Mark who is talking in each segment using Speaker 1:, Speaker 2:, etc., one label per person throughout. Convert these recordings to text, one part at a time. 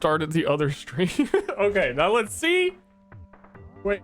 Speaker 1: started the other stream. Okay, now let's see. Wait.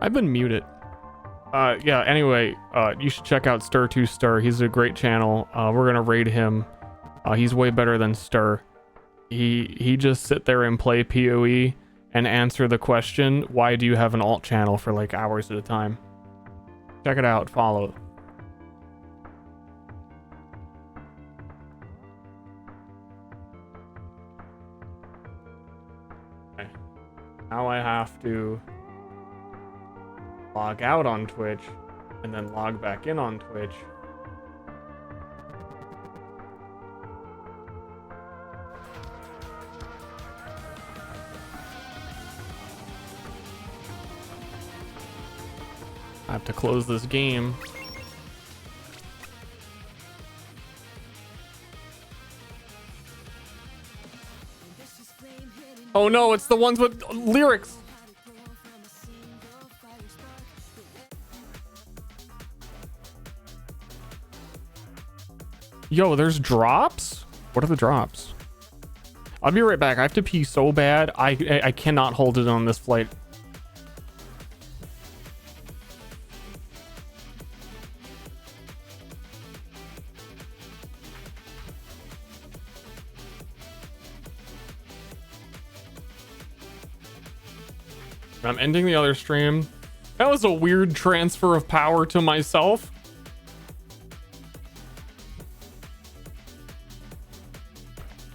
Speaker 1: I've been muted. Yeah, anyway, you should check out Ster 2 Ster. He's a great channel. We're gonna raid him. He's way better than Ster. He just sit there and play PoE and answer the question, why do you have an alt channel, for like hours at a time. Check it out, follow. Okay. Now I have to log out on Twitch and then log back in on Twitch. I have to close this game. Oh no, it's the ones with lyrics. Yo, there's drops? What are the drops? I'll be right back. I have to pee so bad. I cannot hold it on this flight. I'm ending the other stream. That was a weird transfer of power to myself.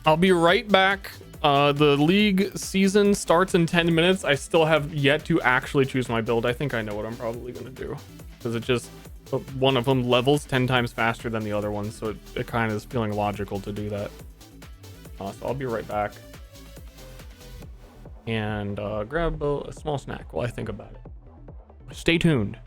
Speaker 1: I'll be right back. The league season starts in 10 minutes. I still have yet to actually choose my build. I think I know what I'm probably going to do, because it just, one of them levels 10 times faster than the other one, so it kind of is feeling logical to do that. So I'll be right back and grab a small snack while I think about it. Stay tuned.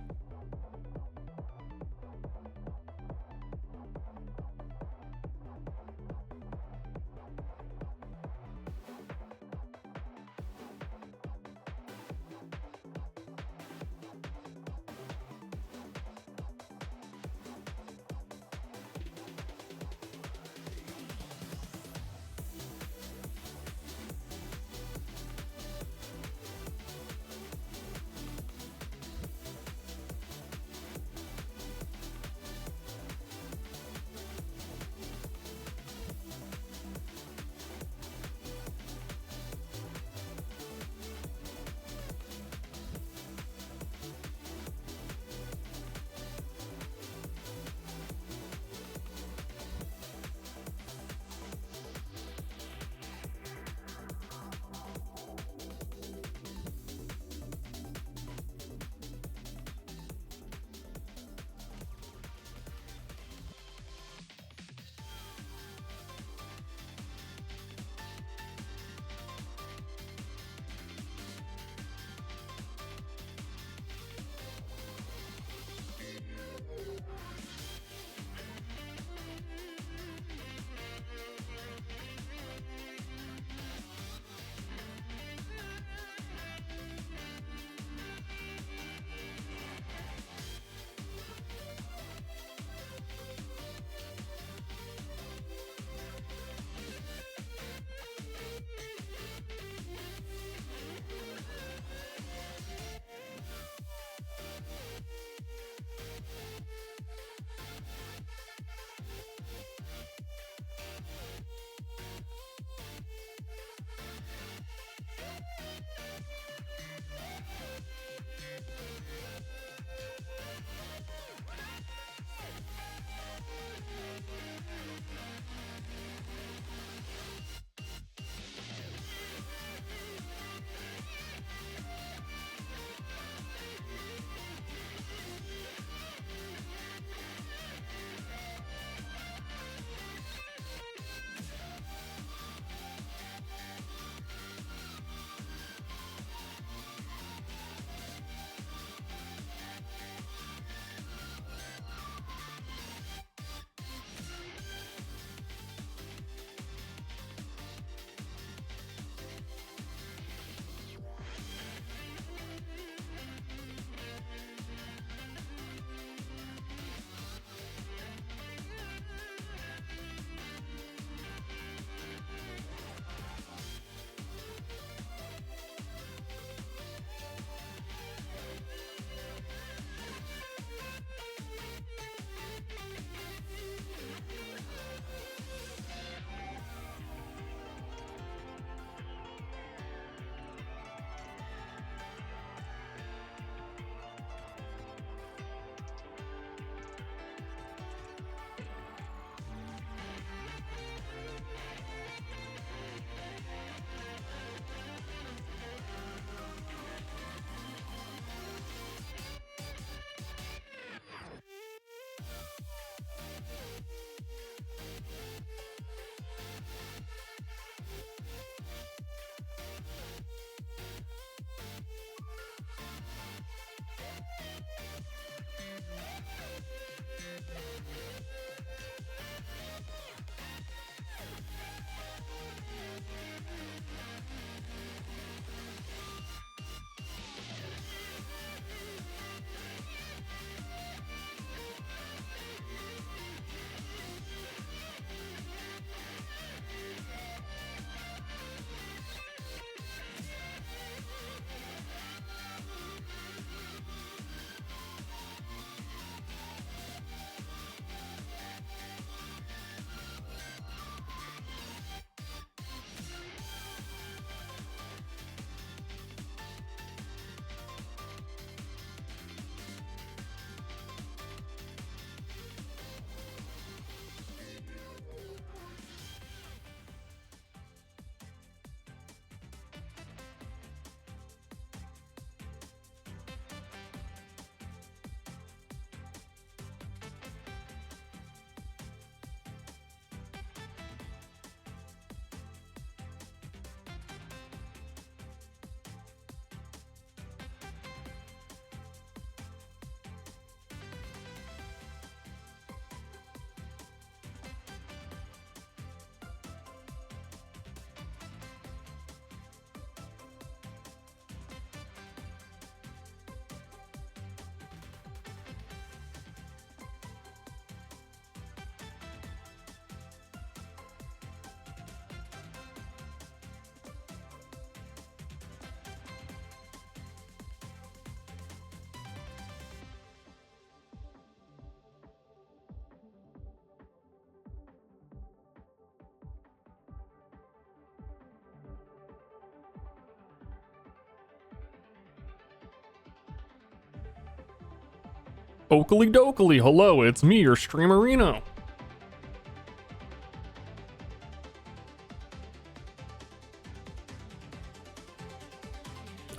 Speaker 1: Oakley dokley, hello, it's me, your streamerino.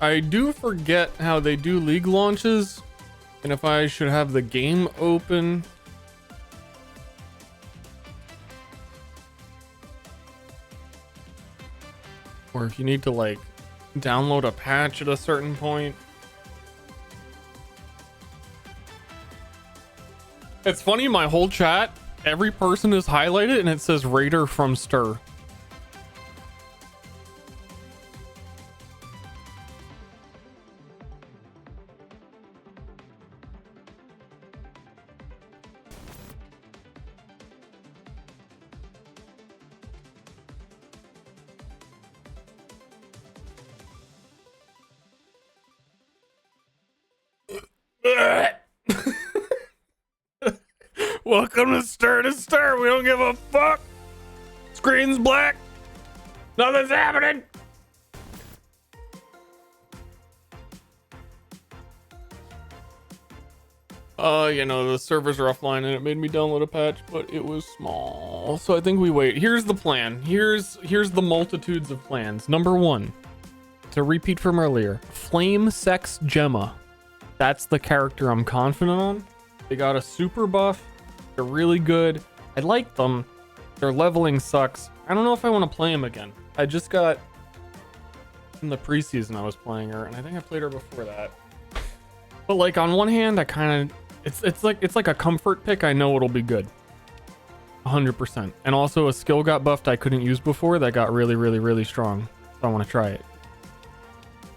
Speaker 1: I do forget how they do league launches, and if I should have the game open. Or if you need to like download a patch at a certain point. It's funny, my whole chat, every person is highlighted and it says Raider from Ster. Welcome to Ster. We don't give a fuck. Screen's black. Nothing's happening. You know, the servers are offline and it made me download a patch, but it was small. So I think we wait. Here's the plan. Here's the multitudes of plans. Number 1, to repeat from earlier, Flame Sex Gemma. That's the character I'm confident on. They got a super buff. They're really good. I like them. Their leveling sucks. I don't know if I want to play them again. I just got in the preseason I was playing her, and I think I played her before that. But like on one hand, I kind of it's like a comfort pick. I know it'll be good. 100%. And also a skill got buffed I couldn't use before that got really strong. So I want to try it.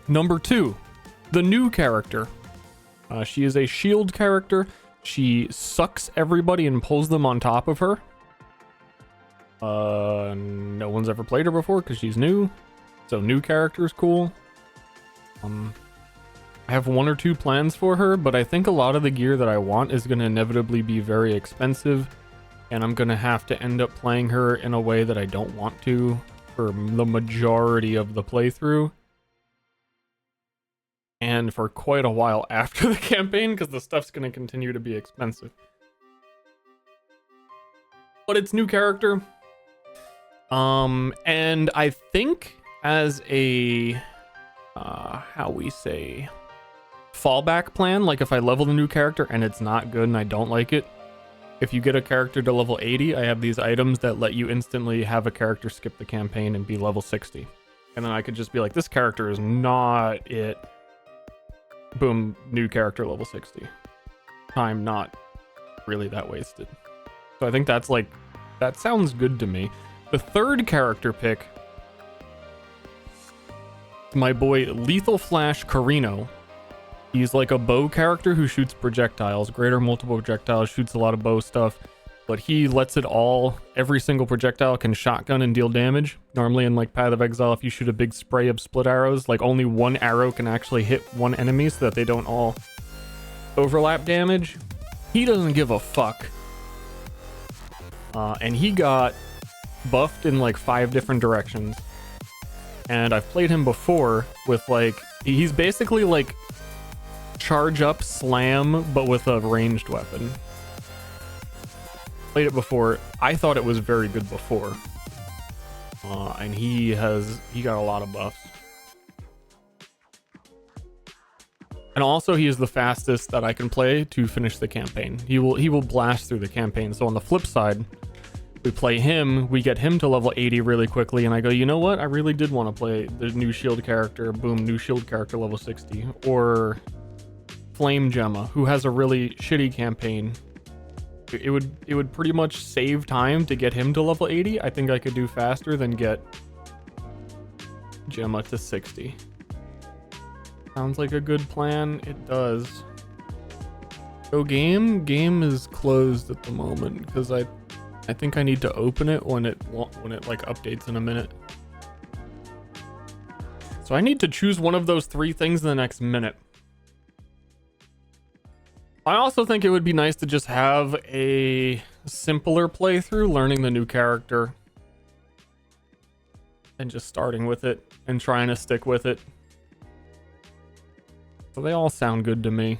Speaker 1: Number 2, the new character. She is a shield character. She sucks everybody and pulls them on top of her. No one's ever played her before because she's new. So new character is cool. I have 1 or 2 plans for her, but I think a lot of the gear that I want is going to inevitably be very expensive. And I'm going to have to end up playing her in a way that I don't want to for the majority of the playthrough. And for quite a while after the campaign, because the stuff's going to continue to be expensive. But it's new character. And I think as a, how we say, fallback plan, like if I level the new character and it's not good and I don't like it, if you get a character to level 80, I have these items that let you instantly have a character skip the campaign and be level 60. And then I could just be like, this character is not it. Boom, new character level 60. Time not really that wasted. So I think that's like, that sounds good to me. The third character pick, my boy Lethal Flash Carino. He's like a bow character who shoots projectiles, greater multiple projectiles, shoots a lot of bow stuff, but he lets it all, every single projectile can shotgun and deal damage. Normally in like Path of Exile, if you shoot a big spray of split arrows, like only one arrow can actually hit one enemy so that they don't all overlap damage. He doesn't give a fuck. And he got buffed in like 5 different directions. And I've played him before with like, he's basically like charge up slam, but with a ranged weapon. Played it before. I thought it was very good before. And he got a lot of buffs. And also he is the fastest that I can play to finish the campaign. He will blast through the campaign. So on the flip side, we play him, we get him to level 80 really quickly, and I go, you know what? I really did want to play the new shield character. Boom, new shield character level 60. Or Flame Gemma, who has a really shitty campaign. It would pretty much save time to get him to level 80. I think I could do faster than get Gemma to 60. Sounds like a good plan. It does. So game is closed at the moment because I think I need to open it when it like updates in a minute. So I need to choose one of those 3 things in the next minute. I also think it would be nice to just have a simpler playthrough, learning the new character and just starting with it and trying to stick with it. So they all sound good to me.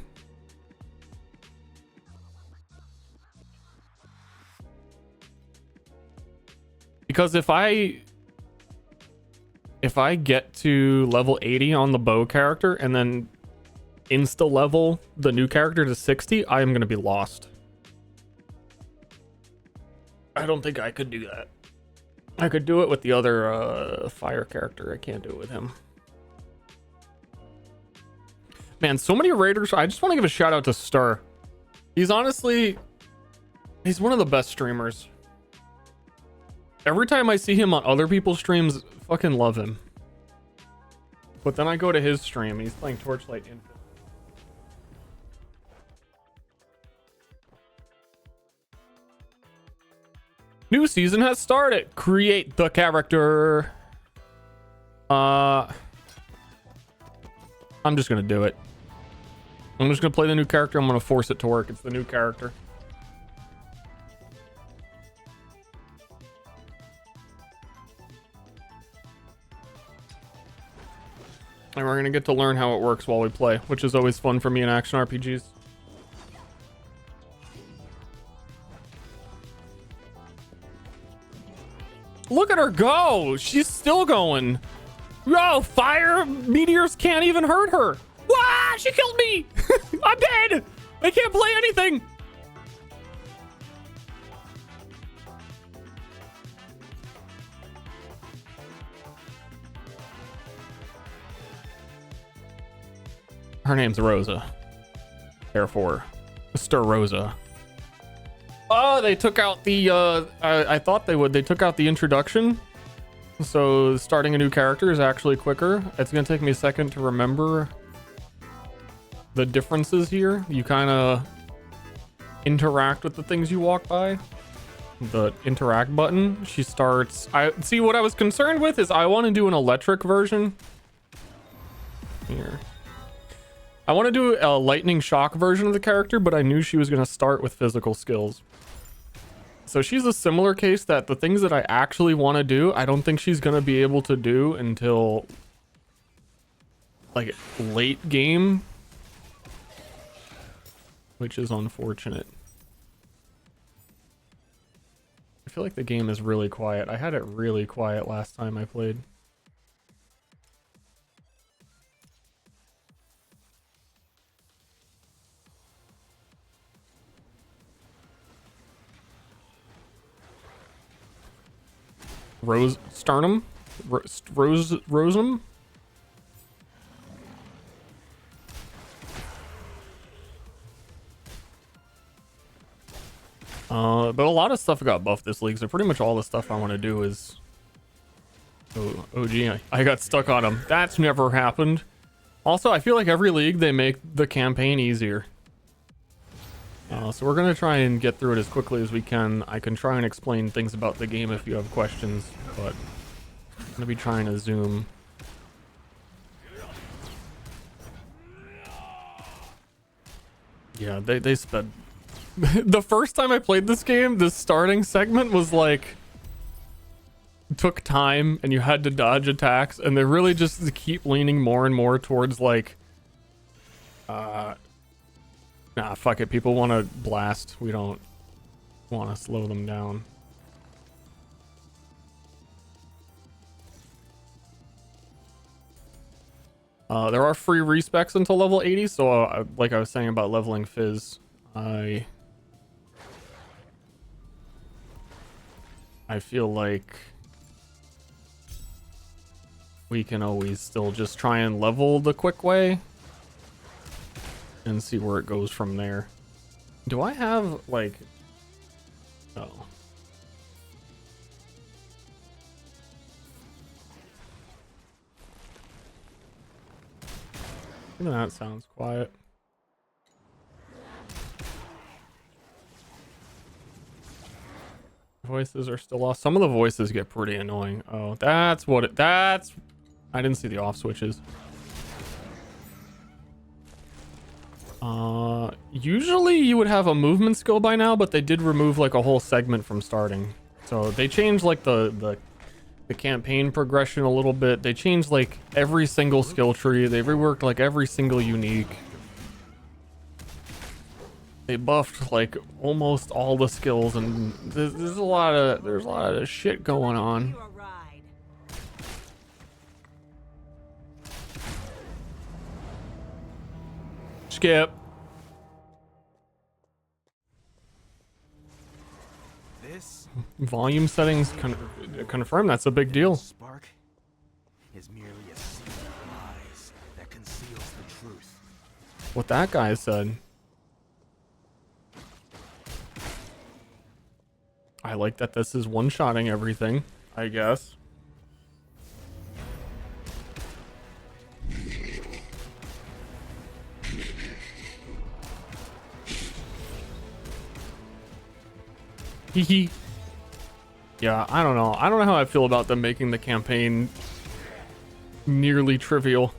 Speaker 1: Because if I get to level 80 on the bow character and then insta level the new character to 60, I am going to be lost. I don't think I could do that. I could do it with the other fire character. I can't do it with him. Man, so many raiders. I just want to give a shout out to Ster. He's one of the best streamers. Every time I see him on other people's streams, fucking love him. But then I go to his stream, he's playing Torchlight Infinite. New season has started. Create the character. I'm just gonna do it. I'm just gonna play the new character. I'm gonna force it to work. It's the new character. And we're gonna get to learn how it works while we play, which is always fun for me in action RPGs. Look at her go! She's still going. Yo, fire meteors can't even hurt her. Wah! She killed me! I'm dead! I can't play anything! Her name's Rosa. Therefore, Ster Rosa. Oh, they took out the, I thought they would. They took out the introduction. So starting a new character is actually quicker. It's going to take me a second to remember the differences here. You kind of interact with the things you walk by. The interact button. She starts... See, what I was concerned with is I want to do an electric version. Here. I want to do a lightning shock version of the character, but I knew she was going to start with physical skills. So she's a similar case that the things that I actually want to do, I don't think she's going to be able to do until like late game, which is unfortunate. I feel like the game is really quiet. I had it really quiet last time I played. Rosum? But a lot of stuff got buffed this league, so pretty much all the stuff I want to do is... Oh gee, I got stuck on him. That's never happened. Also, I feel like every league, they make the campaign easier. So we're going to try and get through it as quickly as we can. I can try and explain things about the game if you have questions, but I'm going to be trying to zoom. Yeah, they sped. The first time I played this game, the starting segment was like... took time and you had to dodge attacks, and they really just keep leaning more and more towards like... Nah, fuck it. People want to blast. We don't want to slow them down. There are free respecs until level 80, so like I was saying about leveling Fizz, I feel like we can always still just try and level the quick way and see where it goes from there. Do I have like... Oh. That sounds quiet. Voices are still off. Some of the voices get pretty annoying. Oh, that's what it... That's... I didn't see the off switches. Usually you would have a movement skill by now, but they did remove like a whole segment from starting. So they changed like the campaign progression a little bit. They changed like every single skill tree. They reworked like every single unique. They buffed like almost all the skills, and there's a lot of shit going on. Skip.
Speaker 2: This
Speaker 1: Volume settings confirm that's a big deal.
Speaker 2: spark is merely a seed of lies that conceals the truth.
Speaker 1: What that guy said. I like that this is one-shotting everything, I guess. Hee. Yeah, I don't know. I don't know how I feel about them making the campaign nearly trivial.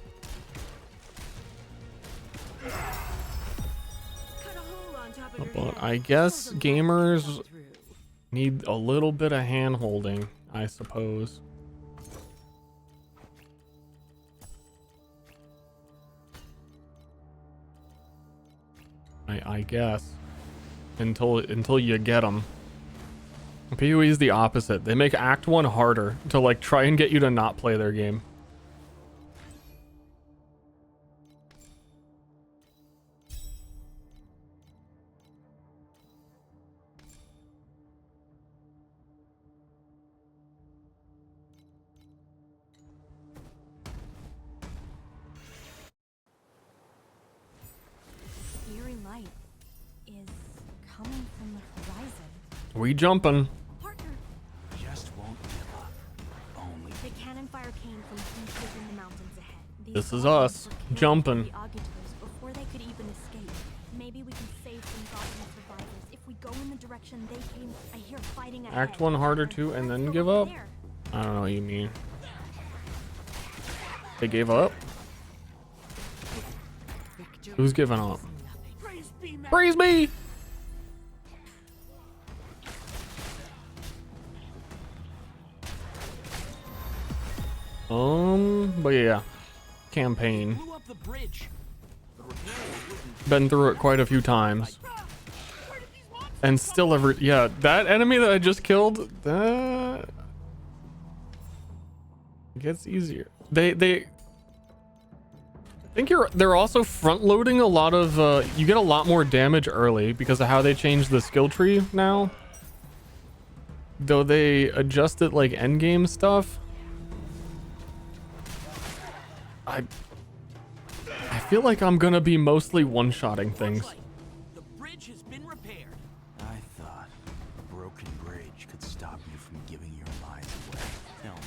Speaker 1: But I guess gamers need a little bit of hand-holding, I suppose. I guess. Until you get them. PoE is the opposite. They make Act 1 harder to like try and get you to not play their game.
Speaker 3: Eerie light is coming from the horizon.
Speaker 1: We jumping.
Speaker 3: Partner,
Speaker 2: Just won't give up. Only
Speaker 3: the cannon fire came from deep within the mountains ahead. These
Speaker 1: This is
Speaker 3: goblins
Speaker 1: us
Speaker 3: were killed
Speaker 1: jumping.
Speaker 3: by the auditors before they could even escape. Maybe we can save some goblin survivors if we go in the direction they came. I hear fighting ahead.
Speaker 1: Act 1 harder too, and then
Speaker 3: Let's
Speaker 1: give
Speaker 3: go
Speaker 1: up?
Speaker 3: there.
Speaker 1: I don't know what you mean. They gave up? Who's giving up? Praise me! But yeah. Campaign.
Speaker 2: blew up the bridge. The repair wouldn't.
Speaker 1: Been through it quite a few times. And still yeah, that enemy that I just killed, that gets easier. They I think they're also front loading a lot of you get a lot more damage early because of how they changed the skill tree now. Though they adjusted like end game stuff. I feel like I'm gonna be mostly one-shotting things.
Speaker 2: Torchlight, the bridge has been repaired. I thought a broken bridge could stop you from giving your lives away. Tell me,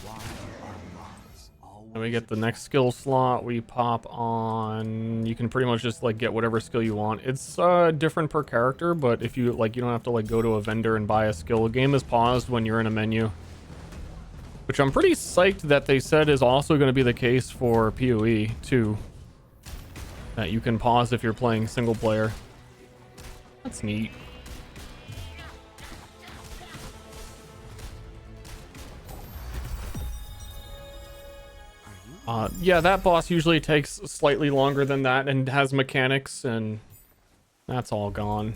Speaker 2: why are mods always?
Speaker 1: And we get the next skill slot. We pop on. You can pretty much just like get whatever skill you want. It's different per character, but if you like, you don't have to like go to a vendor and buy a skill. The game is paused when you're in a menu, which I'm pretty psyched that they said is also going to be the case for PoE too. That you can pause if you're playing single player. That's neat. Yeah, that boss usually takes slightly longer than that and has mechanics, and that's all gone.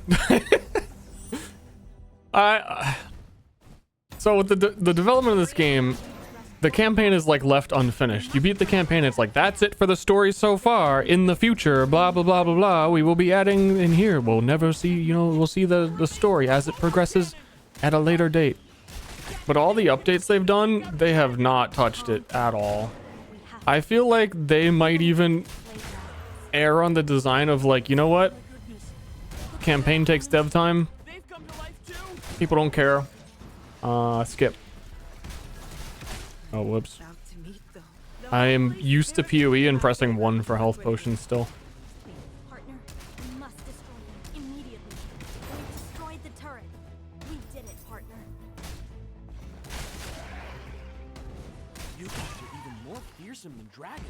Speaker 1: So with the development of this game, the campaign is like left unfinished. You beat the campaign, it's like, that's it for the story so far. In the future, blah, blah, blah, blah, blah, we will be adding in here. We'll never see, you know, we'll see the story as it progresses at a later date. But all the updates they've done, they have not touched it at all. I feel like they might even err on the design of like, you know what? Campaign takes dev time.
Speaker 2: They've come to life too.
Speaker 1: People don't care. Skip. Oh, whoops. I am used to PoE and pressing 1 for health potions still.
Speaker 3: Partner, we must destroy them immediately. We destroyed the turret. We did it, partner.
Speaker 2: You guys are even more fearsome than dragons.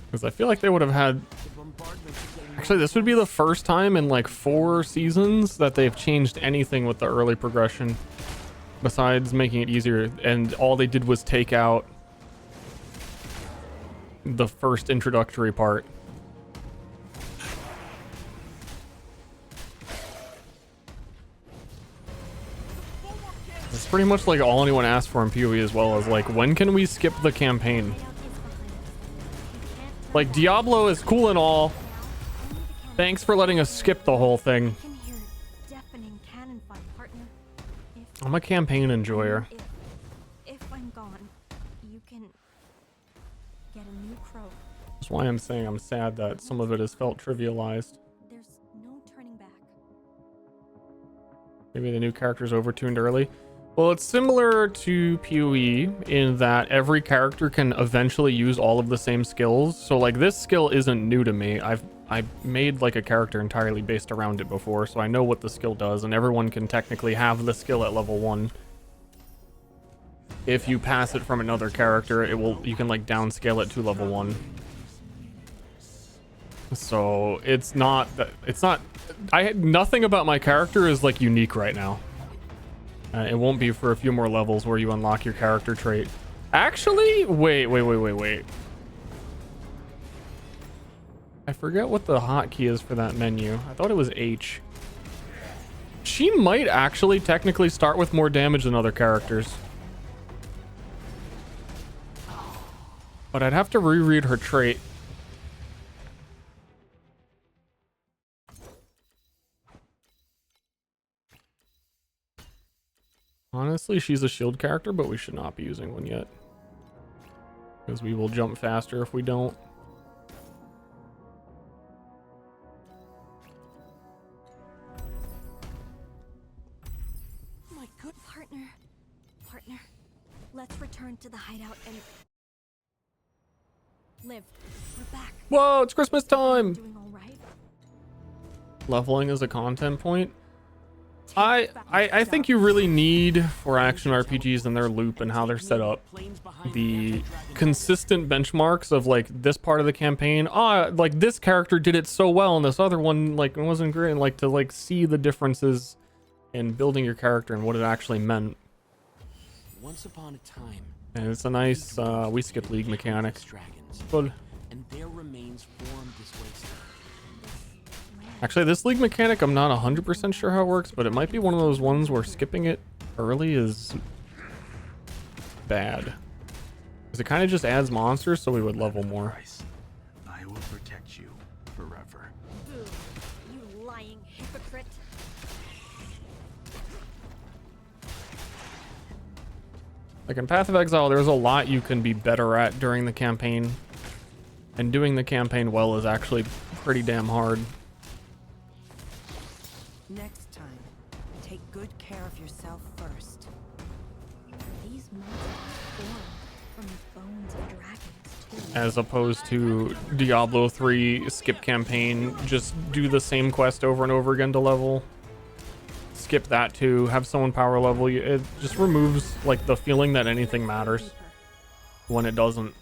Speaker 1: Because I feel like they would have had...
Speaker 2: The bombardment is getting
Speaker 1: Actually, this would be the first time in like 4 seasons that they've changed anything with the early progression. Besides making it easier. And all they did was take out the first introductory part. pretty much like all anyone asks for in PoE as well, is like, when can we skip the campaign?
Speaker 3: Hideout is behind us. You can't turn
Speaker 1: Like,
Speaker 3: back.
Speaker 1: Diablo is cool and all.
Speaker 3: Now, only the cannon.
Speaker 1: Thanks for letting us skip the whole thing.
Speaker 3: I can hear deafening cannon fire, partner. If
Speaker 1: I'm a campaign enjoyer.
Speaker 3: if I'm gone, you can get a new crow.
Speaker 1: That's why I'm saying I'm sad that some of it has felt trivialized.
Speaker 3: There's no turning back.
Speaker 1: Maybe the new character's overtuned early. Well, it's similar to PoE in that every character can eventually use all of the same skills. So like this skill isn't new to me. I made like a character entirely based around it before, so I know what the skill does, and everyone can technically have the skill at level 1. If you pass it from another character, you can like downscale it to level 1. So nothing about my character is like unique right now. It won't be for a few more levels where you unlock your character trait. Actually, wait. I forget what the hotkey is for that menu. I thought it was H. She might actually technically start with more damage than other characters. But I'd have to reread her trait. Honestly, she's a shield character, but we should not be using one yet. Because we will jump faster if we don't.
Speaker 3: My good partner. Let's return to the hideout and live. We're back.
Speaker 1: Whoa, it's Christmas time!
Speaker 3: Doing all right?
Speaker 1: Leveling is a content point.
Speaker 3: Take back
Speaker 1: I think you really need, for action RPGs and their loop and how they're set up, the consistent benchmarks of like this part of the campaign. Like this character did it so well and this other one like wasn't great, and like to like see the differences in building your character and what it actually meant.
Speaker 2: Once upon a time,
Speaker 1: And it's a nice we skip league mechanic.
Speaker 2: dragons,
Speaker 1: But
Speaker 2: and their remains formed this wasteland.
Speaker 1: actually, this league mechanic, I'm not 100% sure how it works, but it might be one of those ones where skipping it early is bad. Because it kind of just adds monsters, so we would level more.
Speaker 2: I will protect you forever.
Speaker 3: Boo, you lying hypocrite.
Speaker 1: Like in Path of Exile, there's a lot you can be better at during the campaign. And doing the campaign well is actually pretty damn hard.
Speaker 4: Next time, take good care of yourself first.
Speaker 3: These monsters formed from the bones of dragons, too.
Speaker 1: As opposed to Diablo 3 skip campaign, just do the same quest over and over again to level. Skip that too, have someone power level you. It just removes like the feeling that anything matters when it doesn't.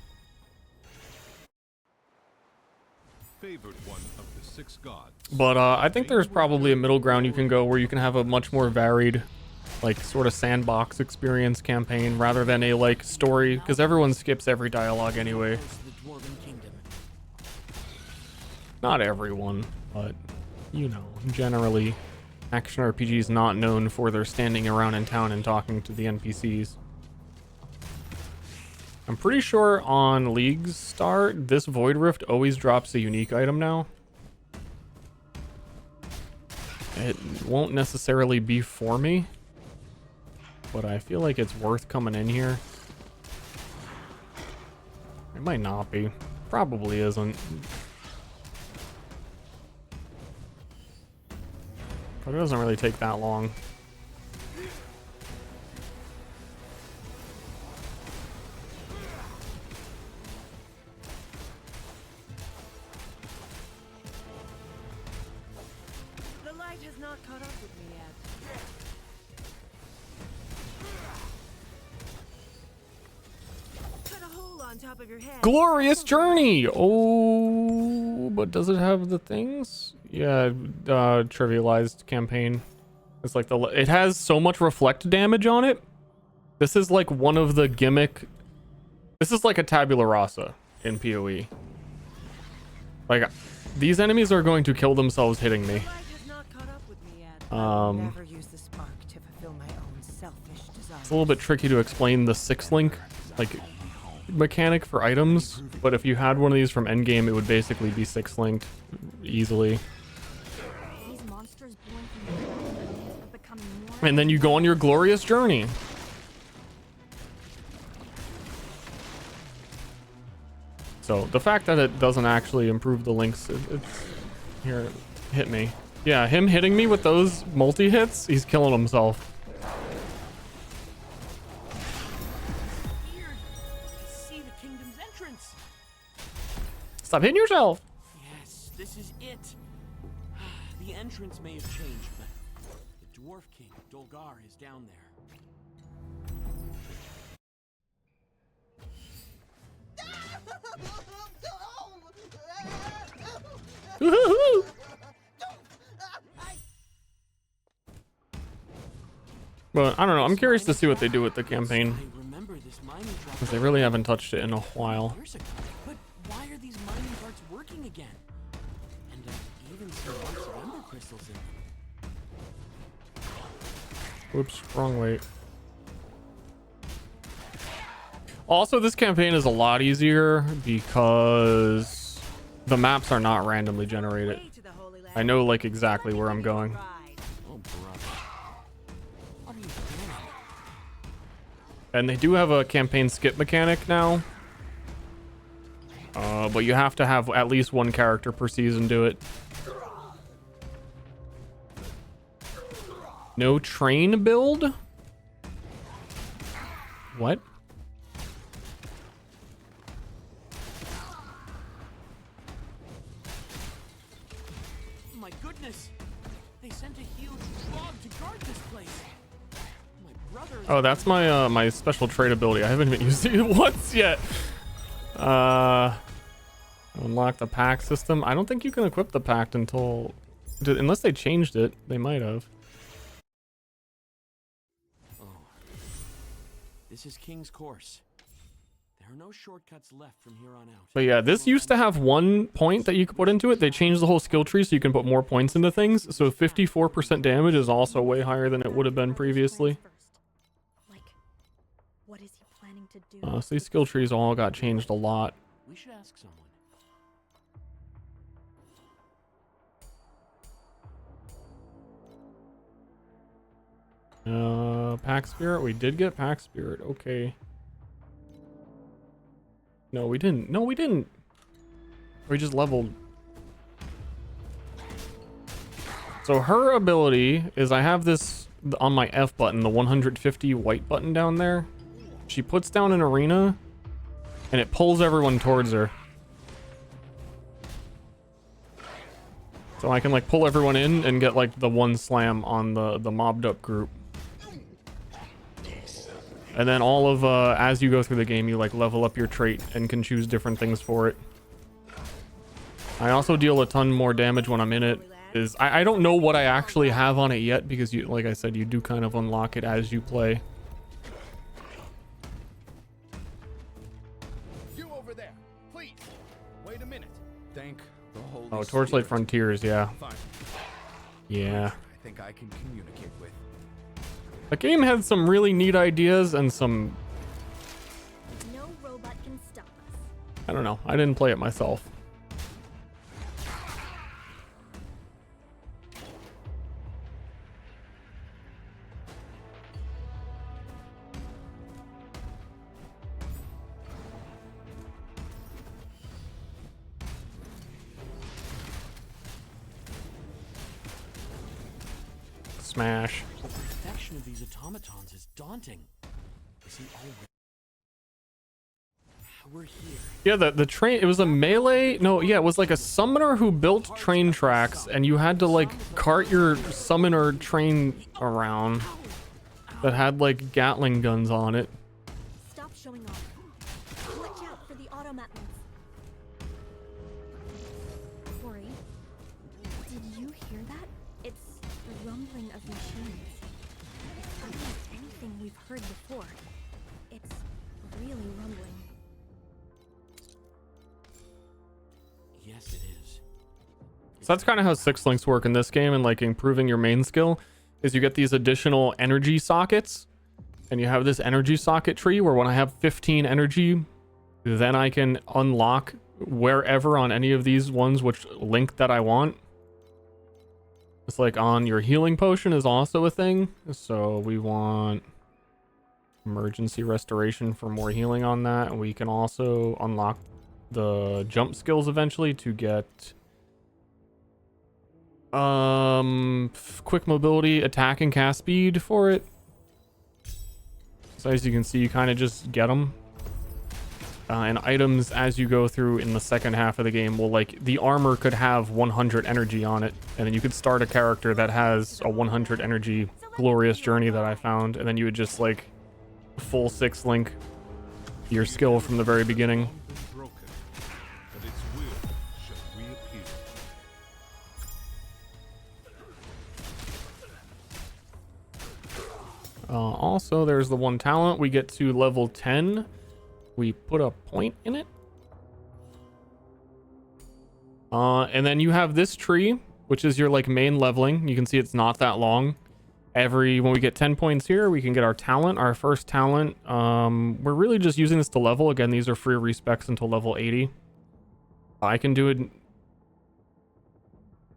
Speaker 5: Favored one of the 6 gods.
Speaker 1: But I think there's probably a middle ground you can go where you can have a much more varied, like sort of sandbox experience campaign rather than a like story, because everyone skips every dialogue anyway.
Speaker 2: The Dwarven Kingdom.
Speaker 1: Not everyone, but you know, generally action RPGs not known for their standing around in town and talking to the NPCs. I'm pretty sure on League's start, this Void Rift always drops a unique item now. It won't necessarily be for me, but I feel like it's worth coming in here. It might not be. Probably isn't. But it doesn't really take that long.
Speaker 4: The light has not caught up with me yet. Cut a hole on top of your head.
Speaker 1: Glorious journey! Oh, but does it have the things? Yeah, trivialized campaign. It's like it has so much reflect damage on it. This is like one of the gimmick. This is like a tabula rasa in PoE. Like these enemies are going to kill themselves hitting me.
Speaker 4: The light has not caught up with me yet. I will
Speaker 1: Um,
Speaker 4: never use the spark to fulfill my own selfish desires.
Speaker 1: It's a little bit tricky to explain the 6-link like mechanic for items, but if you had one of these from endgame, it would basically be 6-linked easily.
Speaker 3: These monsters born from the ground are becoming more.
Speaker 1: And then you go on your glorious journey. So the fact that it doesn't actually improve the links, it's here, hit me. Yeah, him hitting me with those multi-hits, he's killing himself.
Speaker 2: Here, I see the kingdom's entrance.
Speaker 1: Stop hitting yourself.
Speaker 2: Yes, this is it. The entrance may have changed, but the dwarf king, Dolgar, is down there.
Speaker 1: Woohoo! But I don't know. I'm curious to see what they do with the campaign,
Speaker 2: I remember this mining truck
Speaker 1: because they really haven't touched it in a while.
Speaker 2: years ago. But why are these mining carts working again? And even some bunch of ember crystals in them.
Speaker 1: Whoops, wrong way. Also, this campaign is a lot easier because the maps are not randomly generated.
Speaker 4: Way to the Holy Land.
Speaker 1: I know like exactly where I'm going.
Speaker 4: Ride.
Speaker 2: Oh, brother. What are you doing?
Speaker 1: And they do have a campaign skip mechanic now. But you have to have at least one character per season do it. No train build? What?
Speaker 2: My goodness! They sent a huge frog to guard this place. My brother is
Speaker 1: Oh, that's my my special trait ability. I haven't even used it once yet. Unlock the pack system. I don't think you can equip the pact until, unless they changed it. They might have.
Speaker 2: Oh. This is King's Course. There are no shortcuts left from here on out.
Speaker 1: But yeah, this used to have 1 point that you could put into it. They changed the whole skill tree so you can put more points into things. So 54% damage is also way higher than it would have been previously.
Speaker 3: Like, what is he planning to do?
Speaker 1: So these skill trees all got changed a lot.
Speaker 2: We should ask someone.
Speaker 1: Pack Spirit. We did get Pack Spirit. Okay. No, we didn't. No, we didn't. We just leveled. So her ability is, I have this on my F button, the 150 white button down there. She puts down an arena and it pulls everyone towards her. So I can like pull everyone in and get like the one slam on the mobbed up group. And then all of, as you go through the game, you like level up your trait and can choose different things for it. I also deal a ton more damage when I'm in it. I don't know what I actually have on it yet because you, like I said, you do kind of unlock it as you play.
Speaker 5: You over there, please. Wait a minute. Thank the Holy
Speaker 1: Oh, Torchlight
Speaker 5: Spirit.
Speaker 1: Frontiers, yeah.
Speaker 5: Fine.
Speaker 1: Yeah.
Speaker 5: I think I can communicate with.
Speaker 1: The game had some really neat ideas and some,
Speaker 3: No robot can stop us.
Speaker 1: I don't know. I didn't play it myself. Smash.
Speaker 2: The perfection of these automatons is daunting. Is he already? We're here.
Speaker 1: Yeah, the train, it was a melee. No, yeah, it was like a summoner who built train tracks and you had to like cart your summoner train around that had like Gatling guns on it.
Speaker 3: Stop showing off. Watch out for the automatons. Tori, did you hear that? It's the rumbling of machines. It's unlike anything we've heard before. It's really rumbling.
Speaker 2: Yes, it is.
Speaker 1: So that's kind of how 6-links work in this game, and like improving your main skill is you get these additional energy sockets And you have this energy socket tree where when I have 15 energy, then I can unlock wherever on any of these ones which link that I want. It's like on your healing potion is also a thing. So we want emergency restoration for more healing on that. And we can also unlock the jump skills eventually to get quick mobility, attack, and cast speed for it. So as you can see, you kind of just get them. And items as you go through in the second half of the game will, like, the armor could have 100 energy on it, and then you could start a character that has a 100 energy glorious journey that I found, and then you would just, like, full 6 link your skill from the very beginning. Also, there's the one talent. We get to level 10. We put a point in it. And then you have this tree, which is your like main leveling. You can see it's not that long. When we get 10 points here, we can get our talent, our first talent. We're really just using this to level. Again, these are free respecs until level 80. I can do it.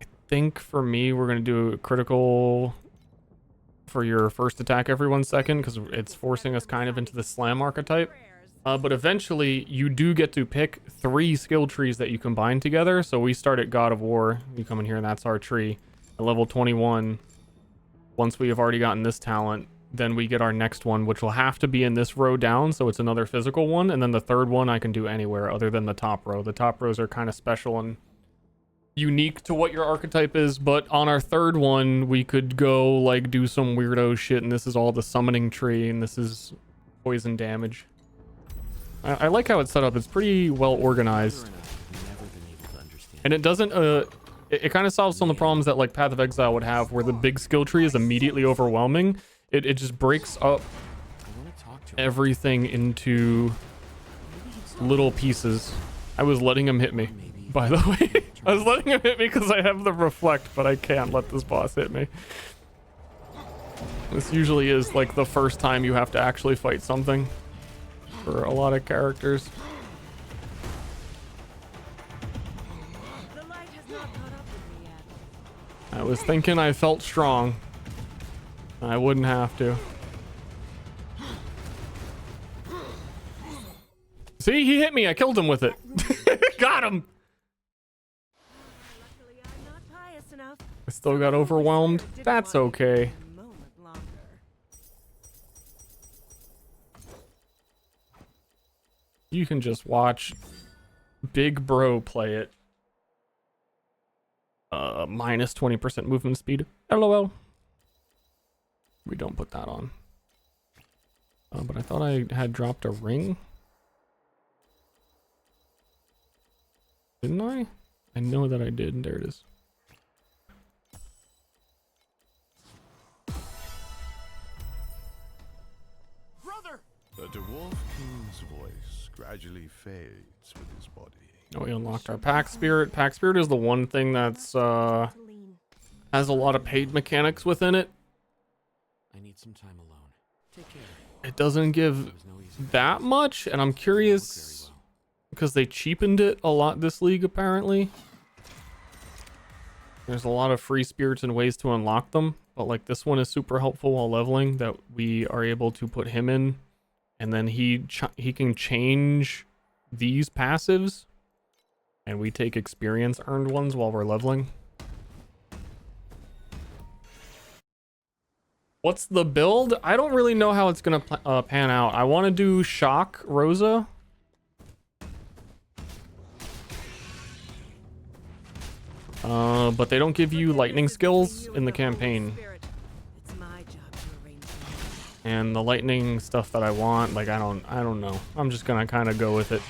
Speaker 1: I think for me, we're going to do a critical for your first attack every 1 second because it's forcing us kind of into the slam archetype. But eventually you do get to pick 3 skill trees that you combine together. So we start at God of War. You come in here and that's our tree. At level 21, once we have already gotten this talent, then we get our next one, which will have to be in this row down. So it's another physical one. And then the third one I can do anywhere other than the top row. The top rows are kind of special and unique to what your archetype is. But on our third one, we could go like do some weirdo shit. And this is all the summoning tree. And this is poison damage. I like how it's set up. It's pretty well organized. And it doesn't, it kind of solves some of the problems that like Path of Exile would have where the big skill tree is immediately overwhelming. It just breaks up everything into little pieces. I was letting him hit me, by the way. I was letting him hit me because I have the reflect, but I can't let this boss hit me. This usually is like the first time you have to actually fight something. For a lot of characters.
Speaker 4: The light has not caught up with me yet.
Speaker 1: I was thinking I felt strong. I wouldn't have to. See, he hit me. I killed him with it. Got him.
Speaker 4: Luckily, I'm not pious enough.
Speaker 1: I still got overwhelmed. That's okay.
Speaker 4: A moment longer.
Speaker 1: You can just watch Big Bro play it. Minus 20% movement speed. LOL. We don't put that on. But I thought I had dropped a ring. Didn't I? I know that I did. There it is.
Speaker 2: Brother!
Speaker 5: The Dwarf King's voice gradually fades with his body.
Speaker 1: Oh, we unlocked our Pack Spirit. Pack Spirit is the one thing that's has a lot of paid mechanics within it.
Speaker 2: I need some time alone. Take care.
Speaker 1: It doesn't give that much, and I'm curious because they cheapened it a lot this league apparently. There's a lot of free spirits and ways to unlock them, but like this one is super helpful while leveling that we are able to put him in, and then he can change these passives, and we take experience earned ones while we're leveling. What's the build? I don't really know how it's gonna pan out. I want to do Shock Rosa. But they don't give you lightning skills in the campaign.
Speaker 4: It's my job to arrange.
Speaker 1: And the lightning stuff that I want, like I don't know. I'm just gonna kind of go with it.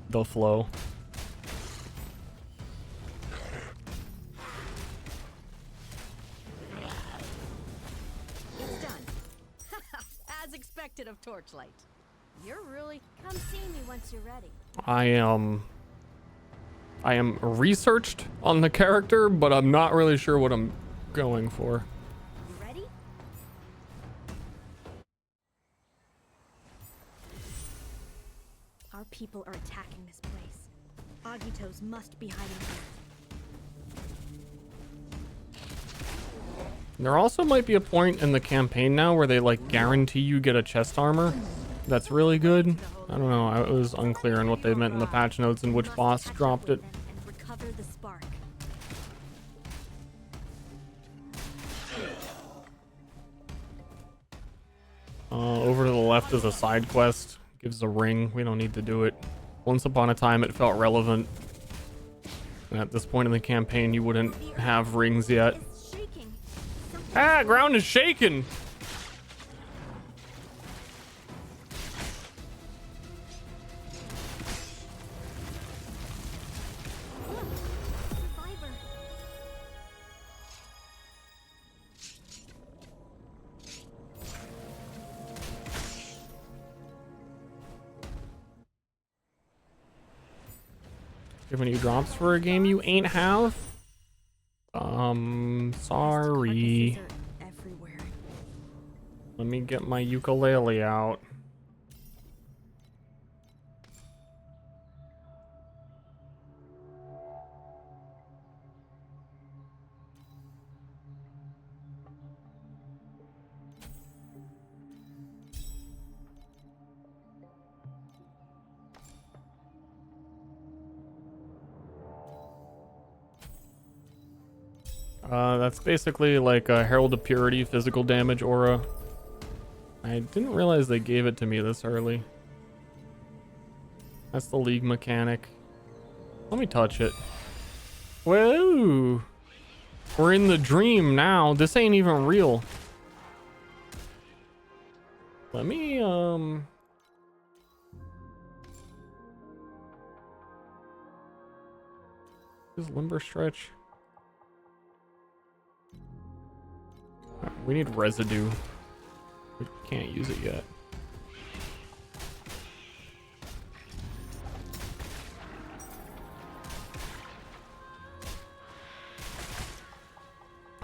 Speaker 1: The flow.
Speaker 3: It's done. As expected of Torchlight. You're really... Come see me once you're ready.
Speaker 1: I am researched on the character, but I'm not really sure what I'm going for.
Speaker 3: You ready? Our people are attacking this place. Agitos must be hiding here.
Speaker 1: There also might be a point in the campaign now where they like guarantee you get a chest armor. That's really good. I don't know. It was unclear on what they meant in the patch notes and which
Speaker 3: Must
Speaker 1: boss
Speaker 3: catch up
Speaker 1: dropped
Speaker 3: with
Speaker 1: it.
Speaker 3: them and recover the spark.
Speaker 1: Over to the left is a side quest. Gives a ring. We don't need to do it. Once upon a time, it felt relevant. And at this point in the campaign, you wouldn't have rings yet.
Speaker 3: It's shaking.
Speaker 1: Ah, ground is shaking.
Speaker 3: Survivor.
Speaker 1: Giving you drops for a game you ain't have? Sorry.
Speaker 3: Carcasses are everywhere.
Speaker 1: Let me get my ukulele out. That's basically like a Herald of Purity physical damage aura. I didn't realize they gave it to me this early. That's the league mechanic. Let me touch it. Whoa! We're in the dream now. This ain't even real. Let me, Is limber stretch? We need residue. We can't use it yet.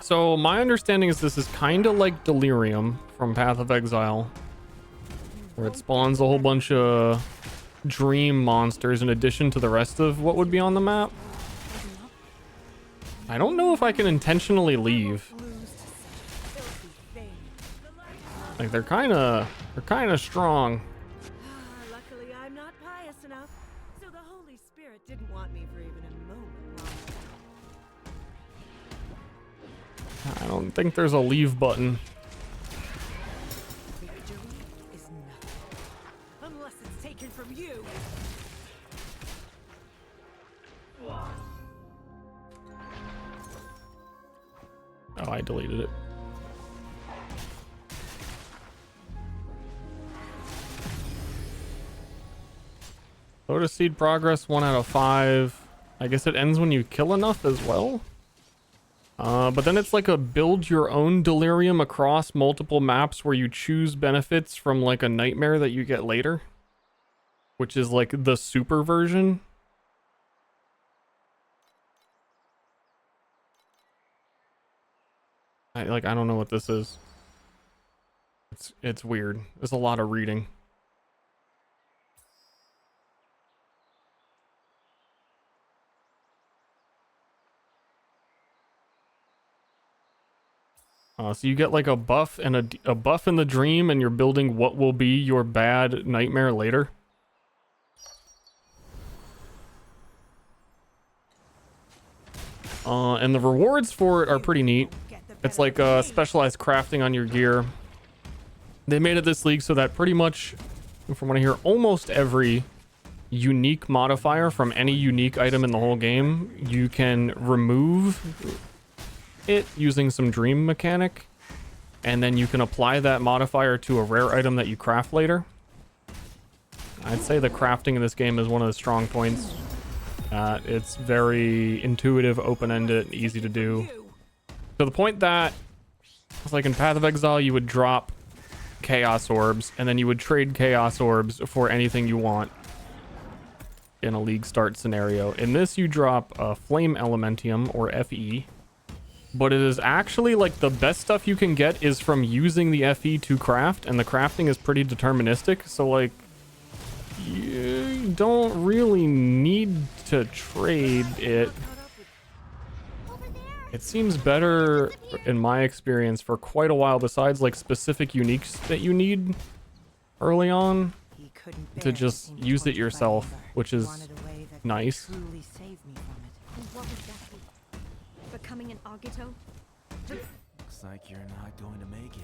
Speaker 1: So my understanding is this is kind of like Delirium from Path of Exile, where it spawns a whole bunch of dream monsters in addition to the rest of what would be on the map. I don't know if I can intentionally leave. Like they're kind of strong.
Speaker 4: Luckily, I'm not pious enough, so the Holy Spirit didn't want me for even a moment longer.
Speaker 1: I don't think there's a leave button.
Speaker 4: Victory is nothing unless it's taken from you.
Speaker 1: Oh, I deleted it. Lotus Seed progress 1 out of 5. I guess it ends when you kill enough as well. But then it's like a build your own delirium across multiple maps where you choose benefits from like a nightmare that you get later, which is like the super version. I don't know what this is. It's weird. There's a lot of reading. So you get like a buff and a buff in the dream, and you're building what will be your bad nightmare later. And the rewards for it are pretty neat. It's like specialized crafting on your gear. They made it this league so that pretty much, from what I hear, almost every unique modifier from any unique item in the whole game, you can remove it using some dream mechanic, and then you can apply that modifier to a rare item that you craft later. I'd say the crafting in this game is one of the strong points. It's very intuitive, open-ended, and easy to do. To the point that it's like in Path of Exile, you would drop Chaos Orbs, and then you would trade Chaos Orbs for anything you want in a league start scenario. In this, you drop Flame Elementium, or FE. But it is actually like the best stuff you can get is from using the FE to craft, and the crafting is pretty deterministic. So like, don't really need to trade it. It seems better, in my experience, for quite a while, besides like specific uniques that you need early on,
Speaker 4: He couldn't
Speaker 1: to
Speaker 4: bear
Speaker 1: just
Speaker 4: seem
Speaker 1: use it
Speaker 4: tortured by
Speaker 1: yourself,
Speaker 4: anger.
Speaker 1: which
Speaker 4: He
Speaker 1: is
Speaker 4: wanted a way that could
Speaker 1: nice.
Speaker 4: truly save me from it.
Speaker 3: And what would that be? Becoming an Agito?
Speaker 2: Looks like you're not going to make it.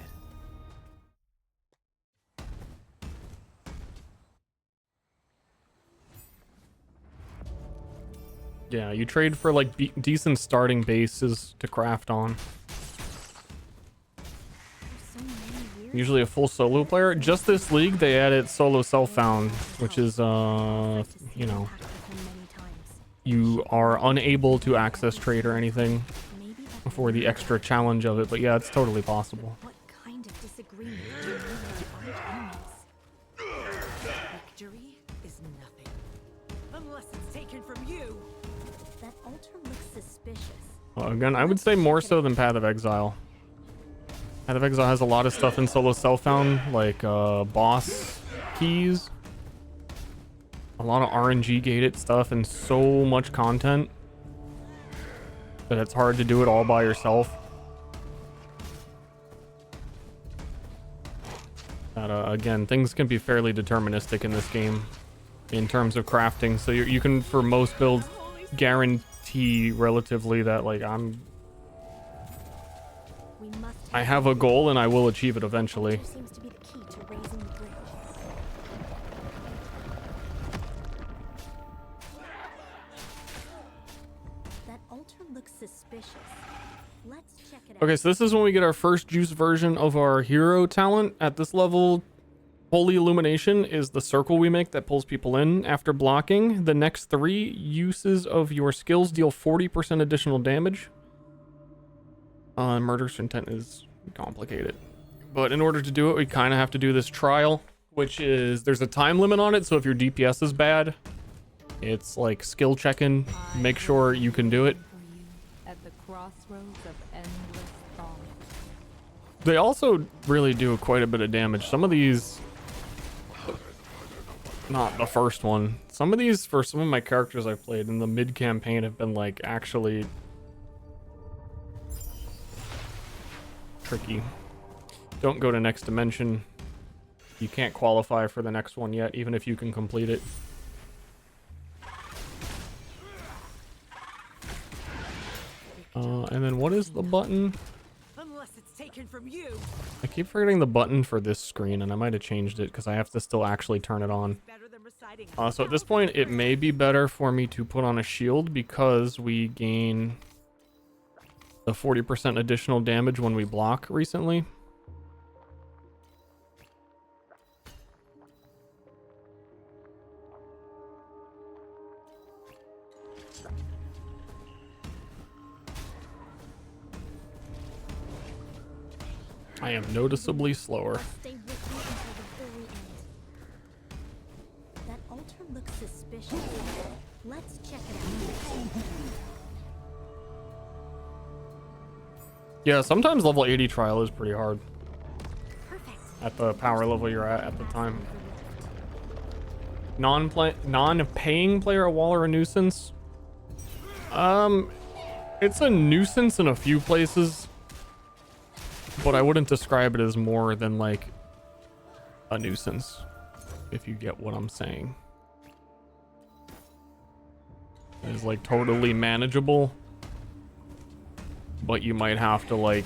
Speaker 1: Yeah, you trade for like decent starting bases to craft on.
Speaker 3: For so many years?
Speaker 1: Usually a full solo player. Just this league, they added solo self-found, which is, you know,
Speaker 3: Packed with him many times.
Speaker 1: you are unable to access trade or anything
Speaker 3: Maybe that's
Speaker 1: for the extra challenge of it. But yeah, it's totally possible.
Speaker 3: what kind of disagreement do you really find enemies?
Speaker 4: Victory is nothing. Unless it's taken from you.
Speaker 3: That altar looks suspicious.
Speaker 1: Well, again, I would say more so than Path of Exile. Path of Exile has a lot of stuff in solo self-found, like boss keys. A lot of RNG gated stuff and so much content that it's hard to do it all by yourself. That, again, things can be fairly deterministic in this game in terms of crafting. So you can, for most builds, guarantee relatively that, like,
Speaker 3: We must
Speaker 1: I have a goal and I will achieve it eventually.
Speaker 3: altar seems to be the key to raising the bridge. That altar looks suspicious. Let's check it out.
Speaker 1: Okay, so this is when we get our first juice version of our hero talent. At this level, Holy Illumination is the circle we make that pulls people in. After blocking, the next 3 uses of your skills deal 40% additional damage. Murderous intent is complicated. But in order to do it, we kind of have to do this trial, which is, there's a time limit on it, so if your DPS is bad, it's like skill checking, make sure you can do it.
Speaker 6: For you at the crossroads of endless thought.
Speaker 1: They also really do quite a bit of damage. Some of these, not the first one, some of these for some of my characters I've played in the mid campaign have been like actually tricky. Don't go to next dimension. You can't qualify for the next one yet, even if you can complete it. And then what is the button?
Speaker 4: Unless it's taken from you.
Speaker 1: I keep forgetting the button for this screen, and I might have changed it because I have to still actually turn it on.
Speaker 4: Better than reciting.
Speaker 1: So at this point, it may be better for me to put on a shield because we gain the 40% additional damage when we block recently. I am noticeably slower.
Speaker 3: Stay with me until the very end. That altar looks suspicious. Let's check it out.
Speaker 1: Yeah, sometimes level 80 trial is pretty hard
Speaker 3: Perfect.
Speaker 1: at the power level you're at the time. Non-paying player, a wall or a nuisance? It's a nuisance in a few places, but I wouldn't describe it as more than like a nuisance, if you get what I'm saying. It's like totally manageable, but you might have to like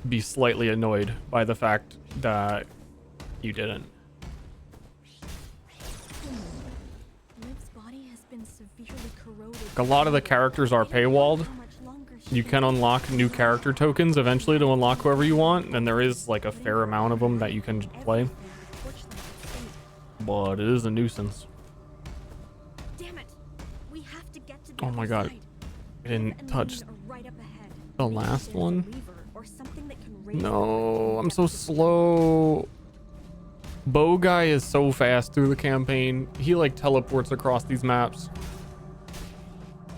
Speaker 1: be slightly annoyed by the fact that you didn't.
Speaker 3: Liv's body has been severely corroded.
Speaker 1: A lot of the characters are paywalled.
Speaker 3: How much longer she
Speaker 1: You can unlock new character tokens eventually to unlock whoever you want, and there is like a fair amount of them that you can play, but it is a nuisance.
Speaker 3: Damn it! We have to get to the
Speaker 1: Oh my
Speaker 3: other
Speaker 1: god,
Speaker 3: side.
Speaker 1: I
Speaker 3: Liv
Speaker 1: didn't
Speaker 3: and
Speaker 1: touch
Speaker 3: Lene are right up ahead.
Speaker 1: the
Speaker 3: Maybe
Speaker 1: last
Speaker 3: there's a
Speaker 1: one.
Speaker 3: lever or something that can raise
Speaker 1: No,
Speaker 3: the
Speaker 1: I'm
Speaker 3: bridge
Speaker 1: so
Speaker 3: up to the
Speaker 1: slow. Bow guy is so fast through the campaign. He like teleports across these maps.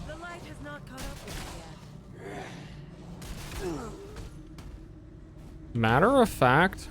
Speaker 4: The light has not caught up with me yet.
Speaker 1: Matter of fact,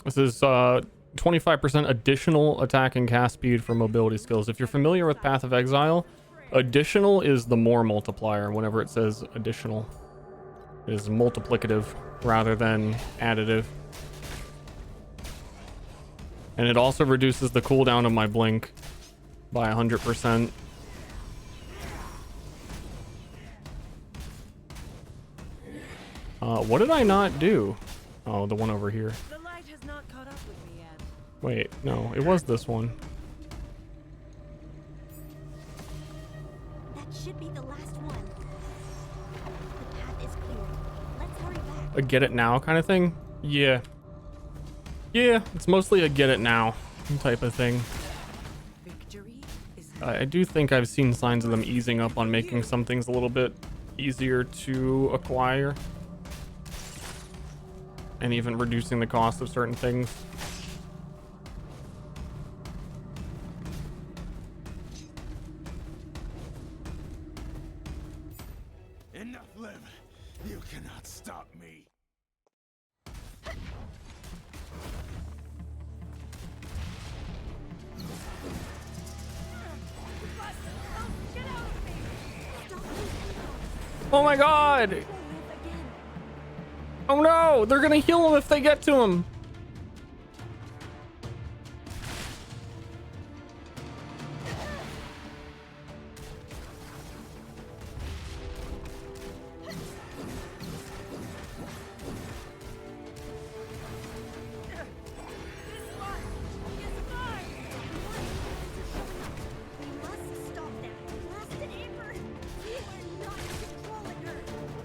Speaker 1: This is 25% additional attack and cast speed for mobility skills. If you're familiar with Path of Exile, additional is the more multiplier. Whenever it says additional, it is multiplicative rather than additive. And it also reduces the cooldown of my blink by 100%. What did I not do? Oh, the one over here.
Speaker 4: The light has not caught up with me yet.
Speaker 1: Wait, no, it was this one.
Speaker 3: That should be the last one. The path is clear. Let's hurry back.
Speaker 1: A get it now kind of thing? Yeah. Yeah, it's mostly a get it now type of thing.
Speaker 4: Victory is
Speaker 1: I do think I've seen signs of them easing up on making some things a little bit easier to acquire. And even reducing the cost of certain things.
Speaker 2: Enough, Liv. You cannot stop me.
Speaker 1: Oh my god! Oh no! They're gonna heal him if they get to him!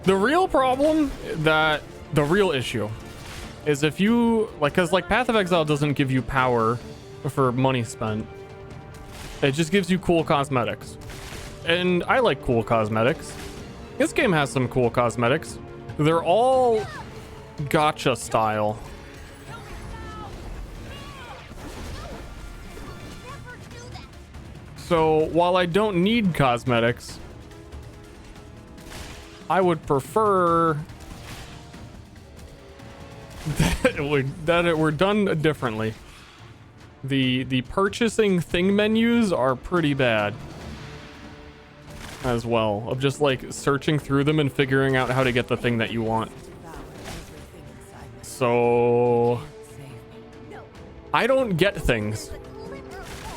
Speaker 1: The real problem the real issue is if you cause Path of Exile doesn't give you power for money spent. It just gives you cool cosmetics. And I like cool cosmetics. This game has some cool cosmetics. They're all gacha style. So while I don't need cosmetics, I would prefer that it were done differently. The purchasing thing menus are pretty bad as well, of just searching through them and figuring out how to get the thing that you want. So I don't get things.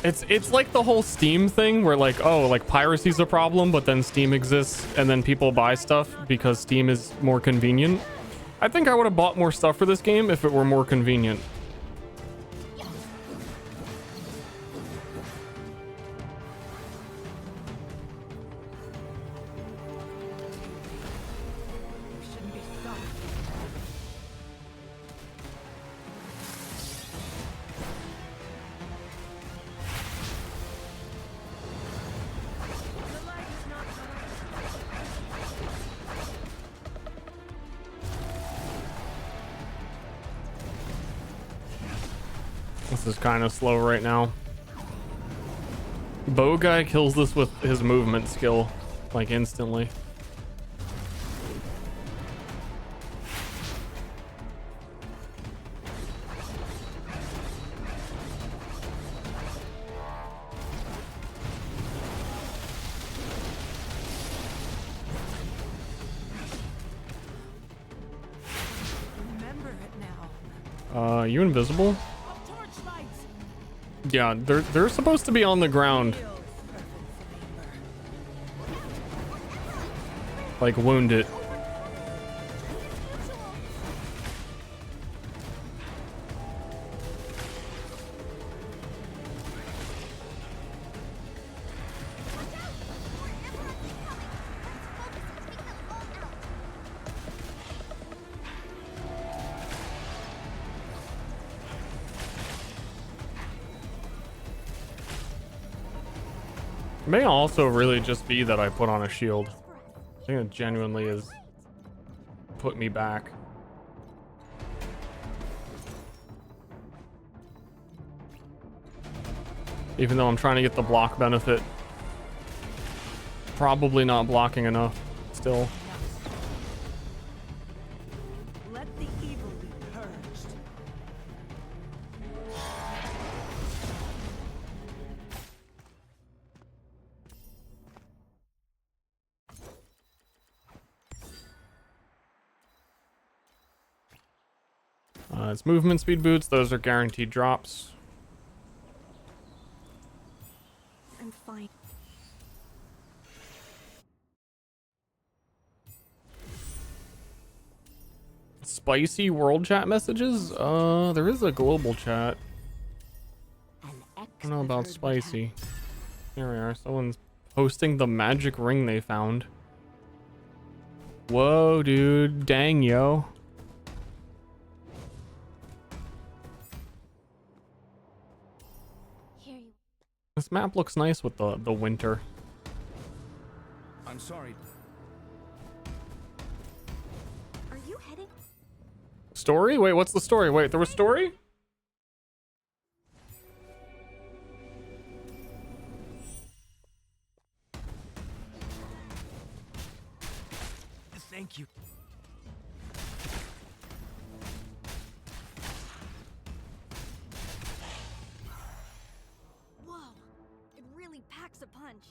Speaker 1: It's like the whole Steam thing where piracy's a problem, but then Steam exists and then people buy stuff because Steam is more convenient. I think I would have bought more stuff for this game if it were more convenient. This is kind of slow right now. Bow guy kills this with his movement skill, instantly.
Speaker 4: remember it now.
Speaker 1: You invisible?
Speaker 4: Torchlight.
Speaker 1: Yeah, they're supposed to be on the ground. Wound it. It may also really just be that I put on a shield. I think it genuinely is put me back. Even though I'm trying to get the block benefit. Probably not blocking enough still.
Speaker 4: Let the evil be purged.
Speaker 1: It's movement speed boots. Those are guaranteed drops.
Speaker 3: I'm fine.
Speaker 1: Spicy world chat messages? There is a global chat. I don't know about spicy. Here we are. Someone's posting the magic ring they found. Whoa, dude. Dang, yo.
Speaker 3: Here you.
Speaker 1: This map looks nice with the winter.
Speaker 5: I'm sorry.
Speaker 3: Are you heading?
Speaker 1: Story? Wait, what's the story? Wait, there was story?
Speaker 2: Thank you.
Speaker 3: Whoa! It really packs a punch.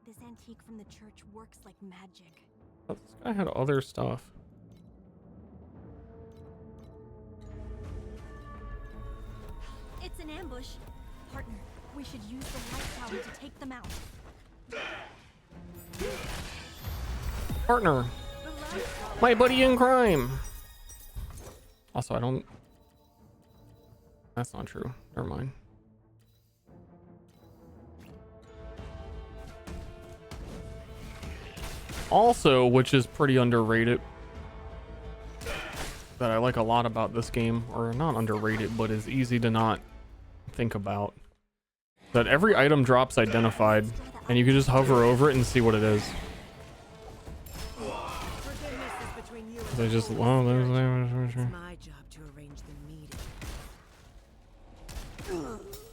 Speaker 3: This antique from the church works like magic.
Speaker 1: Oh, this guy had other stuff.
Speaker 3: It's an ambush. Partner, we should use the light tower to take them out.
Speaker 1: Partner. My buddy in crime. Also, I don't... That's not true. Never mind. Also, which is pretty underrated, that I like a lot about this game, or not underrated, but is easy to not think about, that every item drops identified, and you can just hover over it and see what it is.
Speaker 4: Forgiveness is between you and
Speaker 1: They
Speaker 4: the
Speaker 1: just,
Speaker 4: Holy
Speaker 1: oh,
Speaker 4: Spirit.
Speaker 1: there's
Speaker 4: It's my job to arrange the meeting.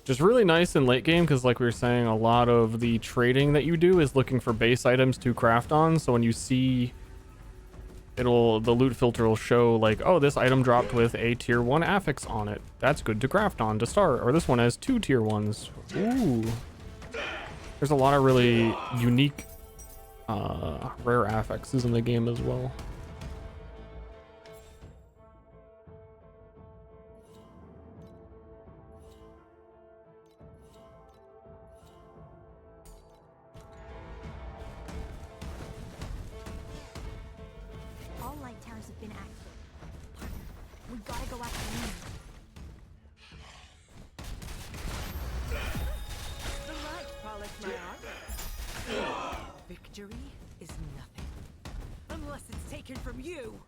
Speaker 1: just really nice in late game, because like we were saying, a lot of the trading that you do is looking for base items to craft on. So when you see, the loot filter will show like, oh, this item dropped with a tier 1 affix on it. That's good to craft on to start. Or this one has 2 tier 1s. Ooh. There's a lot of really unique rare affixes in the game as well.
Speaker 3: All light towers have been activated. Partner, we gotta go after them.
Speaker 4: The light polished my art. Victory is nothing. Unless it's taken from you.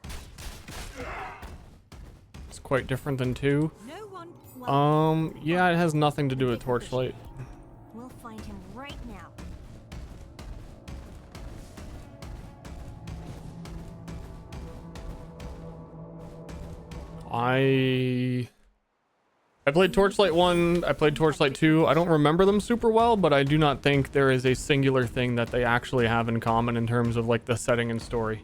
Speaker 1: It's quite different than 2.
Speaker 3: No one.
Speaker 1: Yeah, it has nothing to do with Torchlight.
Speaker 3: We'll find him right now.
Speaker 1: I played Torchlight 1, I played Torchlight 2. I don't remember them super well, but I do not think there is a singular thing that they actually have in common in terms of like the setting and story.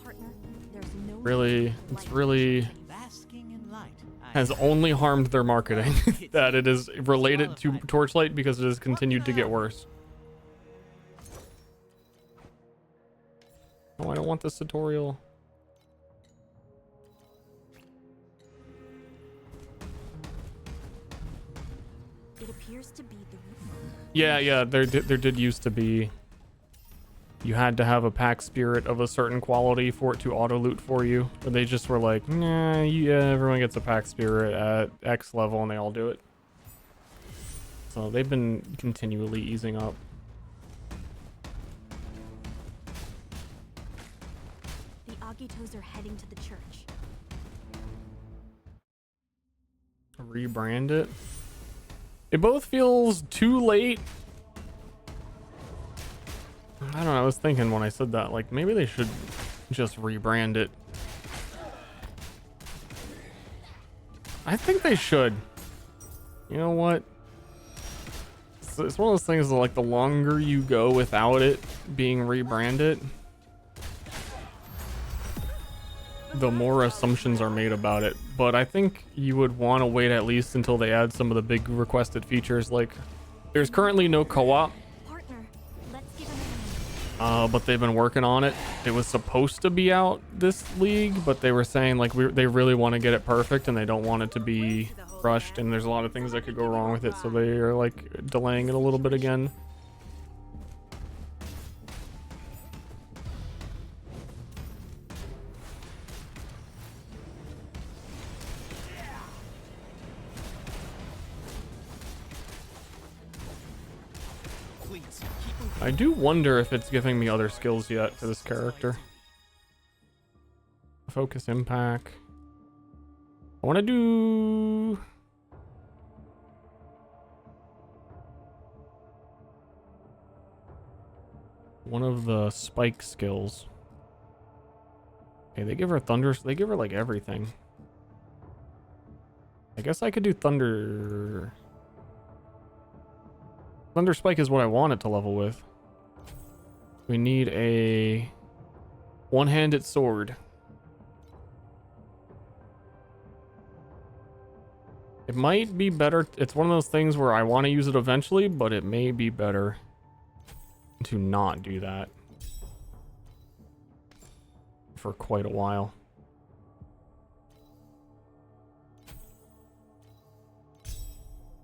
Speaker 3: Partner, there's no
Speaker 1: Really, it's really
Speaker 2: Basking in light.
Speaker 1: has only harmed their marketing that it is related to Torchlight, because it has continued to get worse. Oh, I don't want this tutorial.
Speaker 3: It appears to be the
Speaker 1: Yeah, there did used to be. You had to have a pack spirit of a certain quality for it to auto loot for you. But they just were like, nah, yeah, everyone gets a pack spirit at X level and they all do it. So they've been continually easing up.
Speaker 3: The Agitos are heading to the church.
Speaker 1: Rebrand it. It both feels too late. I don't know, I was thinking when I said that, like, maybe they should just rebrand it. I think they should. You know what? It's one of those things that, like, the longer you go without it being rebranded, the more assumptions are made about it. But I think you would want to wait at least until they add some of the big requested features. Like, there's currently no co-op.
Speaker 3: Partner, let's give him a hand.
Speaker 1: but they've been working on it. It was supposed to be out this league, but they were saying like they really want to get it perfect and they don't want it to be rushed, and there's a lot of things that could go wrong with it, so they are like delaying it a little bit again. I do wonder if it's giving me other skills yet for this character. Focus impact. I want to do... one of the spike skills. Okay, they give her thunder. They give her like everything. I guess I could do thunder. Thunder spike is what I want it to level with. We need a one-handed sword. It might be better. It's one of those things where I want to use it eventually, but it may be better to not do that for quite a while.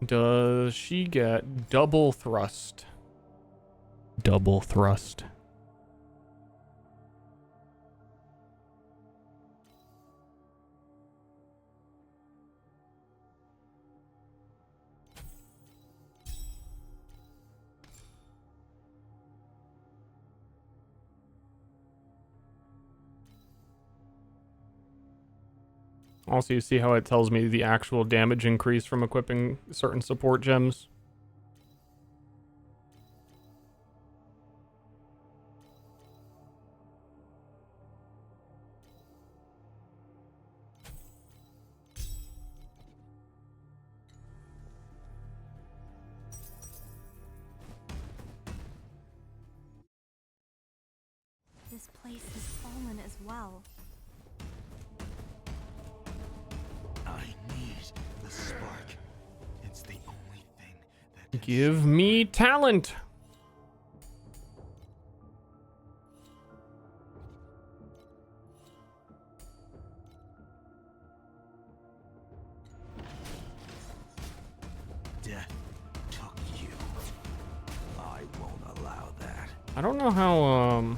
Speaker 1: Does she get double thrust? Double thrust. Also, you see how it tells me the actual damage increase from equipping certain support gems.
Speaker 3: This place has fallen as well.
Speaker 2: I need the spark. It's the only thing that can
Speaker 1: Give me talent.
Speaker 2: Death took you. I won't allow that.
Speaker 1: I don't know how,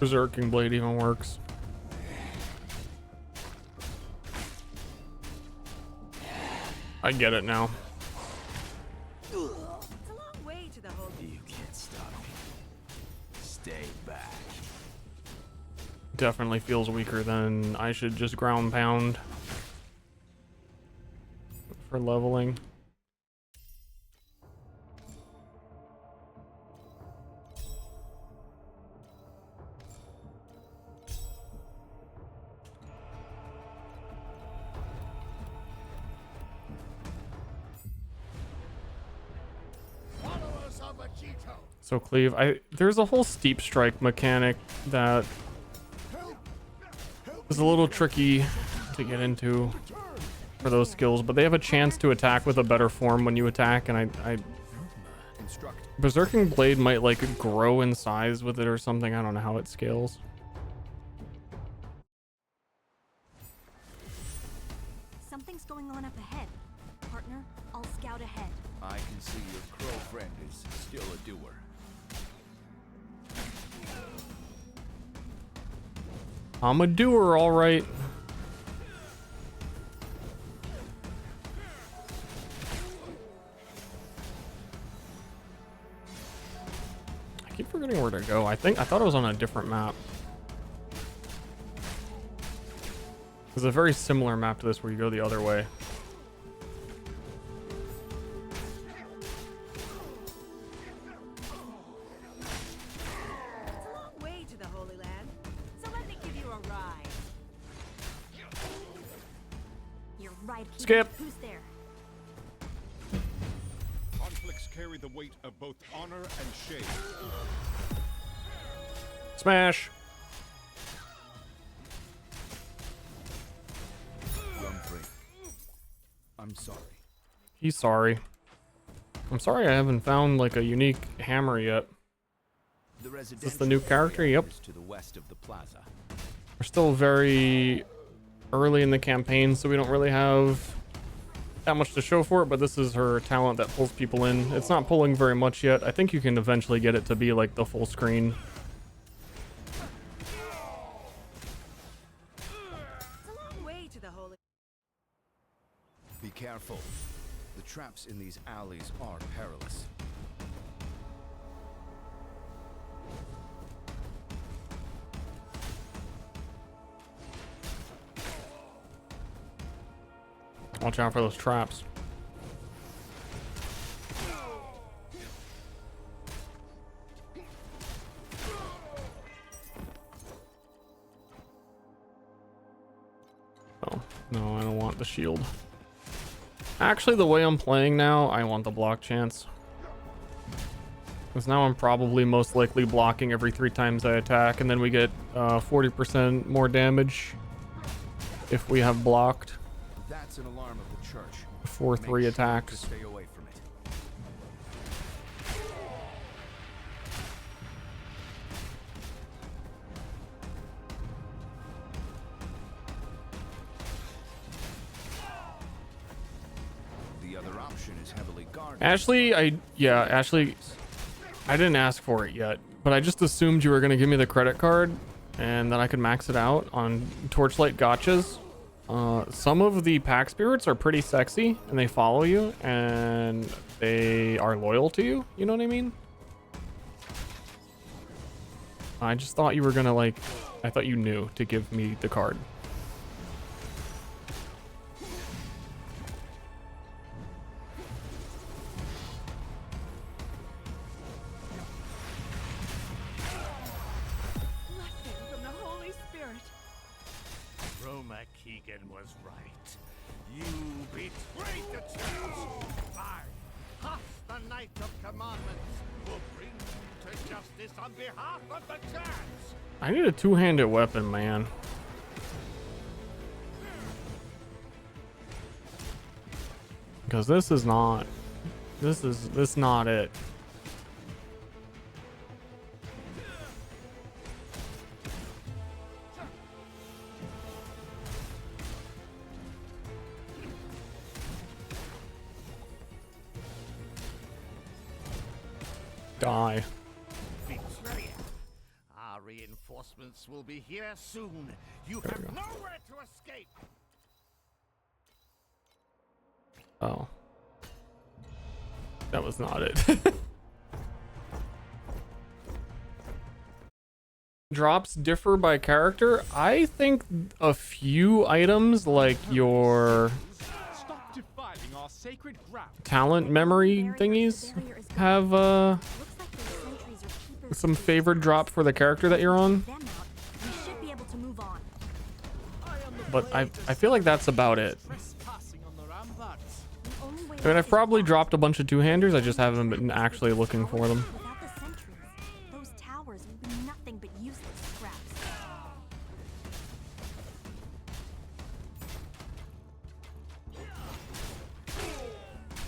Speaker 1: Berserking Blade even works. I get it now.
Speaker 4: It's a long way to the whole.
Speaker 2: You can't stop me. Stay back.
Speaker 1: Definitely feels weaker than I should just ground pound for leveling. So Cleve, there's a whole steep strike mechanic that is a little tricky to get into for those skills, but they have a chance to attack with a better form when you attack, and I Berserking Blade might like grow in size with it or something. I don't know how it scales.
Speaker 3: Something's going on up ahead. Partner, I'll scout ahead.
Speaker 5: I can see your crow friend is still a doer.
Speaker 1: I'm a doer, all right. I keep forgetting where to go. I thought it was on a different map. There's a very similar map to this where you go the other way.
Speaker 4: It's a long way to the Holy Land, so let me give you a ride.
Speaker 3: You're right. Keith.
Speaker 1: Skip.
Speaker 3: Who's there?
Speaker 7: Conflicts carry the weight of both honor and shame.
Speaker 1: Smash. He's sorry. I'm sorry I haven't found like a unique hammer yet. Is this the new character? Yep.
Speaker 2: To the west of the plaza.
Speaker 1: We're still very early in the campaign, so we don't really have that much to show for it, but this is her talent that pulls people in. It's not pulling very much yet. I think you can eventually get it to be like the full screen.
Speaker 4: It's a long way to the holy.
Speaker 5: Be careful. The traps in these alleys are perilous.
Speaker 1: Watch out for those traps. Oh, no, I don't want the shield. Actually, the way I'm playing now, I want the block chance. Because now I'm probably most likely blocking every 3 times I attack, and then we get 40% more damage if we have blocked.
Speaker 5: That's an alarm of the church.
Speaker 1: Before 3
Speaker 5: Make sure
Speaker 1: attacks.
Speaker 5: to stay away from it. The other option is heavily guarded.
Speaker 1: Ashley, Ashley, I didn't ask for it yet, but I just assumed you were going to give me the credit card and then I could max it out on Torchlight gotchas. Some of the pack spirits are pretty sexy and they follow you and they are loyal to you. You know what I mean? I just thought you were going to I thought you knew to give me the card.
Speaker 4: Blessing from the Holy Spirit.
Speaker 2: Roma Keegan was right. You betrayed the church. I, Huff, the Knight of Commandments, will bring you to justice on behalf of the church.
Speaker 1: I need a 2-handed weapon, man. Because this is not it. Die.
Speaker 2: Betrayer. Our reinforcements will be here soon. You have nowhere to escape.
Speaker 1: Oh. That was not it. Drops differ by character. I think a few items like your
Speaker 7: Stop defiling our sacred ground.
Speaker 1: talent memory thingies have
Speaker 3: Looks like those sentries are keepers
Speaker 1: some
Speaker 3: of the
Speaker 1: favored drop for the character that you're on.
Speaker 3: them out. We should be able to move on.
Speaker 1: But I feel like that's about it.
Speaker 7: Trespassing on the ramparts.
Speaker 3: The only way
Speaker 1: I mean,
Speaker 3: out
Speaker 1: I've
Speaker 3: is
Speaker 1: probably
Speaker 3: up.
Speaker 1: dropped a bunch of 2-handers. I just haven't been actually looking for them.
Speaker 3: Without the sentries, those towers would be nothing but useless scraps.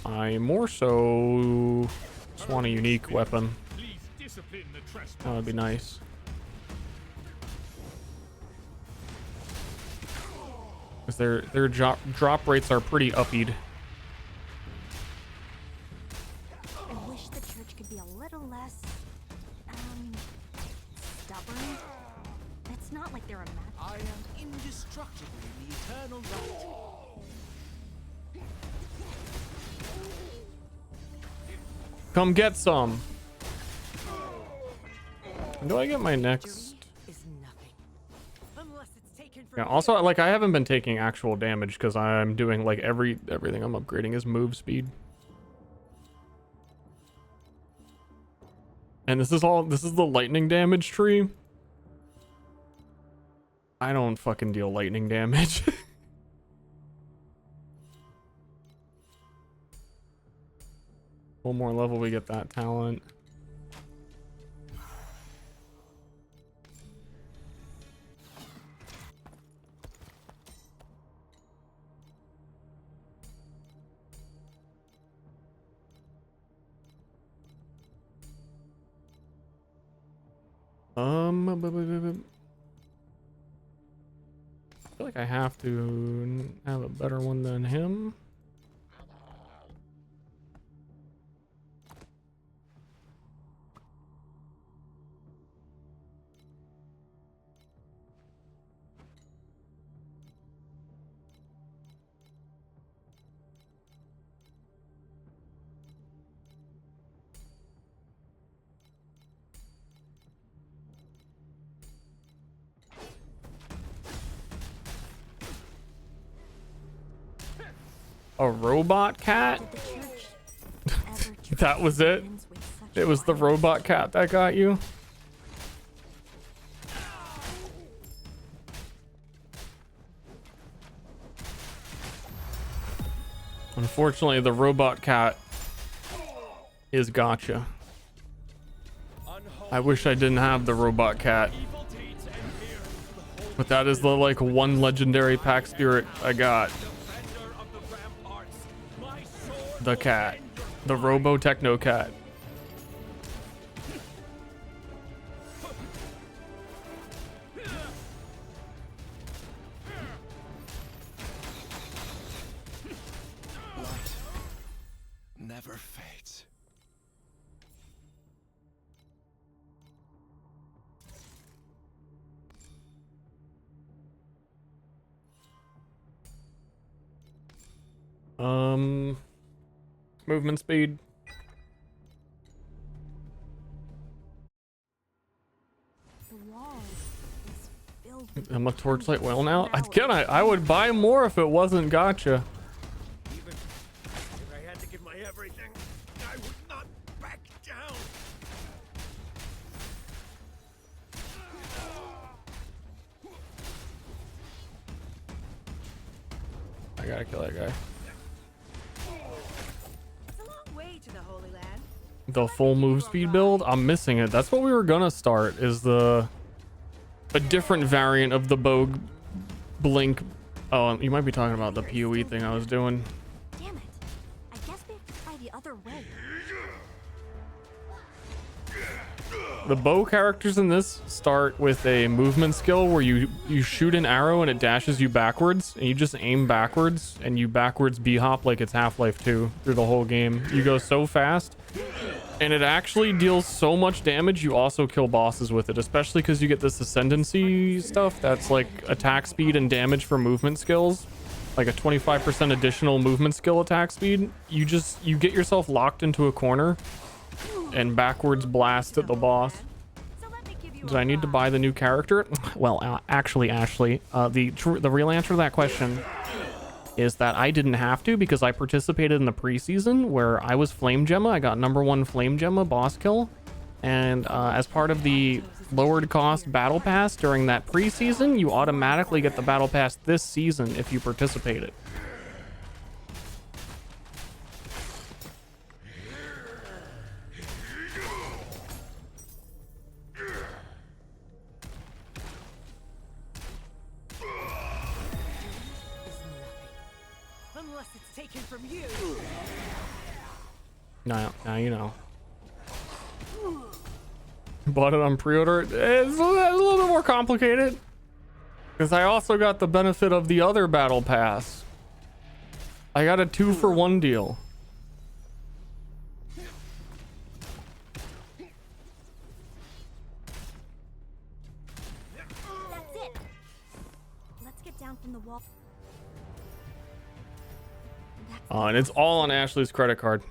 Speaker 1: I more so just want a unique weapon.
Speaker 7: Please discipline the trespass.
Speaker 1: That would be nice. Because their drop rates are pretty uppied.
Speaker 3: I wish the church could be a little less, stubborn. It's not like they're a match.
Speaker 2: I am indestructible in the eternal light.
Speaker 1: Come get some. Do I get my next?
Speaker 4: Is nothing. Unless it's taken from
Speaker 1: Yeah. Also, I haven't been taking actual damage because I'm doing like everything I'm upgrading is move speed. And this is the lightning damage tree. I don't fucking deal lightning damage. One more level, we get that talent. I feel like I have to have a better one than him. A robot cat?
Speaker 3: Did the church ever
Speaker 1: That was it?
Speaker 3: humans with such
Speaker 1: It was the
Speaker 3: violence?
Speaker 1: robot cat that got you? Unfortunately, the robot cat is gotcha. I wish I didn't have the robot cat. But that is the like one legendary pack spirit I got. The cat. The Robo Techno Cat.
Speaker 5: Light never fades.
Speaker 1: Movement speed.
Speaker 3: The wall is filled with
Speaker 1: I'm a Torchlight well now. Again, I would buy more if it wasn't gotcha.
Speaker 2: Even if I had to give my everything, I would not back down.
Speaker 1: I gotta kill that guy.
Speaker 4: It's a long way to the Holy Land.
Speaker 1: The full move speed build, I'm missing it. That's what we were gonna start, is a different variant of the bow blink. Oh, you might be talking about the PoE thing I was doing.
Speaker 3: Damn it. I guess we have to try the other way.
Speaker 1: The bow characters in this start with a movement skill where you shoot an arrow and it dashes you backwards, and you just aim backwards and you backwards b-hop like it's Half-Life 2 through the whole game. You go so fast and it actually deals so much damage. You also kill bosses with it, especially because you get this ascendancy stuff that's like attack speed and damage for movement skills, like a 25% additional movement skill attack speed. You get yourself locked into a corner and backwards blast at the boss.
Speaker 4: So let me give you
Speaker 1: Did I need to buy the new character? Well, actually, Ashley, the real answer to that question is that I didn't have to, because I participated in the preseason where I was Flame Gemma. I got #1 Flame Gemma boss kill, and as part of the lowered cost battle pass during that preseason, you automatically get the battle pass this season if you participated.
Speaker 4: unless it's taken from you.
Speaker 1: Now you know. Bought it on pre-order. It's a little bit more complicated, because I also got the benefit of the other battle pass. I got a 2-for-1 deal.
Speaker 3: That's it. Let's get down from the wall.
Speaker 1: And it's all on Ashley's credit card.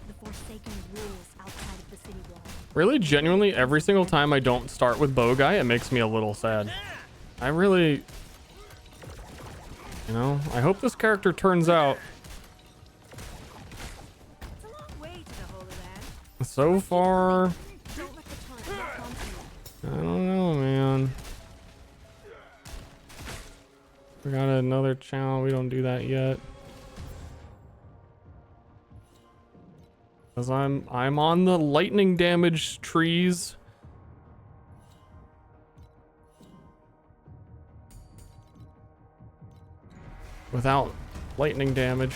Speaker 3: The Forsaken rules outside of the city wall.
Speaker 1: Really, genuinely, every single time I don't start with Bow Guy, it makes me a little sad. I really... You know, I hope this character turns out.
Speaker 4: It's a long way to the Holy Land.
Speaker 1: So far,
Speaker 3: Don't let the taunt lock onto you.
Speaker 1: I don't know, man. We got another channel. We don't do that yet. Cause I'm on the lightning damage trees. Without lightning damage.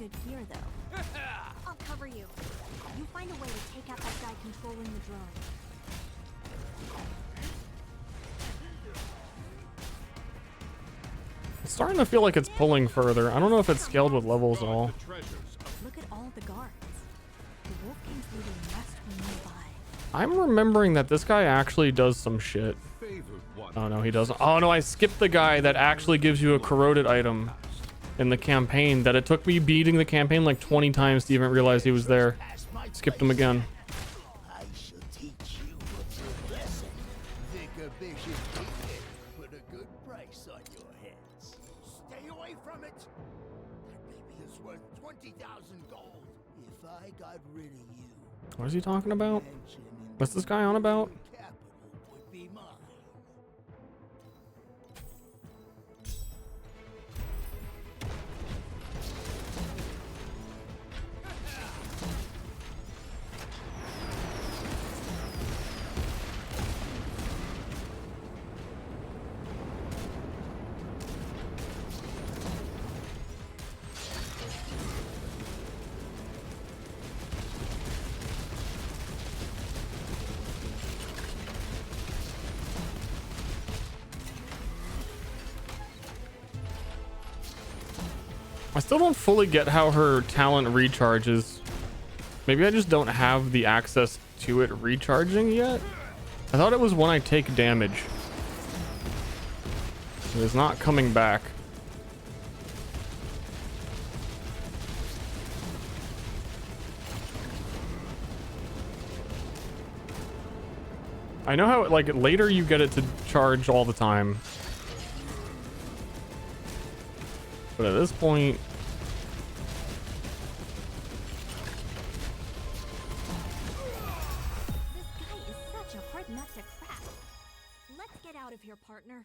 Speaker 3: good gear, though. I'll cover you. You find a way to take out that guy controlling the drone.
Speaker 1: It's starting to feel like it's pulling further. I don't know if it's scaled with levels at all.
Speaker 7: The treasures of
Speaker 3: Look at all the guards. The Wolf King's leading rest were nearby.
Speaker 1: I'm remembering that this guy actually does some shit.
Speaker 7: favored one.
Speaker 1: Oh no, he doesn't. Oh no, I skipped the guy that actually gives you a corroded item in the campaign that it took me beating the campaign like 20 times to even realize he was there. Skipped him again.
Speaker 2: I shall teach you a lesson. Vicar Bishop Ticket put a good price on your heads. Stay away from it. That baby is worth 20,000 gold. If I got rid of you,
Speaker 1: What is he talking about?
Speaker 2: mansion in
Speaker 1: What's this guy on about?
Speaker 2: the capital would be mine.
Speaker 1: I still don't fully get how her talent recharges. Maybe I just don't have the access to it recharging yet. I thought it was when I take damage. It is not coming back. I know how like later you get it to charge all the time. But at this point,
Speaker 3: This guy is such a hard nut to crack. Let's get out of here, partner.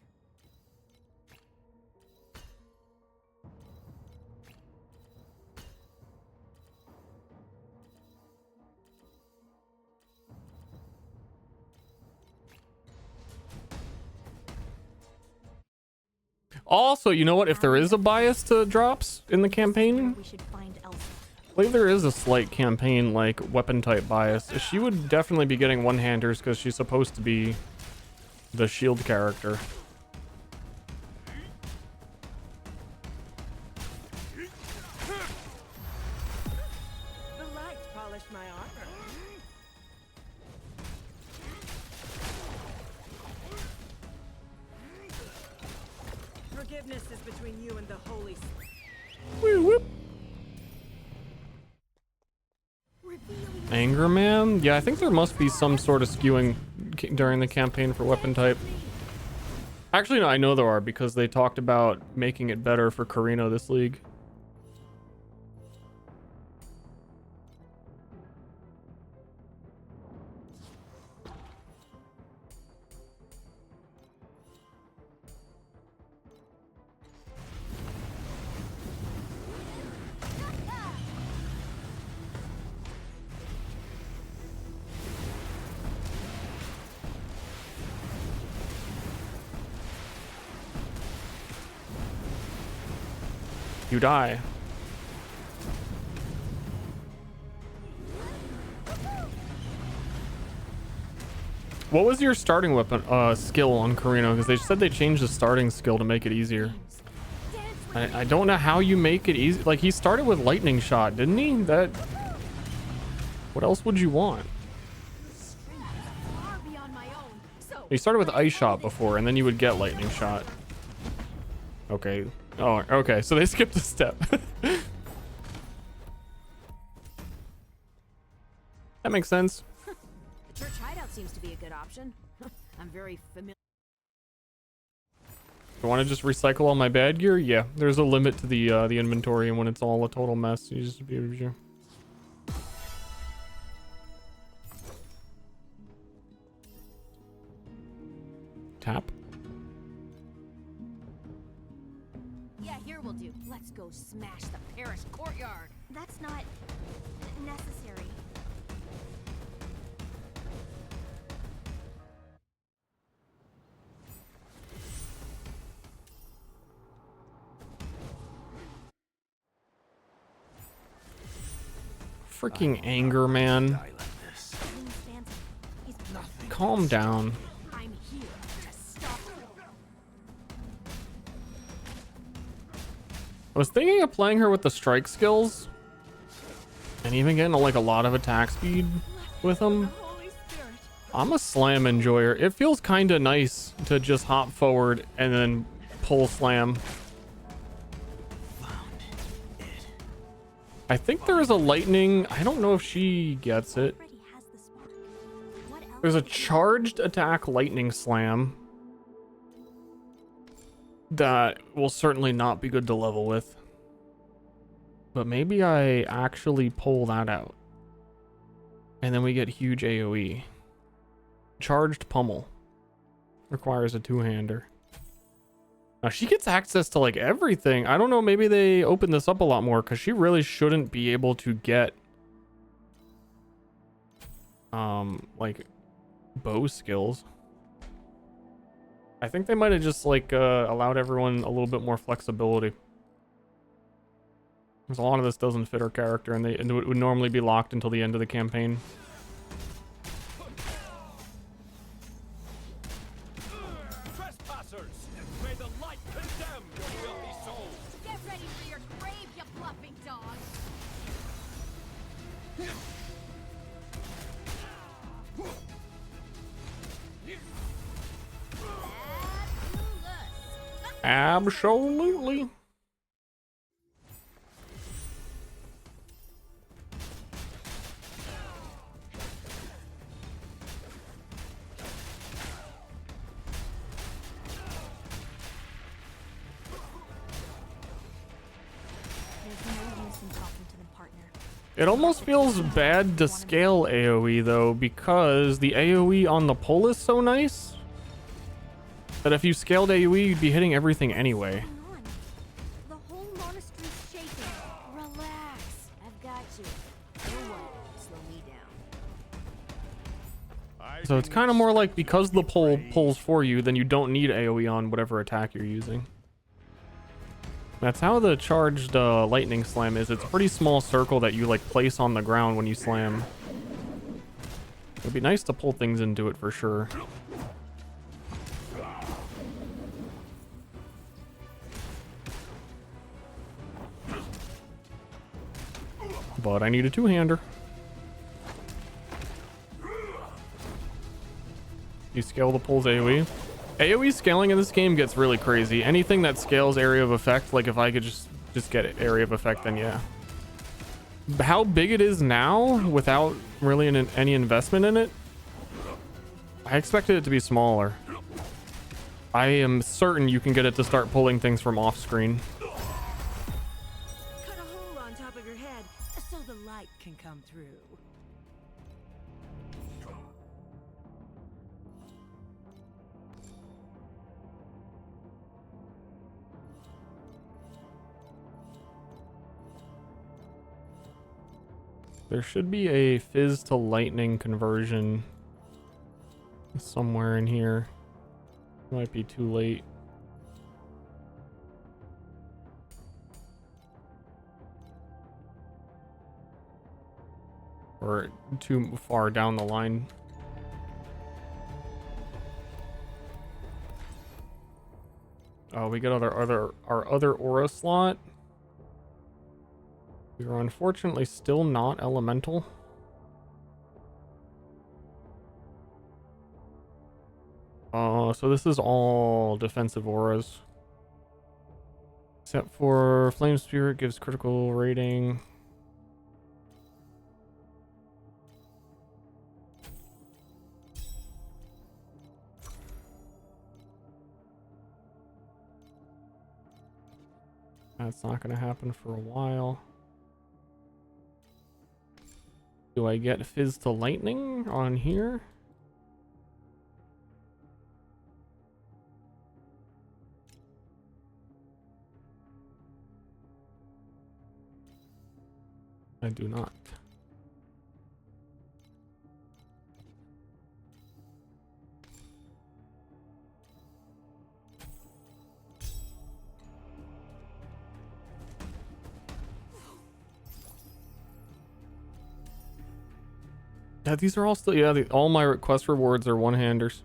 Speaker 1: also, you know what? If there is a bias to drops in the campaign,
Speaker 3: We should find Elsa.
Speaker 1: I believe there is a slight campaign like weapon type bias. She would definitely be getting one-handers because she's supposed to be the shield character.
Speaker 4: The light polished my armor. Forgiveness is between you and the Holy Spirit.
Speaker 1: Woo whoop. Anger Man? Yeah, I think there must be some sort of skewing during the campaign for weapon type. Actually, no, I know there are because they talked about making it better for Carino this league. You die. What was your starting weapon skill on Carino? Because they said they changed the starting skill to make it easier. I don't know how you make it easy. Like he started with lightning shot, didn't he? That. What else would you want?
Speaker 3: Far beyond my own. So
Speaker 1: He started with ice shot before, and then you would get lightning shot. Okay. Oh, okay. So they skipped a step. That makes sense.
Speaker 8: The church hideout seems to be a good option. I'm very familiar.
Speaker 1: I want to just recycle all my bad gear. Yeah, there's a limit to the inventory, and when it's all a total mess, you just be. Tap.
Speaker 8: Yeah, here we'll do. Let's go smash the parish courtyard.
Speaker 3: that's not necessary.
Speaker 1: Freaking anger, man.
Speaker 2: Die like this.
Speaker 3: Lin stands him. He's
Speaker 2: Nothing.
Speaker 1: Calm down.
Speaker 8: I'm here to stop you.
Speaker 1: I was thinking of playing her with the strike skills and even getting like a lot of attack speed with them.
Speaker 4: Holy Spirit.
Speaker 1: I'm a slam enjoyer. It feels kind of nice to just hop forward and then pull slam. I think there's a lightning. I don't know if she gets it.
Speaker 3: already has the spark. What else?
Speaker 1: There's a charged attack lightning slam that will certainly not be good to level with. But maybe I actually pull that out. And then we get huge AoE. Charged pummel. Requires a two-hander. Now she gets access to like everything. I don't know, maybe they open this up a lot more because she really shouldn't be able to get like bow skills. I think they might have just like allowed everyone a little bit more flexibility. Because a lot of this doesn't fit her character and it would normally be locked until the end of the campaign.
Speaker 7: Trespassers! May the light condemn your filthy souls!
Speaker 8: Get ready for your grave, you bluffing dog.
Speaker 1: Absolutely.
Speaker 3: There's no use in talking to them, partner.
Speaker 1: It almost feels bad to scale AoE though, because the AoE on the pull is so nice that if you scaled AoE, you'd be hitting everything anyway.
Speaker 3: Hang on. The whole monastery's shaking.
Speaker 8: Relax. I've got you. No one will slow me down.
Speaker 1: So it's kind of more like because the pull pulls for you, then you don't need AoE on whatever attack you're using. That's how the charged lightning slam is. It's a pretty small circle that you like place on the ground when you slam. It'd be nice to pull things into it for sure. But I need a two-hander. You scale the pulls AoE. AoE scaling in this game gets really crazy. Anything that scales area of effect, like if I could just get area of effect, then yeah. How big it is now without really any investment in it, I expected it to be smaller. I am certain you can get it to start pulling things from off screen.
Speaker 4: Cut a hole on top of your head so the light can come through.
Speaker 1: There should be a fizz to lightning conversion somewhere in here. Might be too late. Or too far down the line. Oh, we got our other aura slot. We are unfortunately still not elemental. So this is all defensive auras. Except for Flame Spirit gives critical rating. That's not going to happen for a while. Do I get Fizz to Lightning on here? I do not. Yeah, these are all still, yeah, all my quest rewards are one-handers.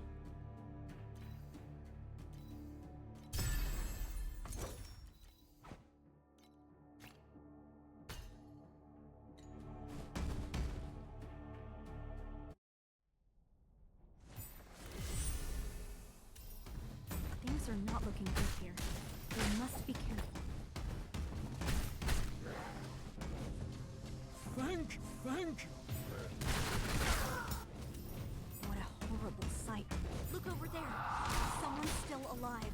Speaker 3: Things are not looking good here. We must be careful.
Speaker 7: Thank you.
Speaker 3: What a horrible sight. Look over there. Someone's still alive.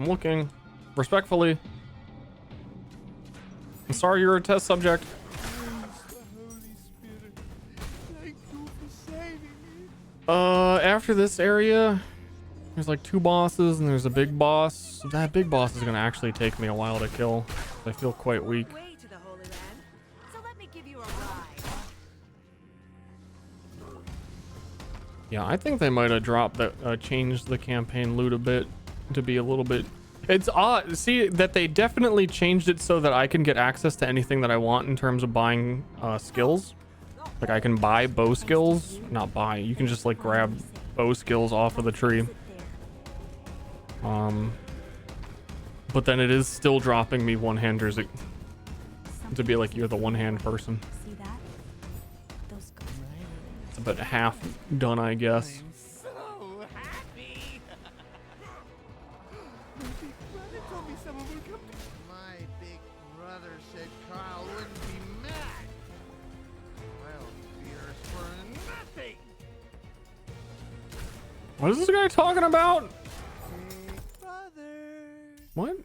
Speaker 1: I'm looking. Respectfully. I'm sorry you're a test subject.
Speaker 7: Praise the Holy Spirit. Thank you for saving me.
Speaker 1: After this area, there's like 2 bosses and there's a big boss. That big boss is gonna actually take me a while to kill. I feel quite weak.
Speaker 4: Way to the Holy Land. So let me give you a ride.
Speaker 1: Yeah, I think they might have dropped that, changed the campaign loot a bit to be a little bit. It's odd. See that they definitely changed it so that I can get access to anything that I want in terms of buying skills. Like I can buy bow skills, not buy. You can just like grab bow skills off of the tree. But then it is still dropping me one-handers to be like you're the one-hand person.
Speaker 3: See that? Those ghosts.
Speaker 1: It's about half done, I guess.
Speaker 2: So happy. My big brother told me someone would come to. My big brother said Carl wouldn't be mad. Well, fears for nothing.
Speaker 1: What is this guy talking about?
Speaker 2: Big brother,
Speaker 1: What?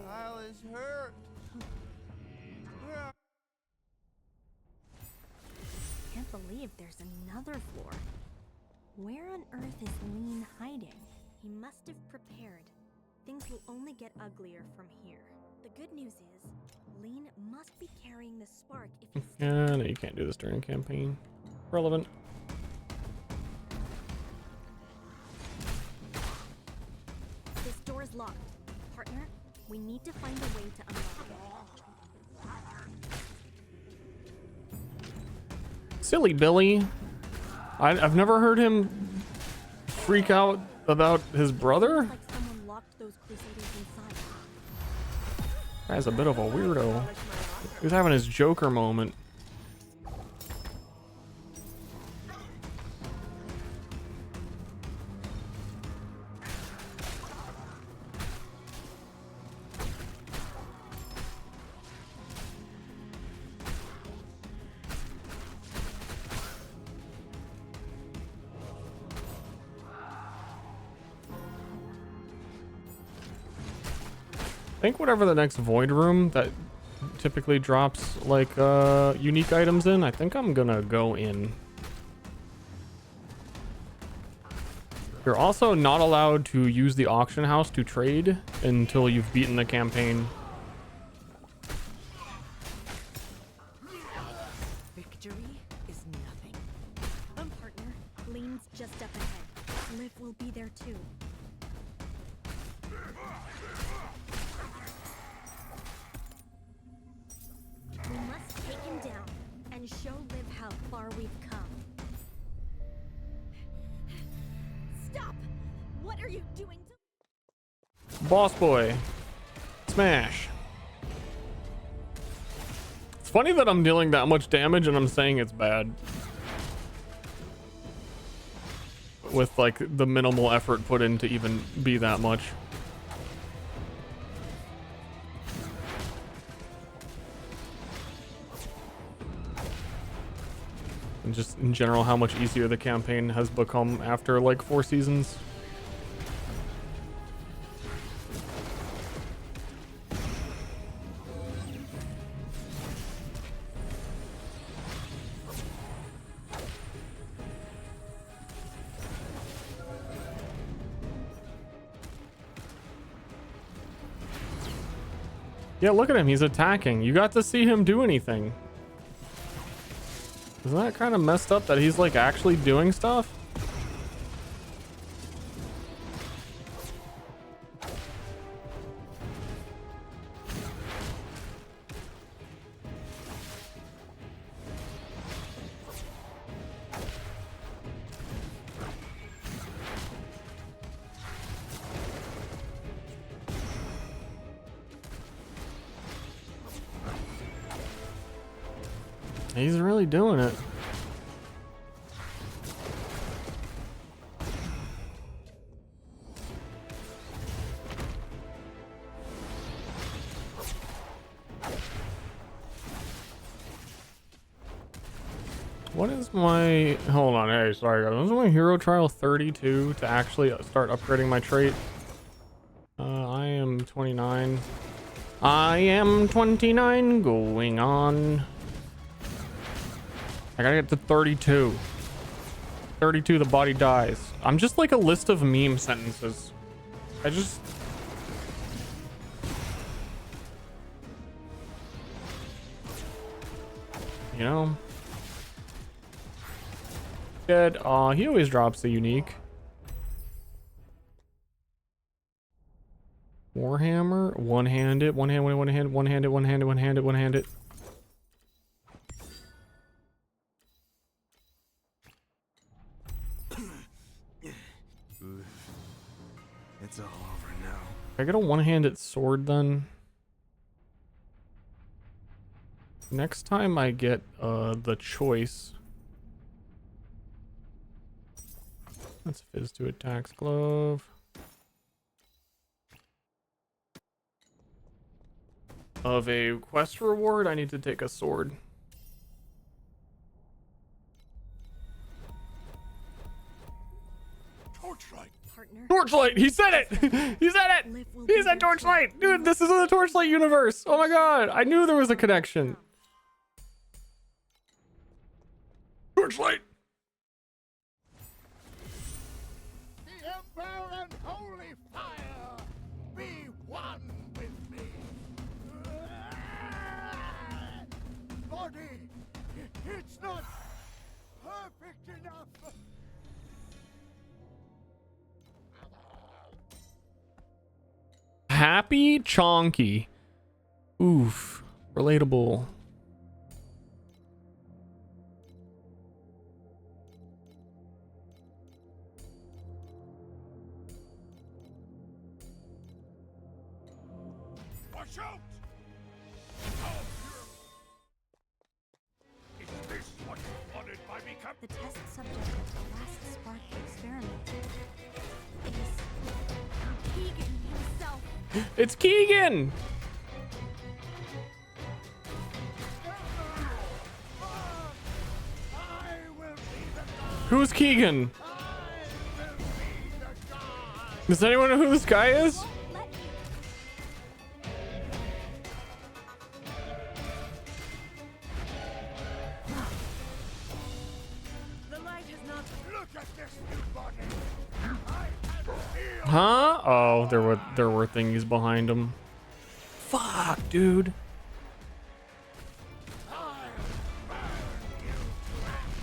Speaker 2: Carl is hurt.
Speaker 3: Can't believe there's another floor. Where on earth is Lean hiding? He must have prepared. Things will only get uglier from here. The good news is, Lean must be carrying the spark if he's
Speaker 1: Yeah, no, you can't do this during campaign. Relevant.
Speaker 3: This door is locked. Partner, we need to find a way to unlock it.
Speaker 1: Silly Billy. I've never heard him freak out about his brother.
Speaker 3: Like someone locked those crusaders inside.
Speaker 1: Guy's a bit of a weirdo. He's having his Joker moment. I think whatever the next void room that typically drops like unique items in, I think I'm gonna go in. You're also not allowed to use the auction house to trade until you've beaten the campaign.
Speaker 4: Victory is nothing.
Speaker 3: Partner, Lean's just up ahead. Liv will be there too. We must take him down and show Liv how far we've come. Stop! What are you doing to—
Speaker 1: Boss boy. Smash. It's funny that I'm dealing that much damage and I'm saying it's bad. With like the minimal effort put in to even be that much. And just in general how much easier the campaign has become after like 4 seasons. Yeah, look at him. He's attacking. You got to see him do anything. Isn't that kind of messed up that he's like actually doing stuff? He's really doing it. What is my... Hold on, hey, sorry guys. Is my hero trial 32 to actually start upgrading my trait? I am 29. I am 29 going on. I gotta get to 32. 32, the body dies. I'm just like a list of meme sentences. I just... You know? Dead. Aw, he always drops the unique. Warhammer, one-handed, one-handed, one-handed, one-handed, one-handed, one-handed, one-handed.
Speaker 7: It's all over now.
Speaker 1: I get a one-handed sword then. Next time I get the choice. That's fizz to attacks glove. Of a quest reward, I need to take a sword.
Speaker 2: Torchlight.
Speaker 3: Partner.
Speaker 1: Torchlight! He said it! He said it!
Speaker 3: Liv will
Speaker 1: He
Speaker 3: be
Speaker 1: said
Speaker 3: there
Speaker 1: Torchlight!
Speaker 3: for you.
Speaker 1: Dude, this is in the Torchlight universe! Oh my god! I knew there was a connection. Torchlight!
Speaker 2: The Emperor and Holy Fire be one with me. Body, it's not perfect enough.
Speaker 1: Happy Chonky. Oof. Relatable.
Speaker 2: Watch out! Is this what you wanted by me,
Speaker 3: The
Speaker 2: Captain?
Speaker 3: test subject of the last spark experiment is Keegan himself.
Speaker 1: It's Keegan!
Speaker 2: I will be the god.
Speaker 1: Who's Keegan?
Speaker 2: I will be the god.
Speaker 1: Does anyone know who this guy is?
Speaker 3: Let you.
Speaker 4: The light has not.
Speaker 2: Look at this new body. I can feel.
Speaker 1: Huh? Oh, there were thingies behind him. Fuck, dude.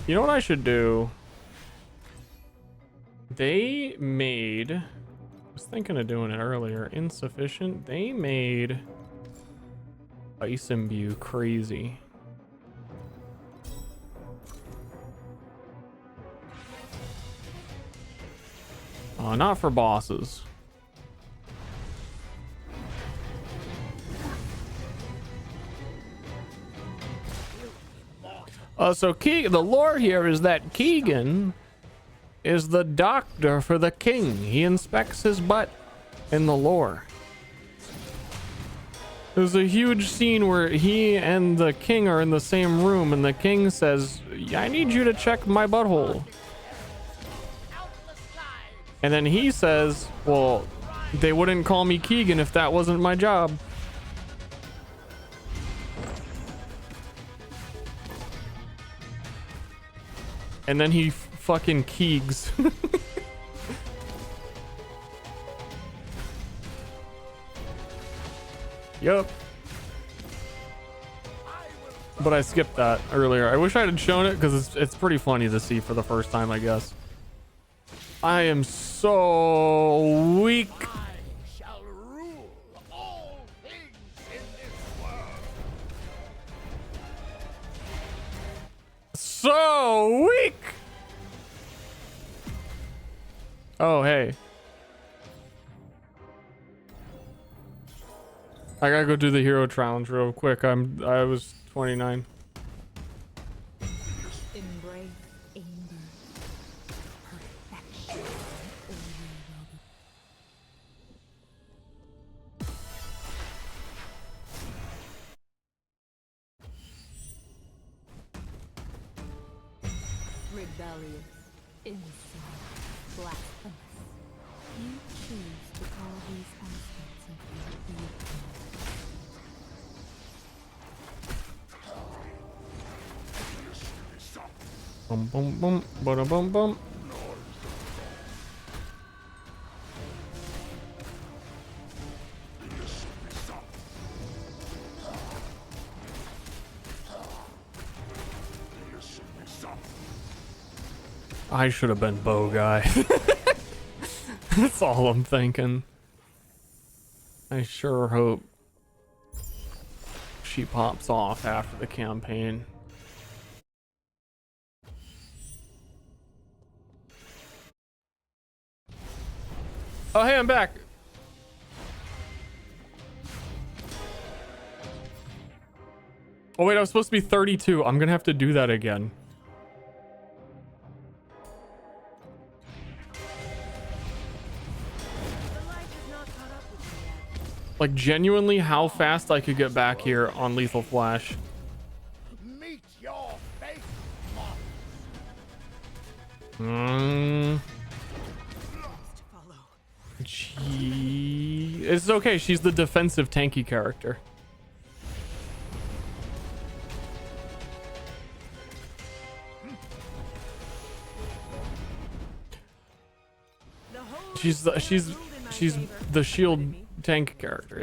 Speaker 1: You know what I should do? They made... I was thinking of doing it earlier. Insufficient. They made Ice Imbue crazy. Not for bosses. So the lore here is that Keegan is the doctor for the king. He inspects his butt in the lore. There's a huge scene where he and the king are in the same room and the king says, I need you to check my butthole. And then he says, well, they wouldn't call me Keegan if that wasn't my job. And then he fucking keegs. Yup. But I skipped that earlier. I wish I had shown it because it's pretty funny to see for the first time, I guess. I am so weak.
Speaker 2: I shall rule all things in this world.
Speaker 1: So weak. Oh, hey. I gotta go do the hero challenge real quick. I was 29.
Speaker 6: rebellious, insolent, blasphemous. You choose to call these aspects of your evil.
Speaker 1: Boom, boom, boom, bada, boom, boom. I should have been bow guy. That's all I'm thinking. I sure hope she pops off after the campaign. Oh, hey, I'm back. Oh, wait, I was supposed to be 32. I'm gonna have to do that again. Like, genuinely, how fast I could get back here on Lethal Flash.
Speaker 2: Meet your fate,
Speaker 1: Gee, it's okay. She's the defensive tanky character. She's the shield tank character.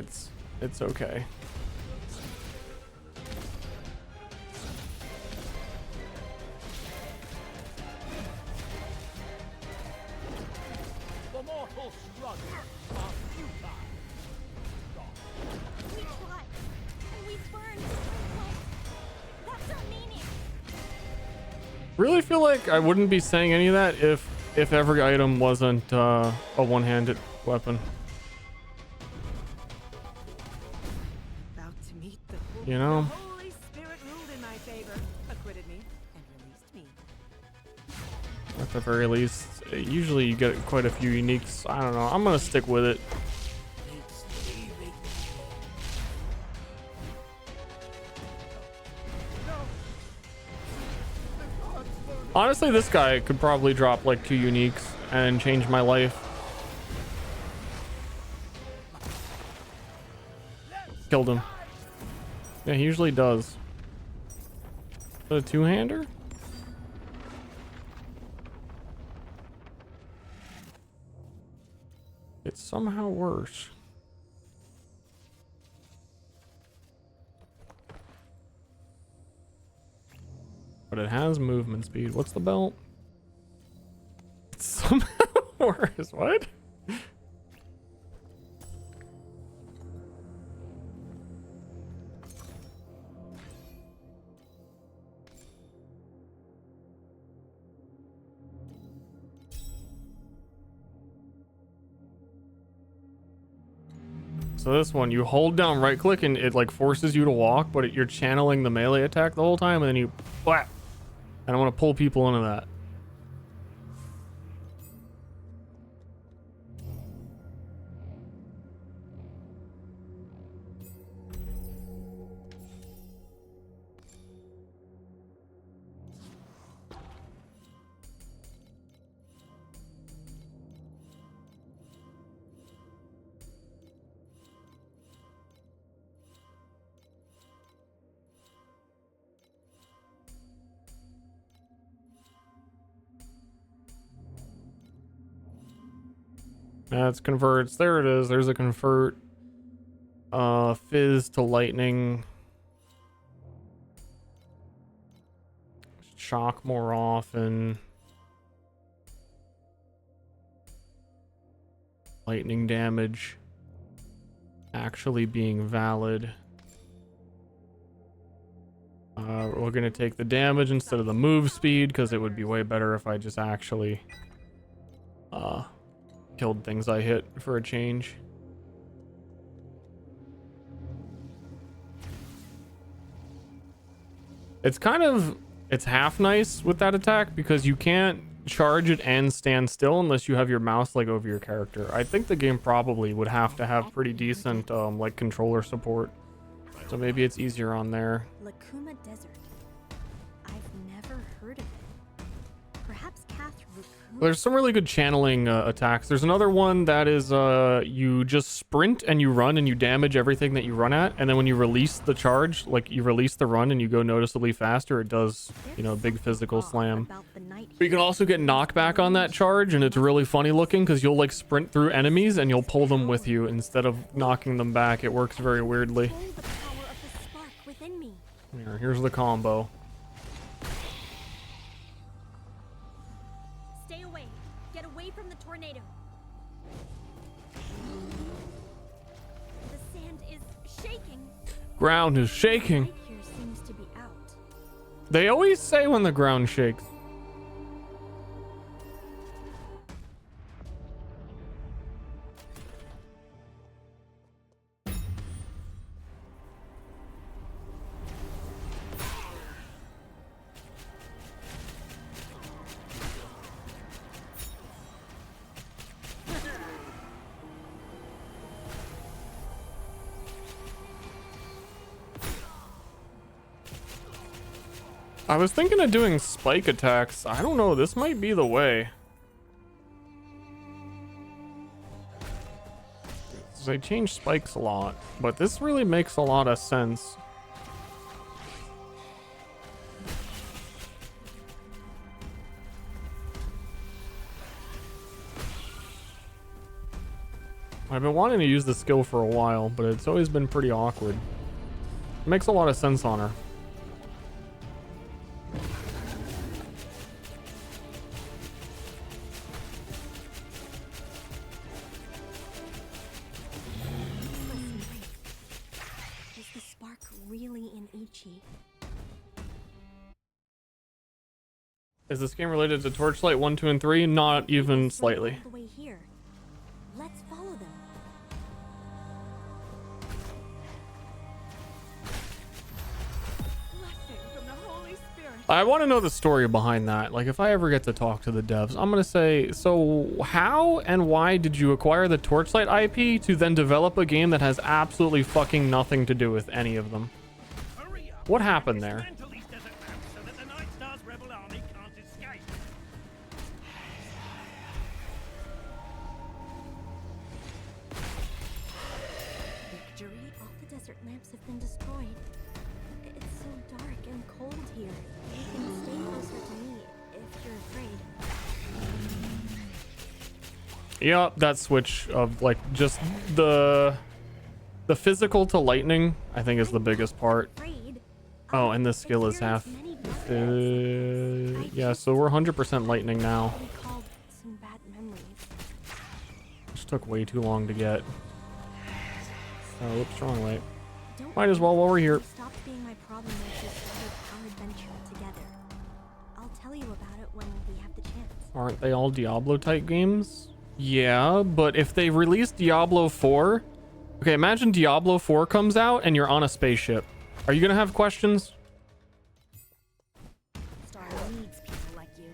Speaker 1: It's okay.
Speaker 2: The mortal struggles are futile.
Speaker 3: We tried, and we burned. That's our meaning.
Speaker 1: Really feel like I wouldn't be saying any of that if every item wasn't a one-handed weapon.
Speaker 4: About to meet the
Speaker 1: You know?
Speaker 4: Holy Spirit ruled in my favor, acquitted me, and released me.
Speaker 1: At the very least, usually you get quite a few uniques. I don't know. I'm gonna stick with it. Honestly, this guy could probably drop like 2 uniques and change my life. Killed him. Yeah, he usually does. Is that a 2-hander? It's somehow worse. But it has movement speed. What's the belt? It's somehow worse. What? So this one, you hold down right click and it like forces you to walk, but you're channeling the melee attack the whole time, and then you whap. And I want to pull people into that. That's converts. There it is. There's a convert. Fizz to lightning. Shock more often. Lightning damage actually being valid. We're gonna take the damage instead of the move speed because it would be way better if I just actually killed things I hit for a change. It's half nice with that attack because you can't charge it and stand still unless you have your mouse like over your character. I think the game probably would have to have pretty decent like controller support, so maybe it's easier on there.
Speaker 3: Lacuma Desert. I've never heard of it.
Speaker 1: There's some really good channeling attacks. There's another one that is you just sprint and you run and you damage everything that you run at, and then when you release the charge, like you release the run and you go noticeably faster, it does, you know, a big physical slam. But you can also get knockback on that charge, and it's really funny looking because you'll like sprint through enemies and you'll pull them with you instead of knocking them back. It works very weirdly. Here's the combo.
Speaker 3: Stay away. Get away from the tornado. The sand is shaking.
Speaker 1: Ground is shaking.
Speaker 3: Light here seems to be out.
Speaker 1: They always say when the ground shakes. I was thinking of doing spike attacks. I don't know, this might be the way. They change spikes a lot, but this really makes a lot of sense. I've been wanting to use the skill for a while, but it's always been pretty awkward. It makes a lot of sense on her.
Speaker 3: Is the spark really in Ichi?
Speaker 1: Is this game related to Torchlight 1, 2, and 3? Not even slightly.
Speaker 3: All the way here. Let's follow them.
Speaker 4: Blessing from the Holy Spirit.
Speaker 1: I want to know the story behind that. Like, if I ever get to talk to the devs, I'm going to say, so how and why did you acquire the Torchlight IP to then develop a game that has absolutely fucking nothing to do with any of them?
Speaker 2: Hurry up.
Speaker 1: What happened there?
Speaker 2: Dismantle these desert maps so that the Night Star's rebel army can't escape.
Speaker 3: Victory? All the desert lamps have been destroyed. It's so dark and cold here. You can stay closer to me if you're afraid.
Speaker 1: Yep, that switch of like just the physical to lightning, I think is the biggest part.
Speaker 3: Afraid?
Speaker 1: Oh, and this skill is half. Yeah, so we're 100% lightning now.
Speaker 3: Recalled some bad memories.
Speaker 1: Which took way too long to get. Oh, whoops, wrong way.
Speaker 3: Don't
Speaker 1: Might as well while we're here.
Speaker 3: It stopped being my problem as we started our adventure together. I'll tell you about it when we have the chance.
Speaker 1: Aren't they all Diablo type games? Yeah, but if they release Diablo 4, okay, imagine Diablo 4 comes out and you're on a spaceship. Are you gonna have questions?
Speaker 8: Star needs people like you.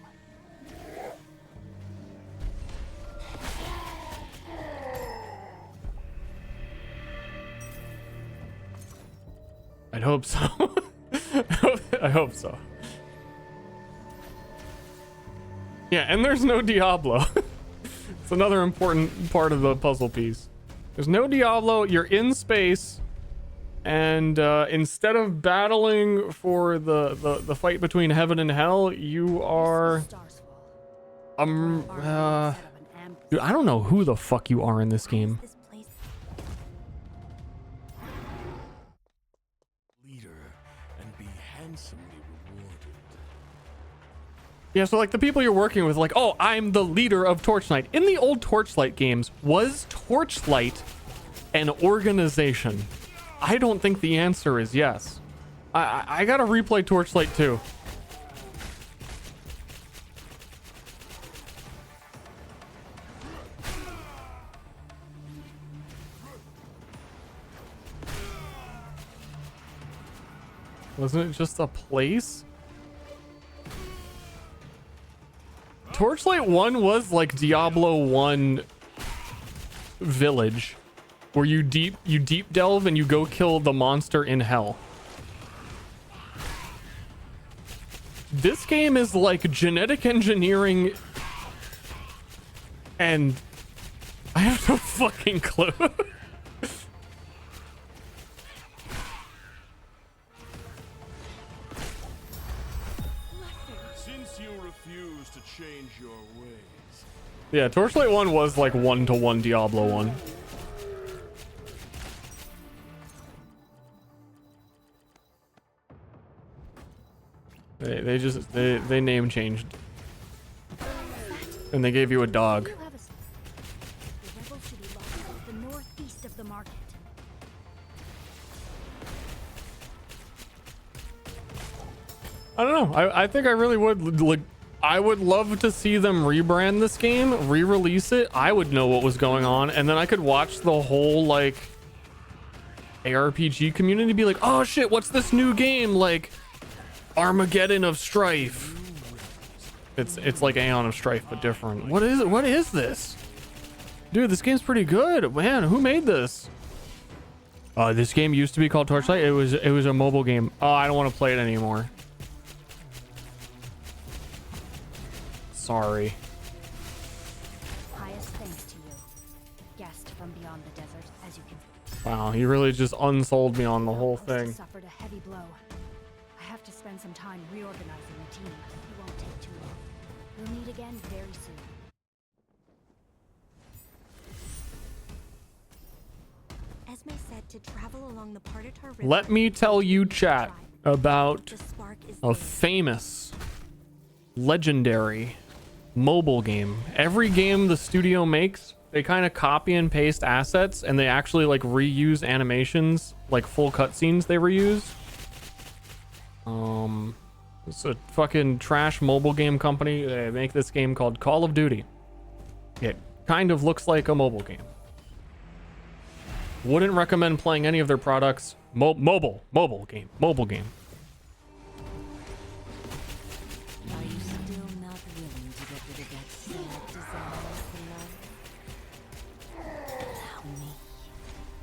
Speaker 1: I'd hope so. I hope so. Yeah, and there's no Diablo. It's another important part of the puzzle piece. There's no Diablo, you're in space, and instead of battling for the fight between heaven and hell, you are
Speaker 8: Star's fall.
Speaker 1: dude, I don't know who the fuck you are in this game.
Speaker 3: This place.
Speaker 2: Leader and be handsomely rewarded.
Speaker 1: Yeah, so like the people you're working with, like, oh, I'm the leader of Torchlight. In the old Torchlight games, was Torchlight an organization? I don't think the answer is yes. I gotta replay Torchlight 2. Wasn't it just a place? Torchlight 1 was like Diablo 1 Village, where you deep delve and you go kill the monster in hell. This game is like genetic engineering And I have no fucking clue.
Speaker 7: Since you refuse to change your ways,
Speaker 1: Yeah, Torchlight 1 was like 1-to-1 Diablo 1. They name changed. And they gave you a dog.
Speaker 3: You have a... The rebel should be located the northeast of the market.
Speaker 1: I don't know. I think I really would like. I would love to see them rebrand this game, re-release it. I would know what was going on, and then I could watch the whole like ARPG community be like, "Oh shit, what's this new game like? Armageddon of Strife." It's like Aeon of Strife but different. What is it? What is this? Dude, this game's pretty good. Man, who made this? This game used to be called Torchlight. It was a mobile game. Oh, I don't want to play it anymore. Sorry.
Speaker 3: Highest thanks to you, guest from beyond the desert, as you can.
Speaker 1: Wow, he really just unsold me on the whole thing.
Speaker 3: Suffered a heavy blow. I have to spend some time reorganizing the team. It won't take too long. We'll meet again very soon. Esme said to travel along the Partatar River.
Speaker 1: Let me tell you, chat, about
Speaker 3: The spark is
Speaker 1: a
Speaker 3: there.
Speaker 1: famous, legendary mobile game. Every game the studio makes, they kind of copy and paste assets, and they actually like reuse animations, like full cutscenes they reuse. It's a fucking trash mobile game company. They make this game called Call of Duty. It kind of looks like a mobile game. Wouldn't recommend playing any of their products. Mobile game.
Speaker 6: Are you still not willing to get rid of that sad desire for love? Allow me.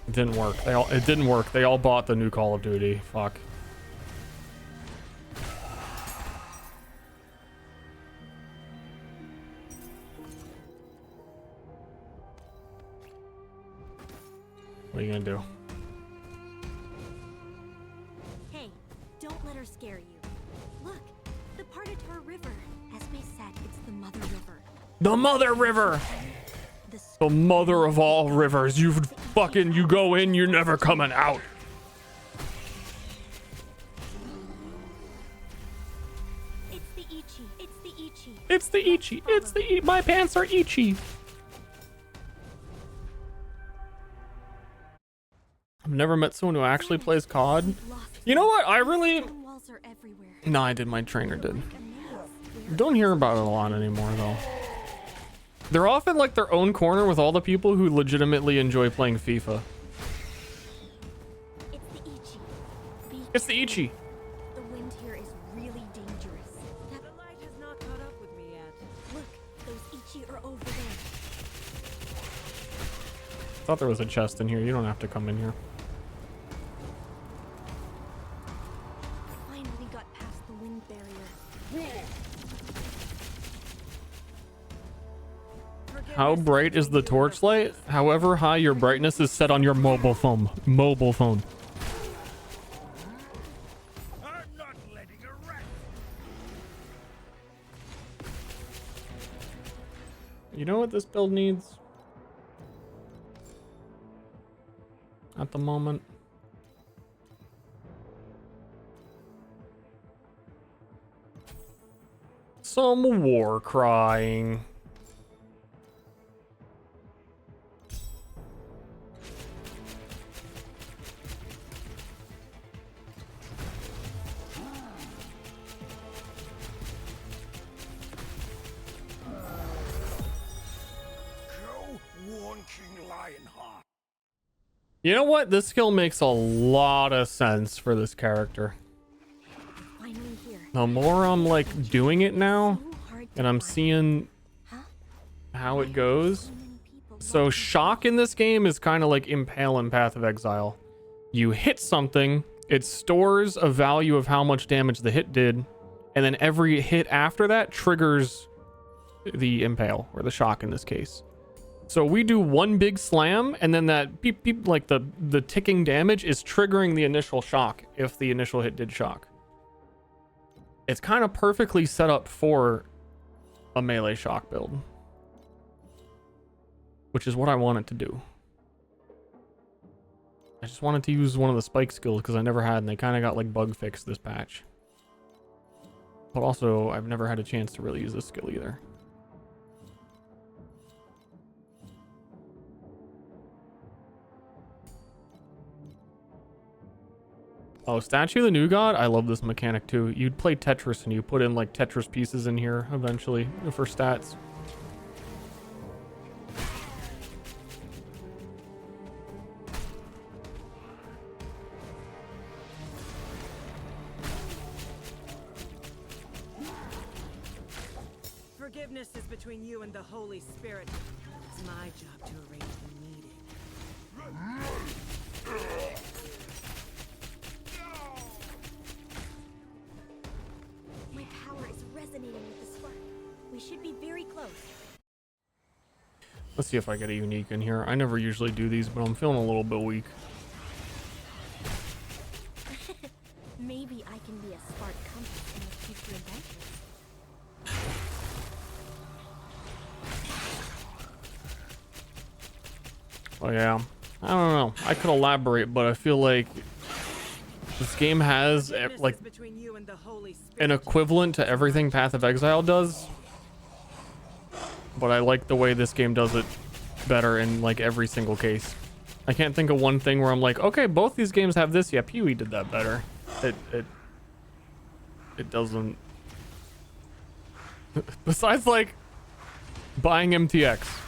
Speaker 1: It didn't work. It didn't work. They all bought the new Call of Duty. Fuck. What are you gonna do?
Speaker 3: Hey, don't let her scare you. Look, the Partatar River. Esme said it's the Mother River.
Speaker 1: The Mother River!
Speaker 3: The
Speaker 1: The mother of all rivers. You go in, you're never coming out.
Speaker 3: It's the Ichi. It's the Ichi.
Speaker 1: It's the Ichi. It's the my pants are Ichi. I've never met someone who actually plays COD.
Speaker 3: We've lost
Speaker 1: You know what? I really...
Speaker 3: stone walls are everywhere.
Speaker 1: No, I did. My trainer did.
Speaker 3: Like a maze. Where
Speaker 1: Don't hear about it a lot anymore, though. They're often like their own corner with all the people who legitimately enjoy playing FIFA.
Speaker 3: It's the Ichi. Be
Speaker 1: It's the Ichi.
Speaker 3: The wind here is really dangerous.
Speaker 4: The light has not caught up with me yet.
Speaker 3: Look, those Ichi are over there.
Speaker 1: Thought there was a chest in here. You don't have to come in here.
Speaker 3: Finally got past the wind barrier.
Speaker 1: How bright is the torchlight? However high your brightness is set on your mobile phone. Mobile phone.
Speaker 2: I'm not letting her rest.
Speaker 1: You know what this build needs? At the moment. Some war crying.
Speaker 2: Go warn King Lionheart.
Speaker 1: You know what? This skill makes a lot of sense for this character.
Speaker 3: Finally here.
Speaker 1: The more I'm like doing it now,
Speaker 3: So hard to
Speaker 1: and I'm
Speaker 3: find.
Speaker 1: seeing
Speaker 3: Huh?
Speaker 1: how it goes.
Speaker 3: So many people
Speaker 1: So
Speaker 3: love
Speaker 1: shock in this game is kind of like Impale in Path of Exile. You hit something, it stores a value of how much damage the hit did, and then every hit after that triggers the impale, or the shock in this case. So we do one big slam, and then that beep beep, like the ticking damage is triggering the initial shock if the initial hit did shock. It's kind of perfectly set up for a melee shock build, which is what I want it to do. I just wanted to use one of the spike skills because I never had, and they kind of got like bug fixed this patch. But also, I've never had a chance to really use this skill either. Oh, Statue of the New God? I love this mechanic too. You'd play Tetris and you put in like Tetris pieces in here eventually for stats.
Speaker 4: Forgiveness is between you and the Holy Spirit. It's my job to arrange the meeting.
Speaker 3: My power is resonating with the spark. We should be very close.
Speaker 1: Let's see if I get a unique in here. I never usually do these, but I'm feeling a little bit weak.
Speaker 3: Maybe I can be a spark compass in the future adventures.
Speaker 1: Oh yeah, I don't know. I could elaborate, but I feel like this game has like an equivalent to everything Path of Exile does, but I like the way this game does it better in like every single case. I can't think of one thing where I'm like, okay, both these games have this. Yeah, PoE did that better. It doesn't. Besides like buying MTX.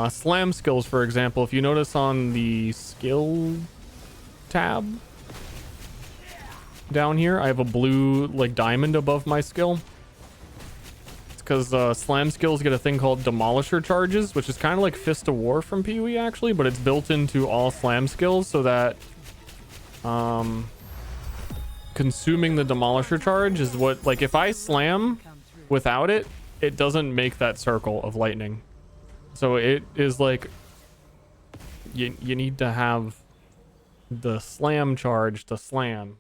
Speaker 1: Slam skills, for example, if you notice on the skill tab down here, I have a blue like diamond above my skill. It's because slam skills get a thing called demolisher charges, which is kind of like Fist of War from PoE actually, but it's built into all slam skills so that consuming the demolisher charge is what, like if I slam without it, it doesn't make that circle of lightning. So it is like you need to have the slam charge to slam.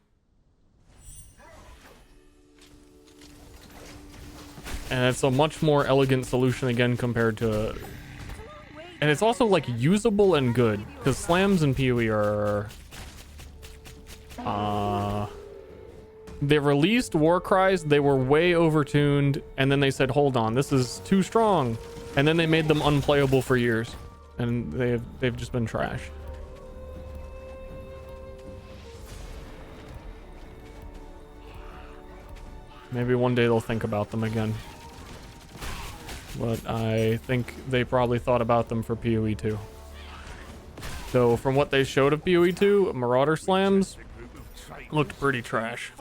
Speaker 1: And it's a much more elegant solution again compared to... And it's also like usable and good, because slams in PoE are... They released war cries, they were way overtuned, and then they said, hold on, this is too strong. And then they made them unplayable for years, and they've just been trash. Maybe one day they'll think about them again. But I think they probably thought about them for PoE 2. So from what they showed of PoE 2, Marauder Slams looked pretty trash.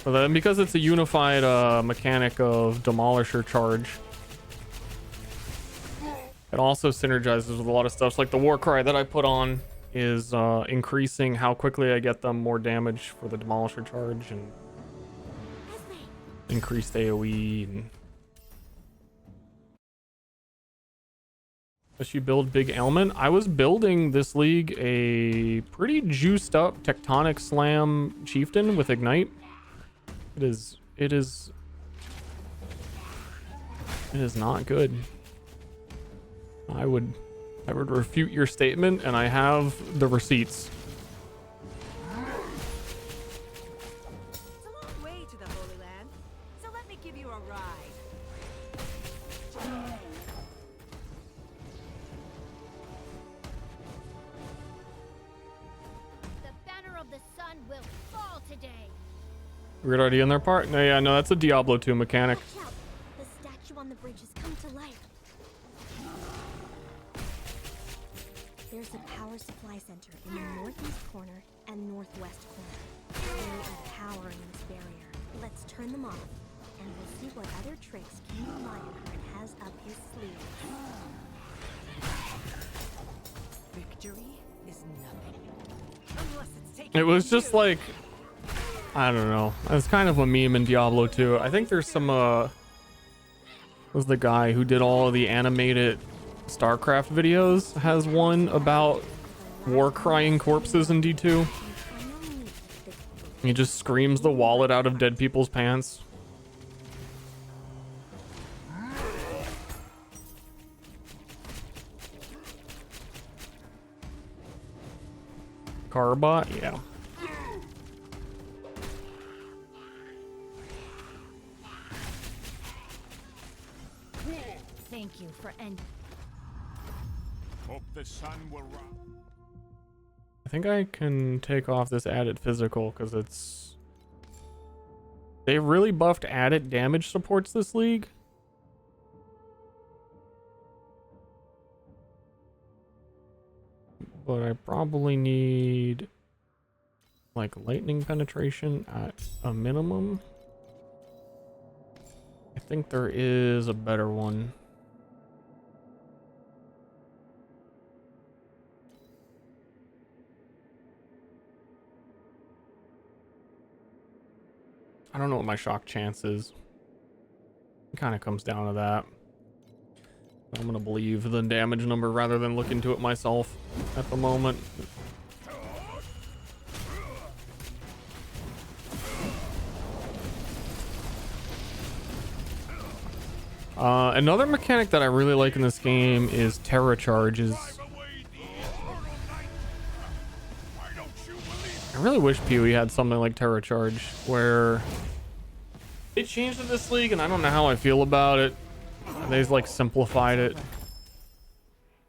Speaker 1: But then because it's a unified mechanic of Demolisher Charge, it also synergizes with a lot of stuff. So like the war cry that I put on is increasing how quickly I get them more damage for the Demolisher Charge and increased AoE. And does you build big ailment? I was building this league a pretty juiced up Tectonic Slam Chieftain with Ignite. It is not good. I would refute your statement, and I have the receipts.
Speaker 4: It's a long way to the Holy Land, so let me give you a ride.
Speaker 8: The banner of the sun will fall today.
Speaker 1: We're already in their part? No, yeah, no, that's a Diablo 2 mechanic.
Speaker 3: Watch out! The statue on the bridge has come to life. There's a power supply center in the northeast corner and northwest corner. They are powering this barrier. Let's turn them off, and we'll see what other tricks King Lionheart has up his sleeve.
Speaker 4: Victory is nothing. Unless it's taken
Speaker 1: It was just like, I don't know. It's kind of a meme in Diablo 2. I think there's some was the guy who did all of the animated StarCraft videos has one about war crying corpses in D2. He just screams the wallet out of dead people's pants. Carbot, yeah.
Speaker 8: Thank you for ending.
Speaker 2: Hope the sun will rise.
Speaker 1: I think I can take off this added physical because it's... They really buffed added damage supports this league. But I probably need like lightning penetration at a minimum. I think there is a better one. I don't know what my shock chance is. It kind of comes down to that. I'm gonna believe the damage number rather than look into it myself at the moment. Another mechanic that I really like in this game is Terra Charges. I really wish PoE had something like Terra Charge, where they changed in this league, and I don't know how I feel about it. They like simplified it.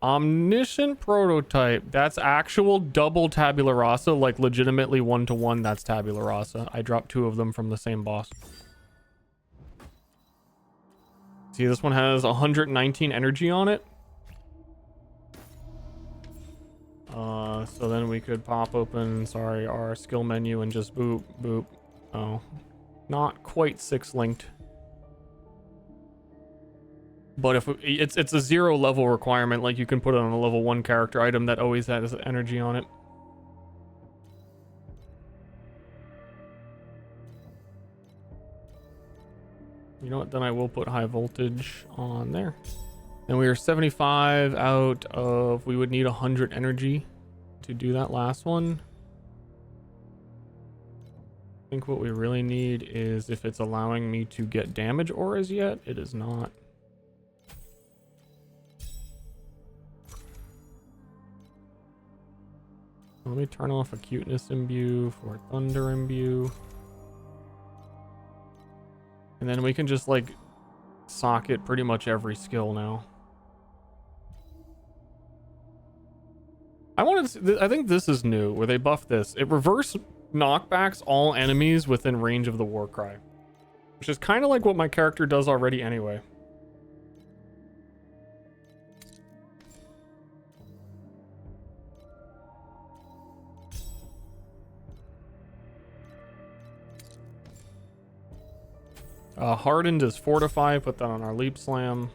Speaker 1: Omniscient Prototype. That's actual double tabula rasa, like legitimately 1-to-1. That's tabula rasa. I dropped 2 of them from the same boss. See, this one has 119 energy on it. So then we could pop open, sorry, our skill menu and just boop, boop. Oh, not quite 6 linked. But if it's a 0 level requirement, like you can put it on a level 1 character item that always has energy on it. You know what? Then I will put high voltage on there. And we are 75 out of, we would need 100 energy to do that last one. I think what we really need is if it's allowing me to get damage auras yet. It is not. Let me turn off acuteness imbue for thunder imbue. And then we can just like socket pretty much every skill now. I think this is new where they buffed this. It reverse knockbacks all enemies within range of the war cry, which is kind of like what my character does already anyway. Hardened is fortify. Put that on our leap slam.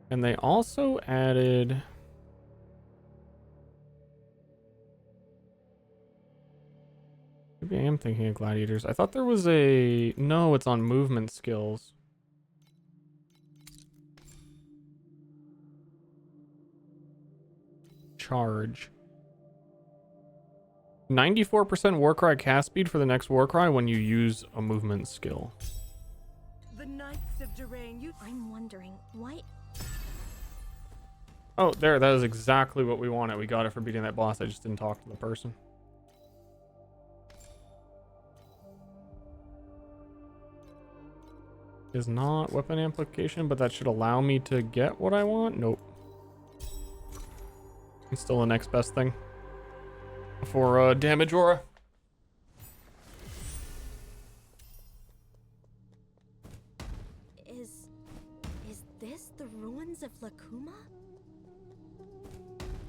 Speaker 1: And they also added maybe I am thinking of gladiators. I thought there was a no, it's on movement skills. Charge. 94% Warcry cast speed for the next Warcry when you use a movement skill.
Speaker 4: The Knights of Durain,
Speaker 3: I'm wondering, why...
Speaker 1: Oh, there, that is exactly what we wanted. We got it for beating that boss. I just didn't talk to the person. Is not weapon amplification, but that should allow me to get what I want. Nope. It's still the next best thing for damage aura.
Speaker 3: Is this the ruins of Lakuma?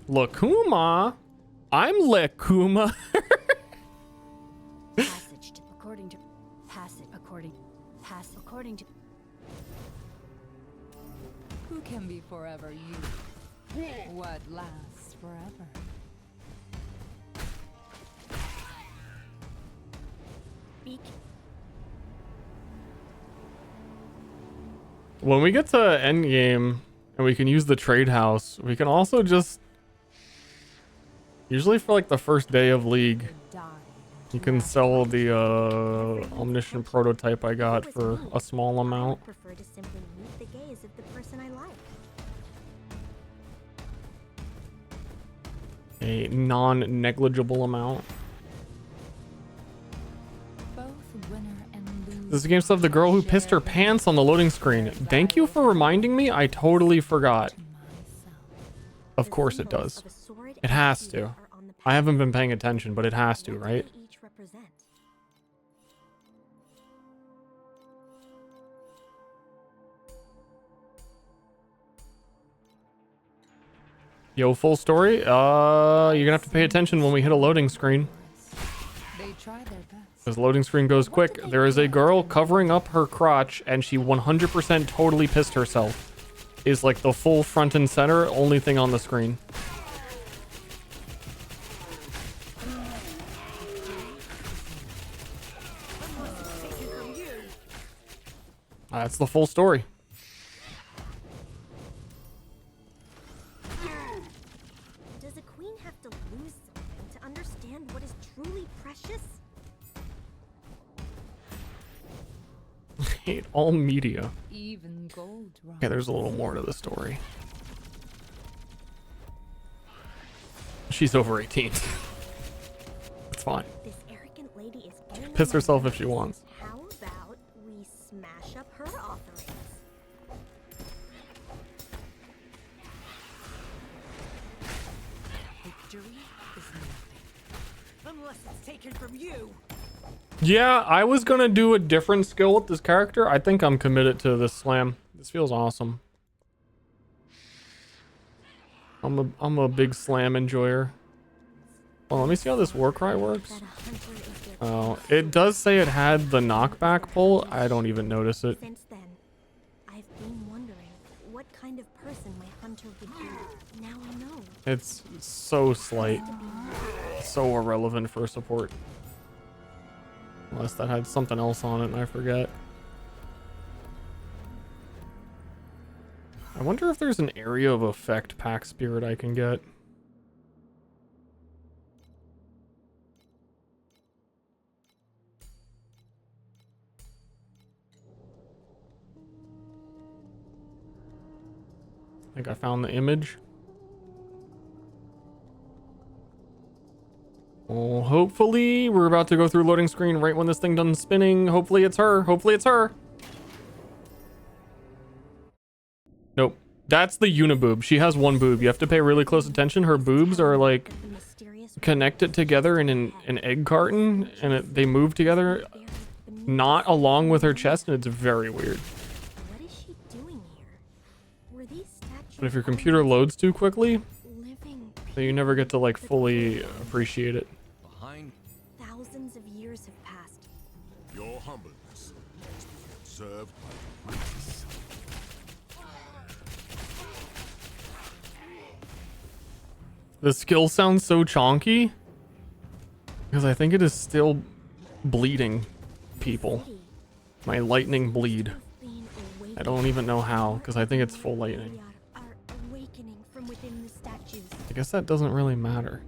Speaker 1: Lakuma? I'm Lakuma.
Speaker 8: Passage to according to
Speaker 6: You can be forever you. What lasts forever?
Speaker 3: Beak.
Speaker 1: When we get to endgame and we can use the trade house, we can also just, usually for like the first day of League, you can sell the omniscient prototype I got for a small amount.
Speaker 3: I prefer to simply meet the gaze of the person I like.
Speaker 1: A non-negligible amount.
Speaker 6: Both winner and loser.
Speaker 1: This is a game stuff the girl who pissed her pants on the loading screen. Thank you for reminding me. I totally forgot. Of course it does. It has to. I haven't been paying attention, but it has to, right?
Speaker 3: Each represent.
Speaker 1: Yo, full story. You're gonna have to pay attention when we hit a loading screen.
Speaker 6: They try their best.
Speaker 1: This loading screen goes quick. There is a girl covering up her crotch, and she 100% totally pissed herself. Is like the full front and center, only thing on the screen. That's the full story.
Speaker 3: Does a queen have to lose something to understand what is truly precious?
Speaker 1: Hate all media.
Speaker 6: Even gold.
Speaker 1: Okay, there's a little more to the story. She's over 18. It's fine.
Speaker 3: This arrogant lady is getting
Speaker 1: Piss
Speaker 3: on my
Speaker 1: herself if she
Speaker 3: nerves.
Speaker 1: wants.
Speaker 3: How about we smash up her offerings?
Speaker 4: Victory is nothing. Unless it's taken from you.
Speaker 1: Yeah, I was gonna do a different skill with this character. I think I'm committed to this slam. This feels awesome. I'm a big slam enjoyer. Well, let me see how this war cry works.
Speaker 3: That a hunter is their
Speaker 1: Oh, it does say it had the knockback pull. I don't even notice it.
Speaker 3: Since then, I've been wondering what kind of person my hunter would be. Now I know.
Speaker 1: It's so slight. So irrelevant for support. Unless that had something else on it and I forget. I wonder if there's an area of effect pack spirit I can get. I think I found the image. Well, hopefully we're about to go through loading screen right when this thing done spinning. Hopefully it's her. Hopefully it's her. Nope. That's the uniboob. She has one boob. You have to pay really close attention. Her boobs are like
Speaker 3: The mysterious
Speaker 1: connected together in an egg carton, and they move together
Speaker 3: buried beneath.
Speaker 1: not along with her chest, and it's very weird.
Speaker 3: What is she doing here? Were these statues
Speaker 1: But if your computer loads too quickly,
Speaker 3: living
Speaker 1: then you never get to like fully appreciate it.
Speaker 5: Behind
Speaker 3: thousands of years have passed?
Speaker 2: Your humbleness must be observed by the witness.
Speaker 1: The skill sounds so chonky because I think it is still bleeding people.
Speaker 3: City
Speaker 1: My lightning bleed.
Speaker 3: have been
Speaker 1: I don't even know how because I think it's full lightning.
Speaker 3: are awakening from within the statues.
Speaker 1: I guess that doesn't really matter.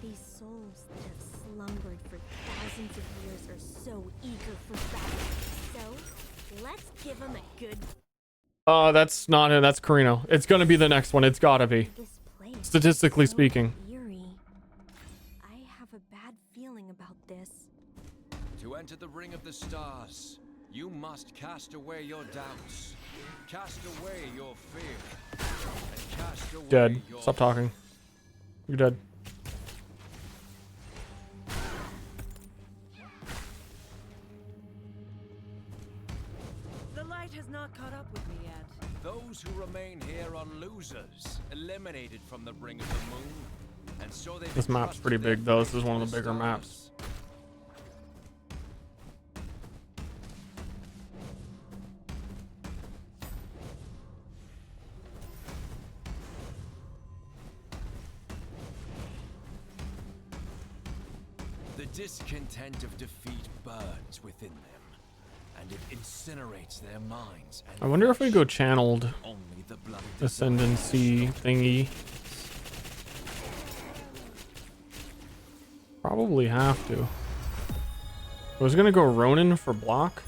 Speaker 3: These souls that have slumbered for thousands of years are so eager for battle. So, let's give them a good
Speaker 1: That's not it. That's Carino. It's gonna be the next one. It's gotta be.
Speaker 3: this place.
Speaker 1: Statistically
Speaker 3: So
Speaker 1: speaking.
Speaker 3: eerie. I have a bad feeling about this.
Speaker 9: To enter the ring of the stars, you must cast away your doubts, cast away your fear, and cast away
Speaker 1: Dead.
Speaker 9: your
Speaker 1: Stop talking. You're dead.
Speaker 4: The light has not caught up with me yet.
Speaker 9: Those who remain here are losers, eliminated from the ring of the moon, and so they.
Speaker 1: This map's pretty big though. This is one of the bigger maps.
Speaker 9: The discontent of defeat burns within them, and it incinerates their minds. And
Speaker 1: I wonder if we go channeled
Speaker 9: only the blood
Speaker 1: ascendancy thingy. Probably have to. I was gonna go Ronin for block.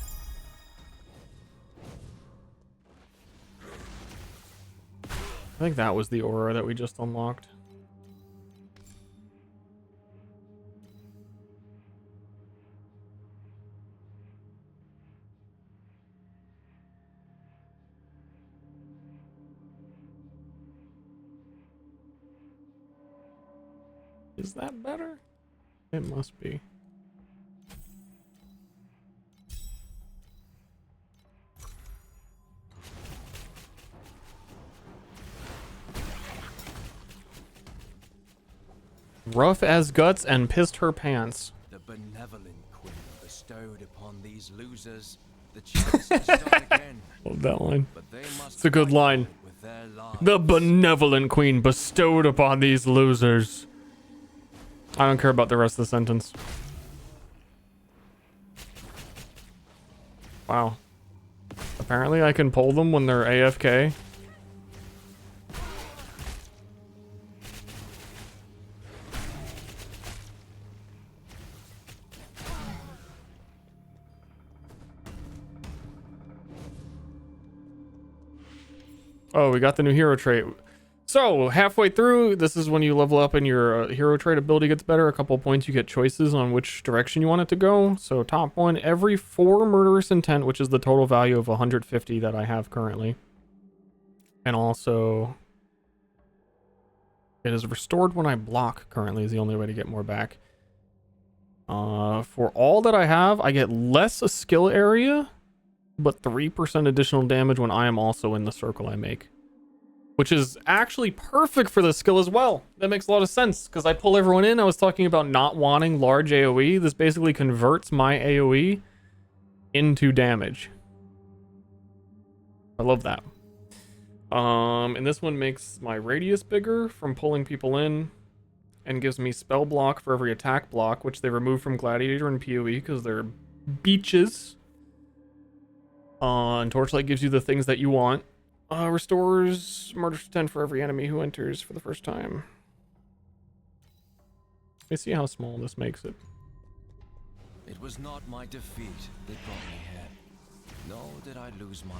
Speaker 1: I think that was the aura that we just unlocked. Is that better? It must be. Rough as guts and pissed her pants.
Speaker 9: The benevolent queen bestowed upon these losers the chance to start again.
Speaker 1: Love that line.
Speaker 9: But they must
Speaker 1: It's a good
Speaker 9: fight
Speaker 1: line.
Speaker 9: with their lives.
Speaker 1: The benevolent queen bestowed upon these losers. I don't care about the rest of the sentence. Wow. Apparently I can pull them when they're AFK. Oh, we got the new hero trait. So, halfway through, this is when you level up and your hero trait ability gets better. A couple points, you get choices on which direction you want it to go. So, top one, every 4 murderous intent, which is the total value of 150 that I have currently. And also, it is restored when I block currently is the only way to get more back. For all that I have, I get less a skill area, but 3% additional damage when I am also in the circle I make. Which is actually perfect for the skill as well. That makes a lot of sense, because I pull everyone in. I was talking about not wanting large AoE. This basically converts my AoE into damage. I love that. And this one makes my radius bigger from pulling people in, and gives me spell block for every attack block, which they remove from Gladiator and PoE because they're beaches. And Torchlight gives you the things that you want. Restores murder 10 for every enemy who enters for the first time. Let me see how small this makes it.
Speaker 9: It was not my defeat that brought me here. Nor did I lose my...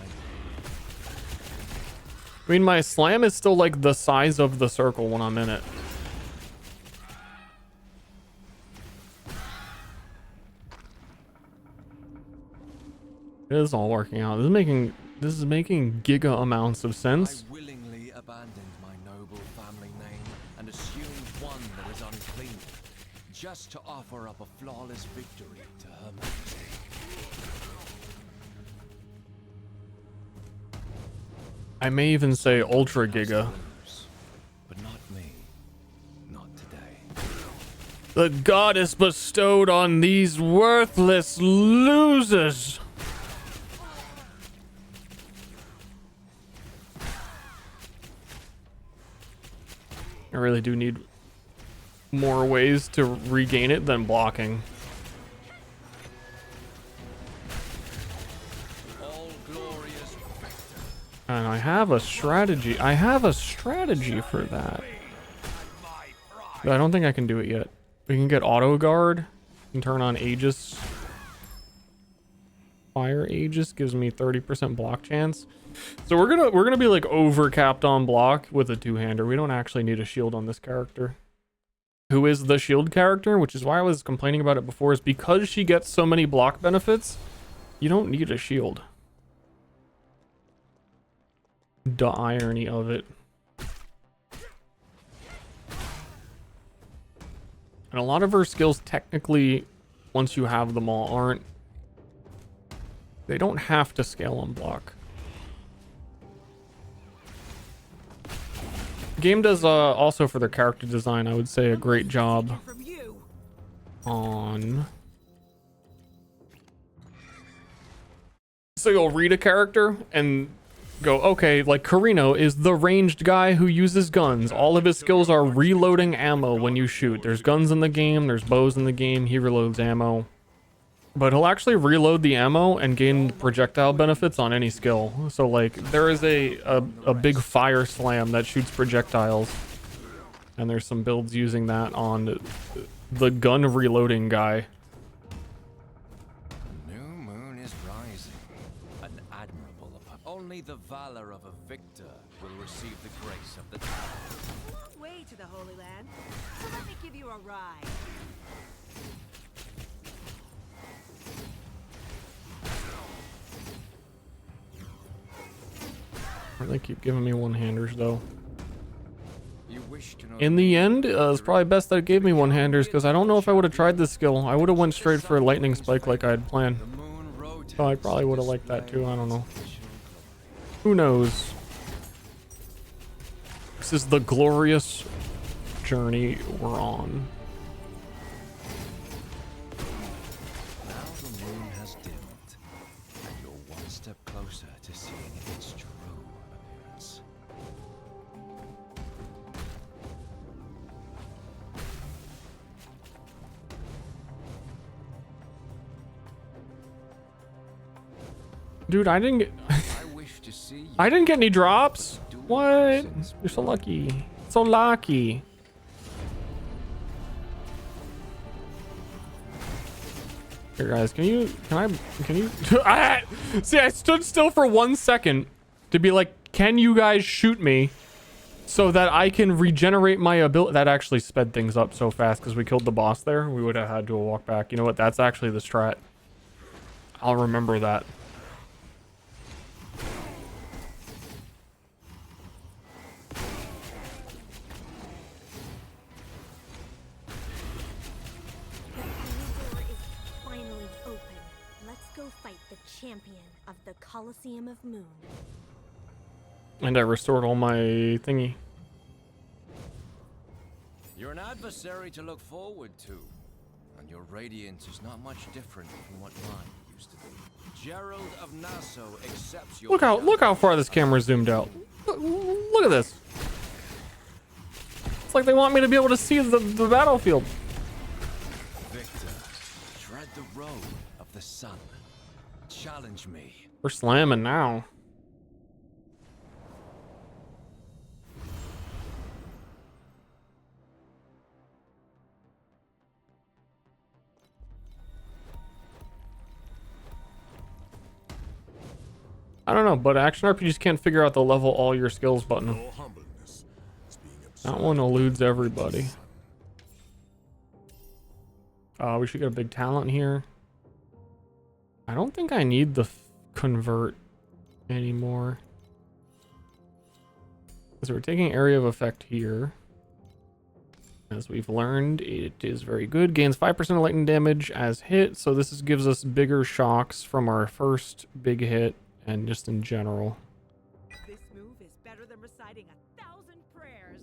Speaker 1: I mean, my slam is still like the size of the circle when I'm in it. It is all working out. This is making giga amounts of sense.
Speaker 9: I willingly abandoned my noble family name and assumed one that is unclean, just to offer up a flawless victory to Her Majesty.
Speaker 1: I may even say ultra giga.
Speaker 9: But not me. Not today.
Speaker 1: The goddess bestowed on these worthless losers. I really do need more ways to regain it than blocking.
Speaker 9: All glorious victor.
Speaker 1: And I have a strategy. I have a strategy for that. But I don't think I can do it yet. We can get auto guard and turn on Aegis. Fire Aegis gives me 30% block chance. So we're gonna be like over capped on block with a two-hander. We don't actually need a shield on this character. Who is the shield character, which is why I was complaining about it before, is because she gets so many block benefits, you don't need a shield. The irony of it. And a lot of her skills technically, once you have them all, they don't have to scale on block. Game does also for their character design, I would say, a great job on. So you'll read a character and go, okay, like Carino is the ranged guy who uses guns. All of his skills are reloading ammo when you shoot. There's guns in the game, there's bows in the game, he reloads ammo. But he'll actually reload the ammo and gain projectile benefits on any skill. So like there is a big fire slam that shoots projectiles. And there's some builds using that on the gun reloading guy.
Speaker 9: New moon is rising. An admirable only the valor of a victor will receive the grace of the
Speaker 4: Long way to the Holy Land. So let me give you a ride.
Speaker 1: They keep giving me one-handers though.
Speaker 9: You wish to know
Speaker 1: In the end, it's probably best that it gave me one-handers because I don't know if I would have tried this skill. I would have went straight for a lightning spike like I had planned.
Speaker 9: the moon rotates
Speaker 1: Oh, I probably would have liked that
Speaker 9: display
Speaker 1: too. I don't know.
Speaker 9: its official glory.
Speaker 1: Who knows? This is the glorious journey we're on.
Speaker 9: Now the moon has dimmed, and you're one step closer to seeing its true appearance.
Speaker 1: Dude, I didn't get
Speaker 9: I wish to see you.
Speaker 1: I didn't get any drops. What? You're so lucky. So lucky. Here guys, can you ah! See, I stood still for 1 second to be like, can you guys shoot me so that I can regenerate my ability? That actually sped things up so fast because we killed the boss there. We would have had to walk back. You know what? That's actually the strat. I'll remember that.
Speaker 3: Champion of the Colosseum of Moon.
Speaker 1: And I restored all my thingy.
Speaker 9: You're an adversary to look forward to, and your radiance is not much different from what mine used to be. Gerald of Nassau accepts your
Speaker 1: Look how far this camera zoomed out. Look at this. It's like they want me to be able to see the battlefield.
Speaker 9: Victor, tread the road of the sun. Challenge me.
Speaker 1: We're slamming now. I don't know, but action RPGs can't figure out the level all your skills button.
Speaker 7: Your humbleness is being
Speaker 1: That one eludes everybody. We should get a big talent here. I don't think I need the convert anymore. So we're taking area of effect here. As we've learned, it is very good. Gains 5% of lightning damage as hit. So this gives us bigger shocks from our first big hit and just in general.
Speaker 4: This move is better than reciting 1,000 prayers.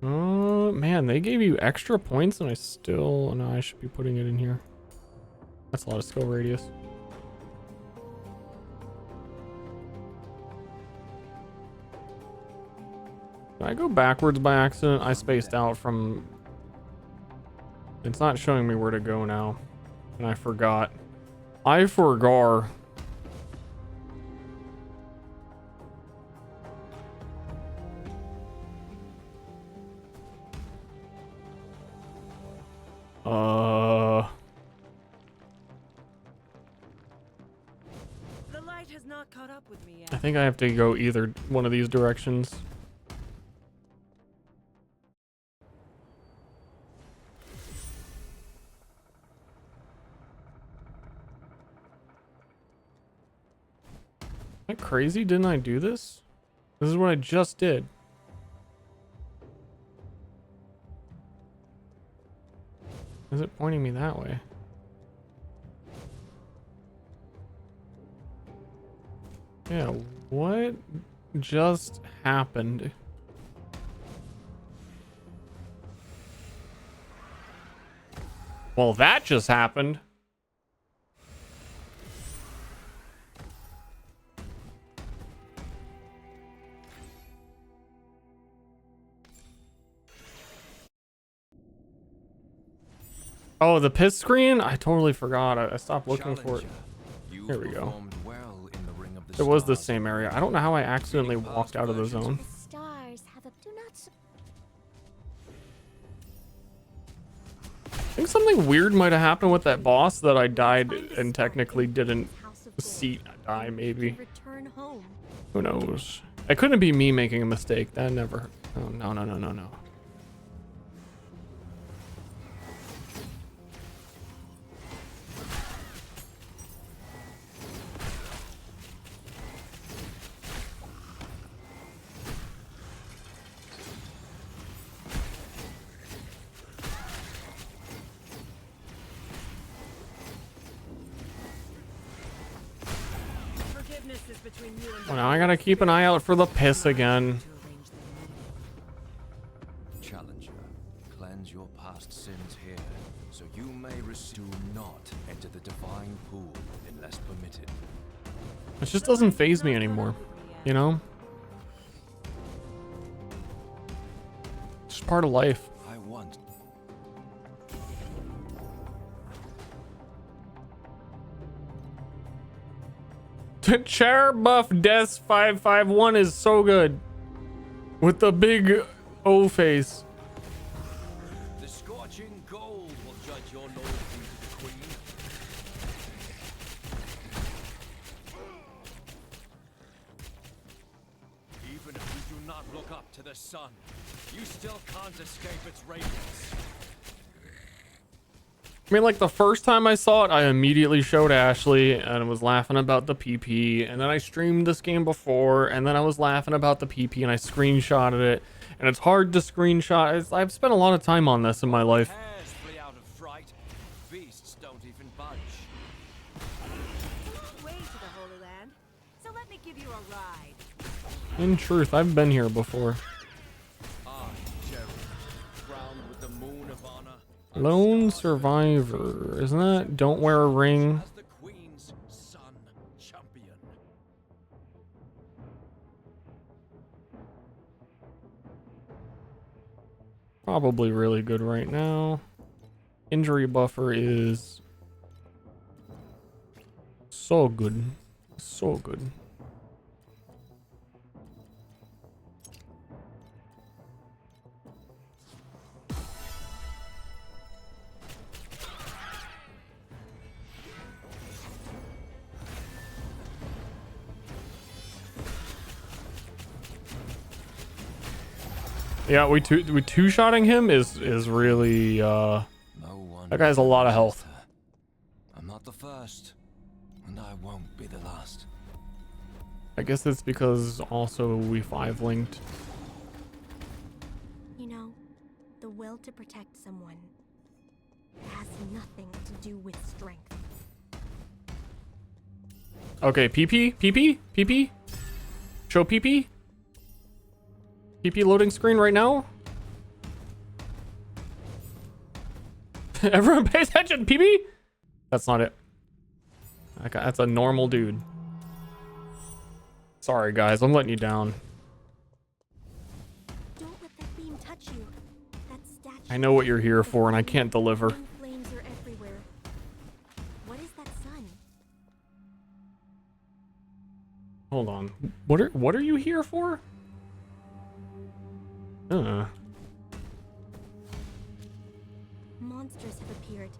Speaker 1: Oh man, they gave you extra points and I still... No, I should be putting it in here. That's a lot of skill radius. Did I go backwards by accident? I spaced out from... It's not showing me where to go now. And I forgot. I forgot.
Speaker 4: The light has not caught up with me
Speaker 1: I
Speaker 4: yet.
Speaker 1: think I have to go either one of these directions. Am I crazy? Didn't I do this? This is what I just did. Is it pointing me that way? Yeah, what just happened? Well, that just happened. Oh, the pit screen? I totally forgot. I stopped looking for it. Here we go. It was the same area. I don't know how I accidentally walked out of the zone.
Speaker 3: The stars have a do not.
Speaker 1: I think something weird might have happened with that boss that I died and technically didn't see die, maybe.
Speaker 3: Return home.
Speaker 1: Who knows? It couldn't be me making a mistake. That never. Oh, no, no, no, no, no.
Speaker 4: Forgiveness is between you and
Speaker 1: Well, now I gotta keep an eye out for the piss again.
Speaker 9: Challenger, cleanse your past sins here, so you may do not enter the divine pool unless permitted.
Speaker 1: It just doesn't phase me anymore, you know? It's just part of life.
Speaker 9: I want.
Speaker 1: Chair buff Des 551 is so good. With the big O face.
Speaker 9: The scorching gold will judge your loyalty to the queen. Even if you do not look up to the sun, you still can't escape its radiance.
Speaker 1: I mean, like, the first time I saw it, I immediately showed Ashley and was laughing about the PP. And then I streamed this game before, and then I was laughing about the PP, and I screenshotted it. And it's hard to screenshot. I've spent a lot of time on this in my life.
Speaker 9: Hares flee out of fright. Beasts don't even budge.
Speaker 4: It's a long way to the Holy Land, so let me give you a ride.
Speaker 1: In truth, I've been here before.
Speaker 9: I, Jerry, crowned with the moon of honor.
Speaker 1: Lone survivor. Isn't that don't wear a ring?
Speaker 9: As the queen's son champion.
Speaker 1: Probably really good right now. Injury buffer is so good. So good. Yeah, we two-shotting him is really
Speaker 9: No one
Speaker 1: that guy has a lot of health.
Speaker 9: I'm not the first, and I won't be the last.
Speaker 1: I guess it's because also we 5-linked.
Speaker 3: You know, the will to protect someone has nothing to do with strength.
Speaker 1: Okay, PP. Show PP. PP loading screen right now. Everyone pay attention. PP. That's not it. Okay, that's a normal dude. Sorry guys, I'm letting you down.
Speaker 3: Don't let that beam touch you. That statue.
Speaker 1: I know what you're here for, and I can't deliver.
Speaker 3: Flames are everywhere. What is that sun?
Speaker 1: Hold on. What are you here for?
Speaker 3: Monsters have appeared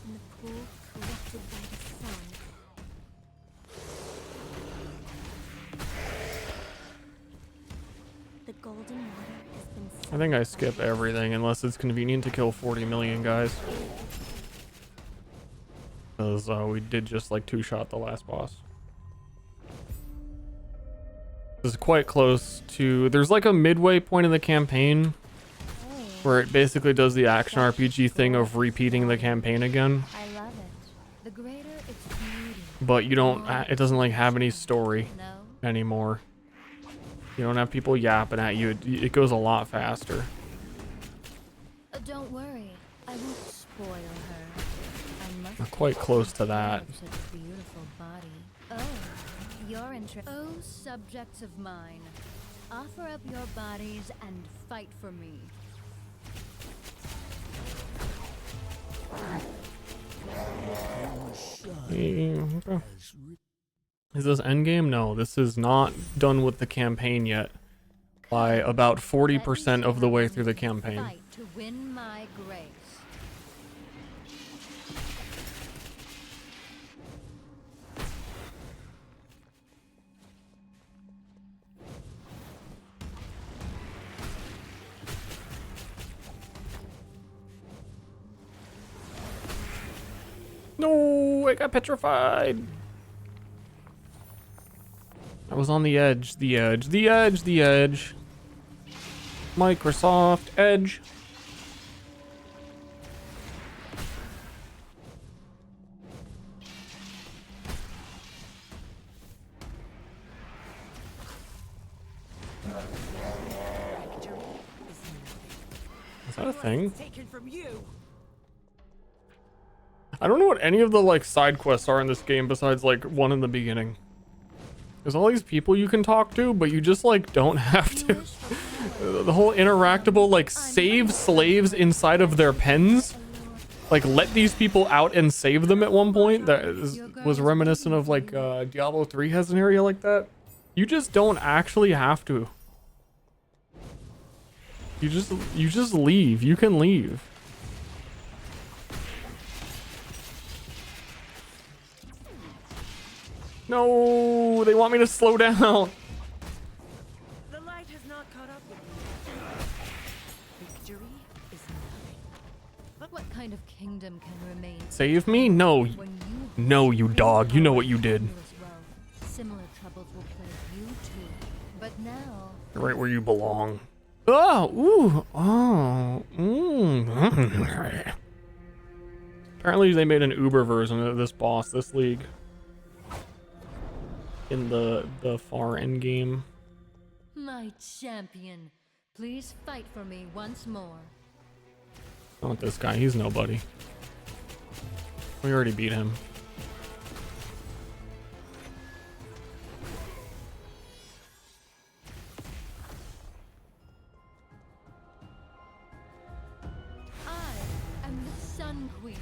Speaker 3: in the pool corrupted by the sun. The golden water has been.
Speaker 1: I think I skip everything unless it's convenient to kill 40 million guys. Because we did just like two-shot the last boss. This is quite close to... There's like a midway point in the campaign where it basically does the action RPG thing of repeating the campaign again.
Speaker 6: I love it. The greater its beauty.
Speaker 1: But you don't... It doesn't like have any story
Speaker 6: No.
Speaker 1: anymore. You don't have people yapping at you. It goes a lot faster.
Speaker 6: Don't worry. I won't spoil her. I must
Speaker 1: We're quite close to that.
Speaker 6: have such a beautiful body. Oh, you're interested. Oh, subjects of mine, offer up your bodies and fight for me.
Speaker 1: Is this endgame? No, this is not done with the campaign yet. By about 40% of the way through the campaign.
Speaker 6: Fight to win my grace.
Speaker 1: No, I got petrified. I was on the edge, the edge, the edge, the edge. Microsoft Edge. Is that a thing?
Speaker 4: Taken from you.
Speaker 1: I don't know what any of the like side quests are in this game besides like one in the beginning. There's all these people you can talk to, but you just like don't have to. The whole interactable like save slaves inside of their pens. Like let these people out and save them at one point. Was reminiscent of like Diablo 3 has an area like that. You just don't actually have to. You just leave. You can leave. No, they want me to slow down.
Speaker 4: The light has not caught up with you. Victory is nothing.
Speaker 6: What kind of kingdom can remain?
Speaker 1: Save me? No. No, you dog. You know what you did.
Speaker 6: Similar troubles will plague you too. But now,
Speaker 1: You're right where you belong. Oh, ooh, oh, Apparently they made an Uber version of this boss, this league. In the far end game.
Speaker 6: my champion, please fight for me once more.
Speaker 1: Not this guy, he's nobody. We already beat him.
Speaker 6: I am the Sun Queen.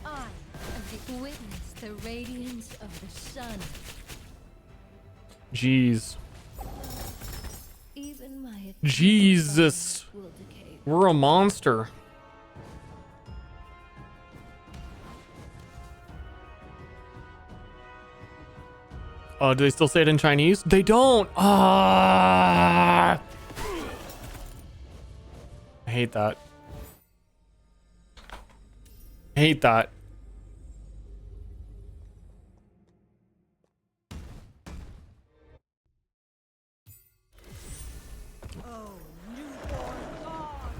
Speaker 6: I am the witness the radiance of the sun.
Speaker 1: Jeez.
Speaker 6: Even my
Speaker 1: Jesus.
Speaker 6: will decay.
Speaker 1: We're a monster. Oh, do they still say it in Chinese? They don't. Ah. I hate that. I hate that.
Speaker 4: Oh, newborn God,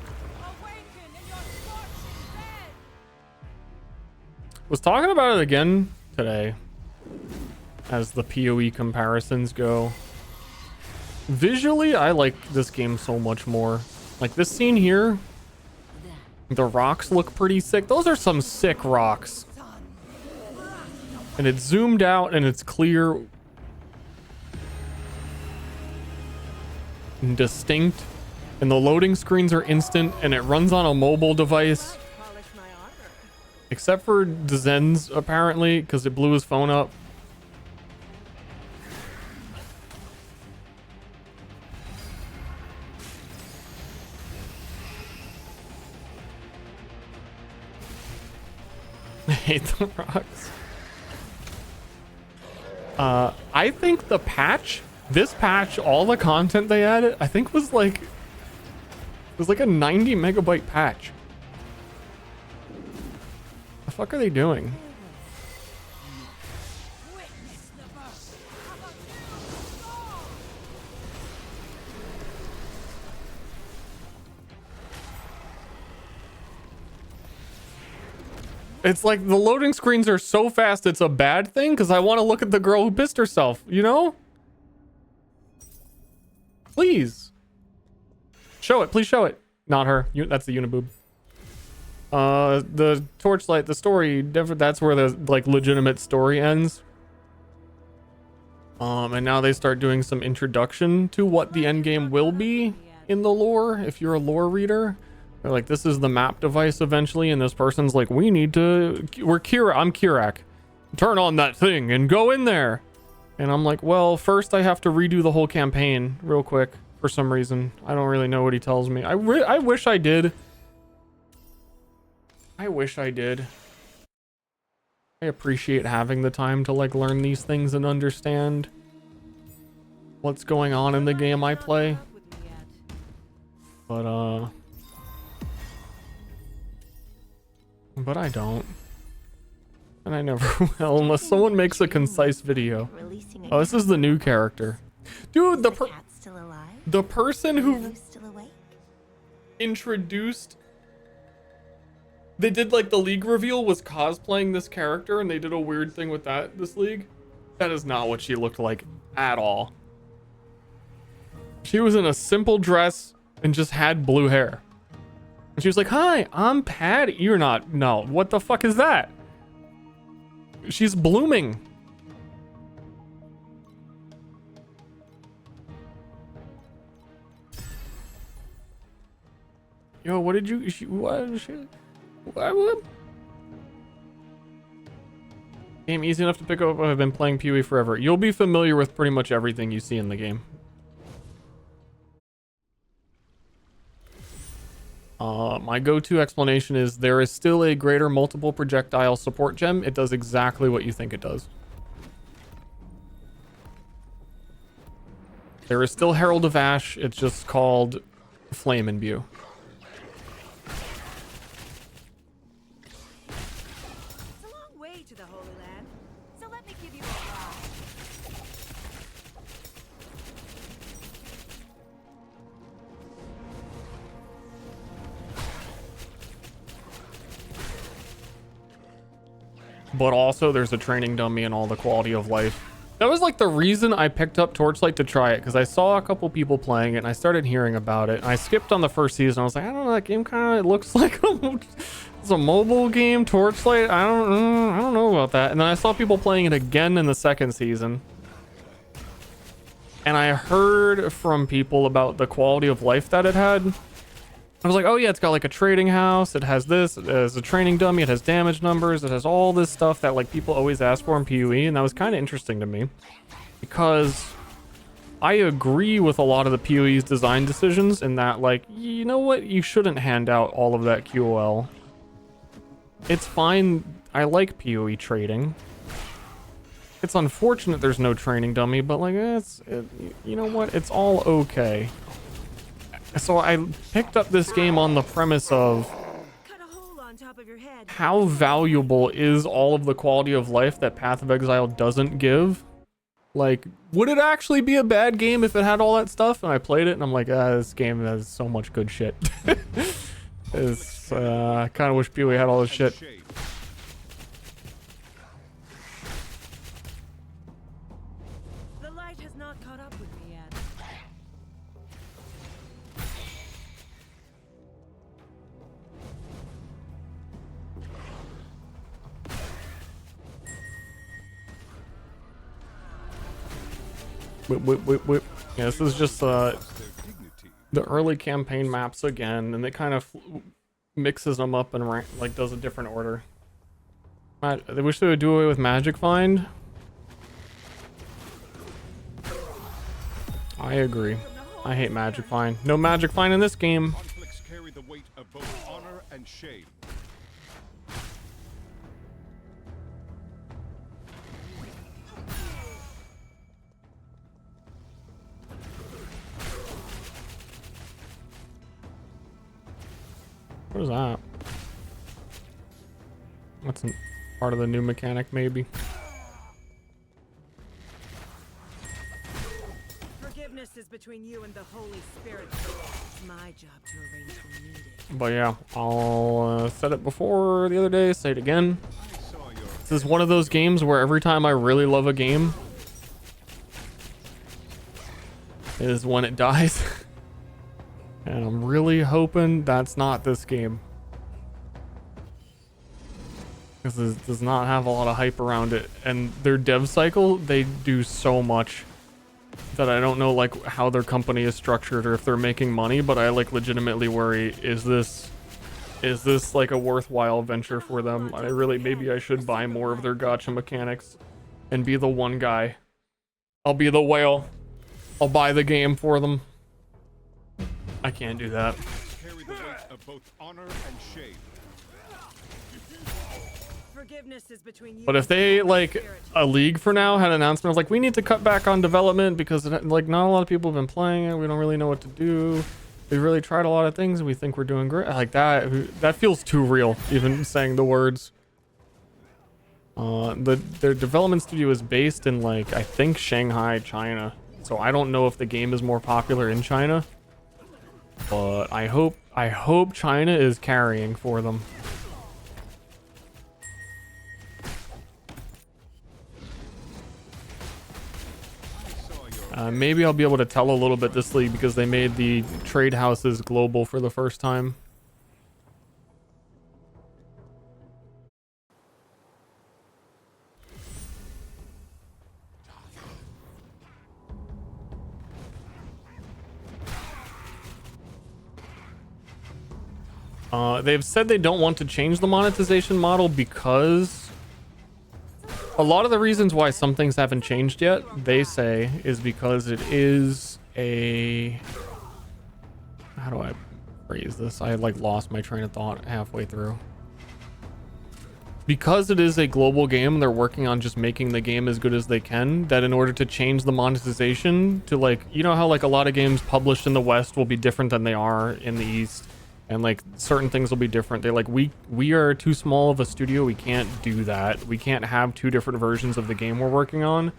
Speaker 4: awaken in your scorching bed.
Speaker 1: Was talking about it again today as the PoE comparisons go. Visually, I like this game so much more. Like this scene here, the rocks look pretty sick. Those are some sick rocks. And it's zoomed out and it's clear and distinct. And the loading screens are instant and it runs on a mobile device.
Speaker 4: Polish my armor.
Speaker 1: Except for Zen's, apparently, because it blew his phone up. I hate the rocks. I think the patch, this patch, all the content they added, I think was like a 90 megabyte patch. The fuck are they doing?
Speaker 4: Witness the birth of a new song.
Speaker 1: It's like the loading screens are so fast it's a bad thing because I want to look at the girl who pissed herself, you know? Please. Show it, please show it. Not her. That's the uniboob. The Torchlight, the story, that's where the like legitimate story ends. And now they start doing some introduction to what the end game will be in the lore. If you're a lore reader, they're like, this is the map device eventually, and this person's like, I'm Kirak. Turn on that thing and go in there. And I'm like, well, first I have to redo the whole campaign real quick for some reason. I don't really know what he tells me. I wish I did. I wish I did. I appreciate having the time to like learn these things and understand what's going on in the game I play. But I don't. And I never will unless someone makes a concise video. Oh, this is the new character. Dude, the person who introduced, they did like the league reveal was cosplaying this character, and they did a weird thing with this league. That is not what she looked like at all. She was in a simple dress and just had blue hair. And she was like, hi, I'm Patty. You're not. No, what the fuck is that? She's blooming. Yo, what did you? What? Game easy enough to pick up. I've been playing PoE forever. You'll be familiar with pretty much everything you see in the game. My go-to explanation is there is still a greater multiple projectile support gem. It does exactly what you think it does. There is still Herald of Ash. It's just called Flame Imbue.
Speaker 4: It's a long way to the Holy Land, so let me give you a ride.
Speaker 1: But also there's a training dummy and all the quality of life. That was like the reason I picked up Torchlight to try it, because I saw a couple people playing it and I started hearing about it. And I skipped on the first season. I was like, I don't know, that game kind of looks like it's a mobile game, Torchlight. I don't know about that. And then I saw people playing it again in the second season. And I heard from people about the quality of life that it had. I was like, oh yeah, it's got like a trading house. It has this, it has a training dummy. It has damage numbers. It has all this stuff that like people always ask for in PoE. And that was kind of interesting to me because I agree with a lot of the PoE's design decisions in that, like, you know what? You shouldn't hand out all of that QOL. It's fine. I like PoE trading. It's unfortunate there's no training dummy, but like, you know what? It's all okay. So I picked up this game on the premise of how valuable is all of the quality of life that Path of Exile doesn't give. Like, would it actually be a bad game if it had all that stuff? And I played it and I'm like, this game has so much good shit. I kind of wish PoE had all this shit.
Speaker 4: The light has not caught up with me yet.
Speaker 1: Whip. Yeah, this is just the early campaign maps again, and it kind of mixes them up and like does a different order. I wish they would do away with Magic Find. I agree. I hate Magic Find. No Magic Find in this game.
Speaker 2: Conflicts carry the weight of both honor and shame.
Speaker 1: What is that? That's part of the new mechanic, maybe.
Speaker 4: Forgiveness is between you and the Holy Spirit. It's my job to arrange when needed.
Speaker 1: But yeah, I'll said it before the other day, say it again. This is one of those games where every time I really love a game is when it dies. And I'm really hoping that's not this game. Because it does not have a lot of hype around it. And their dev cycle, they do so much that I don't know like how their company is structured or if they're making money, but I like legitimately worry, is this like a worthwhile venture for them? I really, maybe I should buy more of their gacha mechanics and be the one guy. I'll be the whale. I'll buy the game for them. I can't do that.
Speaker 5: Carry the weight of both honor and shame.
Speaker 4: Forgiveness is between you
Speaker 1: But if they like a league for now had an announcement of like, we need to cut back on development because like not a lot of people have been playing it, we don't really know what to do, we really tried a lot of things, we think we're doing great, like that feels too real, even saying the words. Their development studio is based in like, I think Shanghai, China, so I don't know if the game is more popular in China, but I hope China is carrying for them. Maybe I'll be able to tell a little bit this league because they made the trade houses global for the first time. They've said they don't want to change the monetization model because a lot of the reasons why some things haven't changed yet, they say, is because it is a... How do I phrase this? I like lost my train of thought halfway through. Because it is a global game, they're working on just making the game as good as they can, that in order to change the monetization to like, you know how like a lot of games published in the West will be different than they are in the East, and like certain things will be different. They're like, we are too small of a studio, we can't do that. We can't have two different versions of the game we're working on.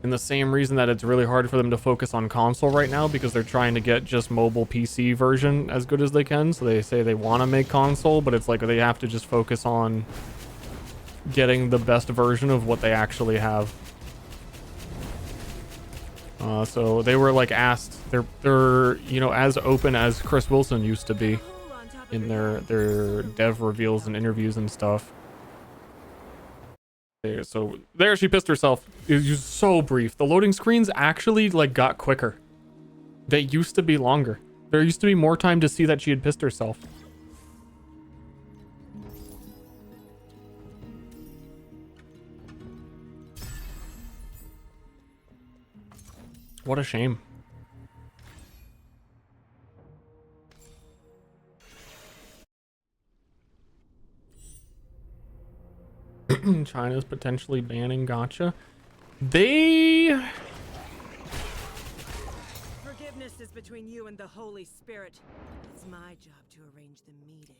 Speaker 1: And the same reason that it's really hard for them to focus on console right now, because they're trying to get just mobile PC version as good as they can. So they say they want to make console, but it's like they have to just focus on getting the best version of what they actually have. So they were like asked, they're you know, as open as Chris Wilson used to be in their dev reveals and interviews and stuff. So there she pissed herself. It was so brief. The loading screens actually like got quicker. They used to be longer. There used to be more time to see that she had pissed herself. What a shame. China's potentially banning gacha.
Speaker 4: Forgiveness is between you and the Holy Spirit. It's my job to arrange the meeting.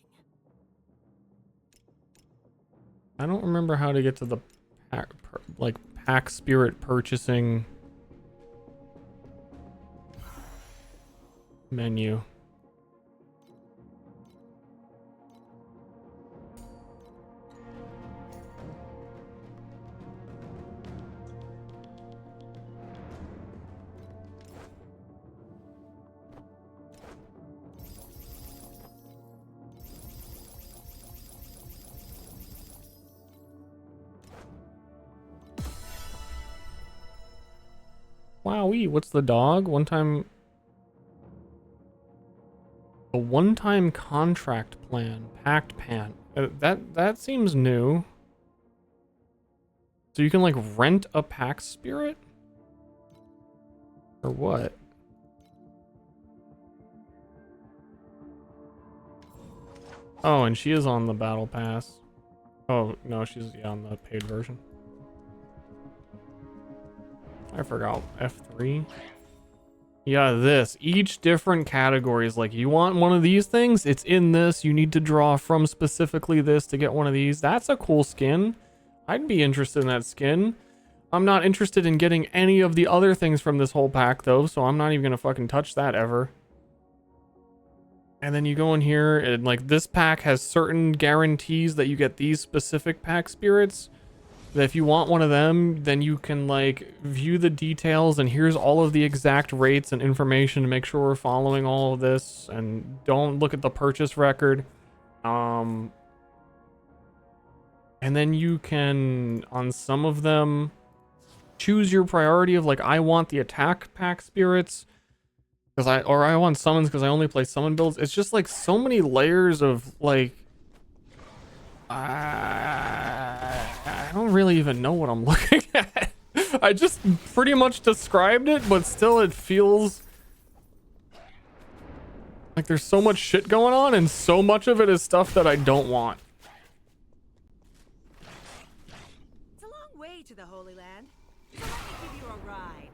Speaker 1: I don't remember how to get to the pack spirit purchasing menu. Wowee, what's the dog? A one-time contract plan, packed pan. That seems new. So you can like rent a pack spirit? Or what? Oh, and she is on the battle pass. Oh, no, she's on the paid version. I forgot. F3. Yeah, this. Each different category is like, you want one of these things? It's in this. You need to draw from specifically this to get one of these. That's a cool skin. I'd be interested in that skin. I'm not interested in getting any of the other things from this whole pack, though, so I'm not even gonna fucking touch that ever. And then you go in here, and like, this pack has certain guarantees that you get these specific pack spirits. That if you want one of them, then you can like view the details, and here's all of the exact rates and information to make sure we're following all of this, and don't look at the purchase record. And And then you can, on some of them, choose your priority of like, I want the attack pack spirits because I want summons because I only play summon builds. It's just like so many layers of like, I don't really even know what I'm looking at. I just pretty much described it, but still it feels like there's so much shit going on and so much of it is stuff that I don't want.
Speaker 4: It's a long way to the Holy Land. So let me give you a ride.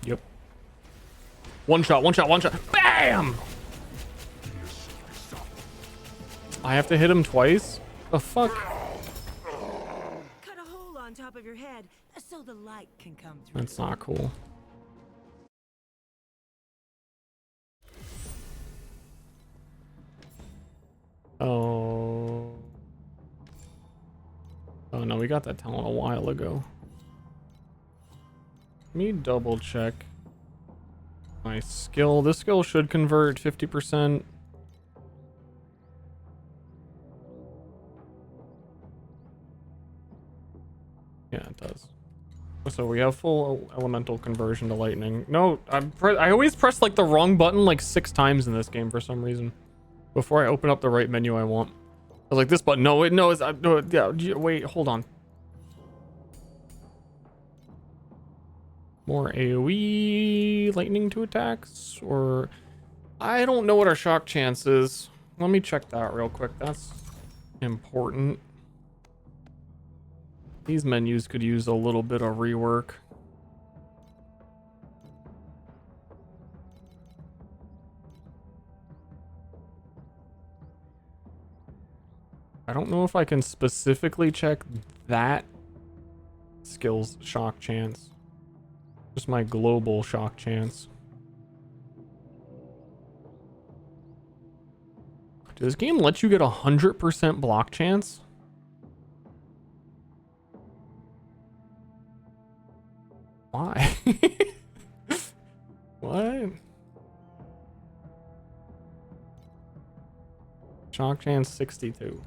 Speaker 1: Yep. One shot, one shot, one shot. Bam! I have to hit him twice? The fuck?
Speaker 4: Cut a hole on top of your head so the light can come through.
Speaker 1: That's not cool. Oh. Oh no, we got that talent a while ago. Let me double check my skill. This skill should convert 50%. Yeah, it does. So we have full elemental conversion to lightning. No, I always press like the wrong button like 6 times in this game for some reason. Before I open up the right menu I want. I was like, this button. No, wait, no, it's no, yeah, wait, hold on. More AoE lightning to attacks, or I don't know what our shock chance is. Let me check that real quick. That's important. These menus could use a little bit of rework. I don't know if I can specifically check that skill's shock chance. Just my global shock chance. Does this game let you get 100% block chance? Why? What? Shock chance 62.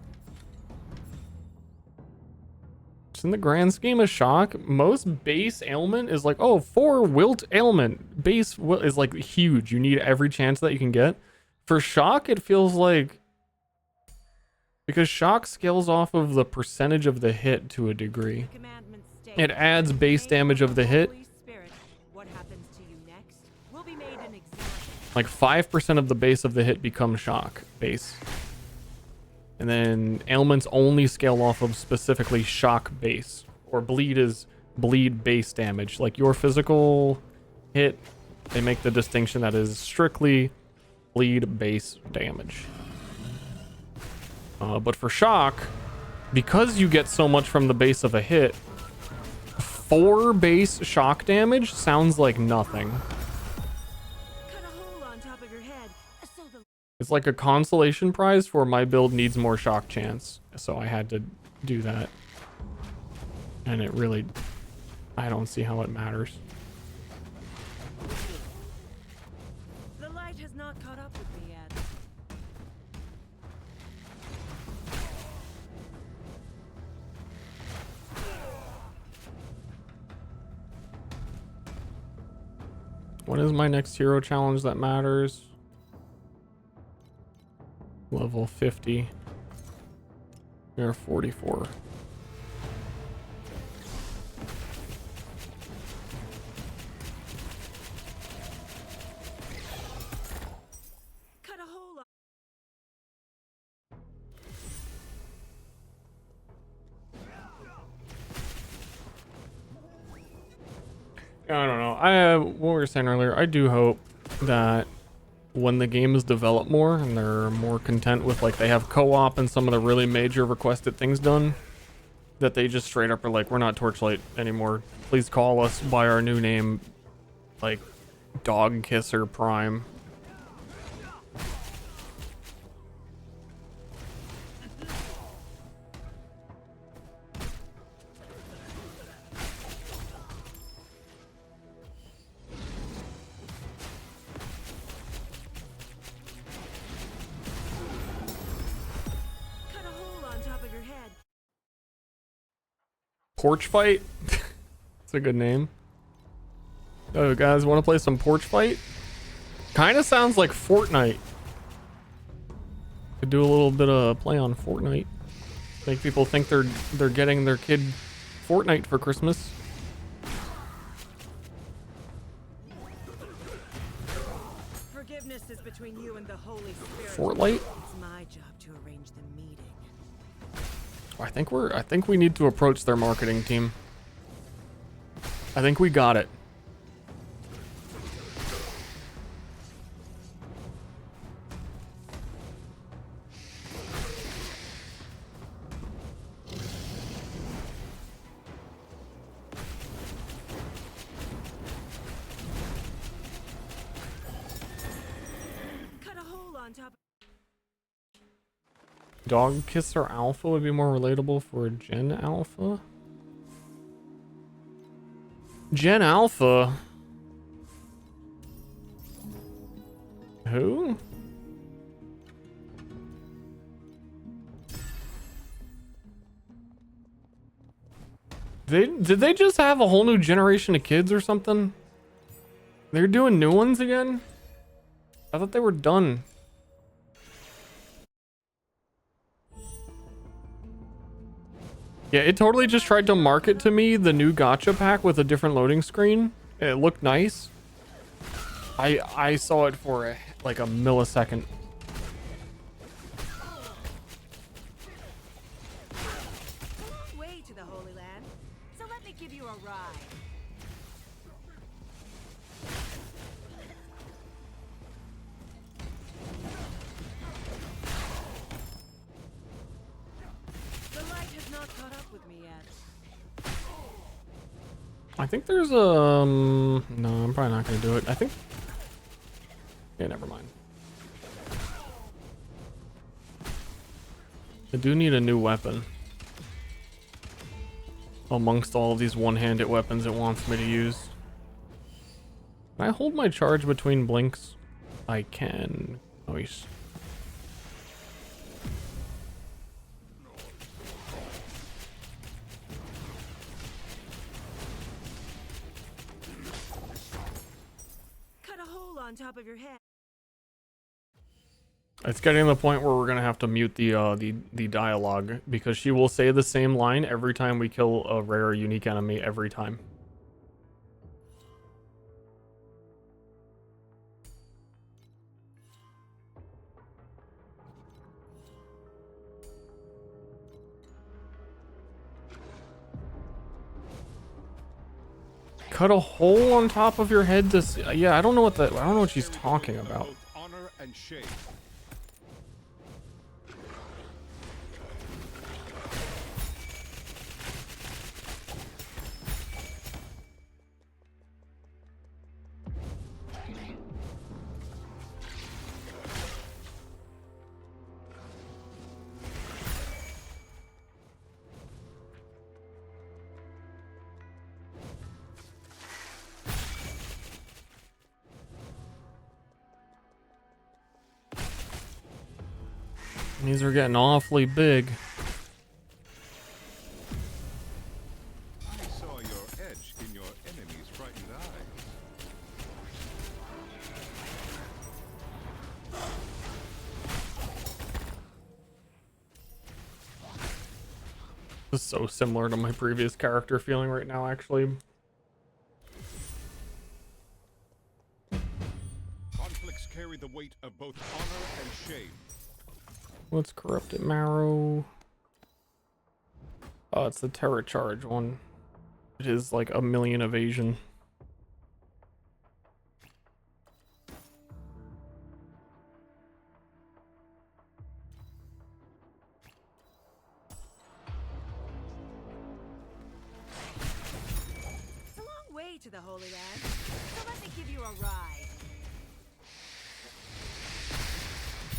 Speaker 1: In the grand scheme of shock, most base ailment is like, oh, 4 wilt ailment. Base is like huge. You need every chance that you can get. For shock, it feels like, because shock scales off of the percentage of the hit to a degree. It adds base damage of the hit. Like 5% of the base of the hit becomes shock base. And then ailments only scale off of specifically shock base, or bleed is bleed base damage. Like your physical hit, they make the distinction that is strictly bleed base damage. But for shock, because you get so much from the base of a hit, 4 base shock damage sounds like nothing. It's like a consolation prize for my build needs more shock chance. So I had to do that. And it really, I don't see how it matters.
Speaker 4: The light has not caught up with me yet.
Speaker 1: What is my next hero challenge that matters? Level 50. We're 44.
Speaker 4: Cut a hole.
Speaker 1: I don't know. What we were saying earlier, I do hope that when the game is developed more and they're more content with, like, they have co-op and some of the really major requested things done, that they just straight up are like, we're not Torchlight anymore. Please call us by our new name, like Dog Kisser Prime.
Speaker 4: Cut a hole on top of your head.
Speaker 1: Porch Fight? That's a good name. Oh, guys, want to play some Porch Fight? Kind of sounds like Fortnite. Could do a little bit of play on Fortnite. Make people think they're getting their kid Fortnite for Christmas.
Speaker 4: Forgiveness is between you and the Holy Spirit.
Speaker 1: Fortnite?
Speaker 4: It's my job to arrange the meeting.
Speaker 1: I think we need to approach their marketing team. I think we got it.
Speaker 4: Cut a hole on top.
Speaker 1: Dog Kisser Alpha would be more relatable for Gen Alpha. Gen Alpha? Who? Did they just have a whole new generation of kids or something? They're doing new ones again? I thought they were done. Yeah, it totally just tried to market to me the new gacha pack with a different loading screen. It looked nice. I saw it for like a millisecond.
Speaker 4: Way to the Holy Land. So let me give you a ride. The light has not caught up with me yet.
Speaker 1: I think there's no, I'm probably not gonna do it. I think, yeah, never mind. I do need a new weapon amongst all of these one-handed weapons it wants me to use. Can I hold my charge between blinks? I can. Nice.
Speaker 4: Cut a hole on top of your head.
Speaker 1: It's getting to the point where we're gonna have to mute the dialogue because she will say the same line every time we kill a rare unique enemy every time. Cut a hole on top of your head to yeah, I don't know what she's talking about.
Speaker 5: Both honor and shame.
Speaker 1: These are getting awfully big.
Speaker 5: I saw your edge in your enemy's frightened eyes.
Speaker 1: This is so similar to my previous character feeling right now, actually.
Speaker 5: Conflicts carry the weight of both honor and shame.
Speaker 1: What's Corrupted Marrow? Oh, it's the Terror Charge one. It is like 1,000,000 evasion.
Speaker 4: to the Holy Land, so let me give you a ride.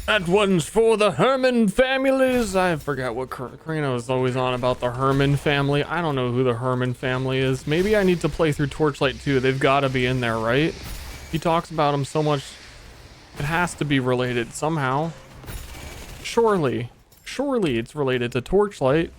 Speaker 1: That one's for the Herman families. I forgot what Karina was always on about the Herman family. I don't know who the Herman family is. Maybe I need to play through Torchlight 2. They've got to be in there, right? He talks about them so much. It has to be related somehow. Surely it's related to Torchlight.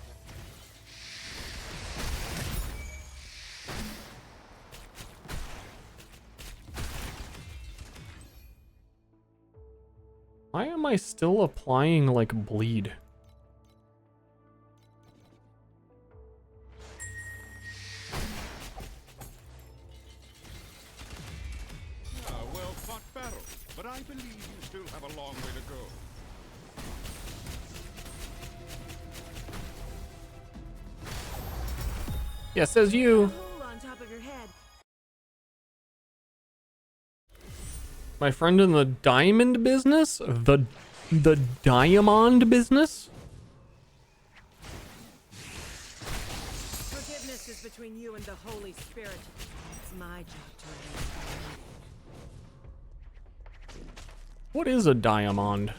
Speaker 1: Why am I still applying like bleed?
Speaker 2: Well fought battle, but I believe you still have a long way to go.
Speaker 1: Yeah, says you.
Speaker 4: Hole on top of your head.
Speaker 1: My friend in the diamond business? The diamond business?
Speaker 4: Forgiveness is between you and the Holy Spirit. It's my job to arrange.
Speaker 1: What is a diamond?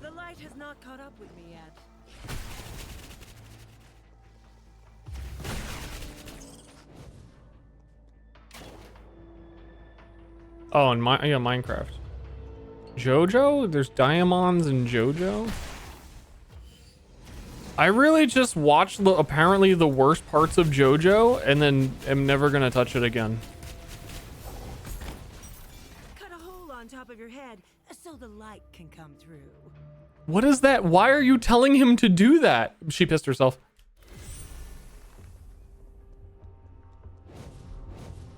Speaker 4: The light has not caught up with me yet.
Speaker 1: Oh, and yeah, Minecraft. JoJo? There's diamonds in JoJo? I really just watched apparently the worst parts of JoJo and then am never gonna touch it again.
Speaker 4: Cut a hole on top of your head so the light can come through.
Speaker 1: What is that? Why are you telling him to do that? She pissed herself.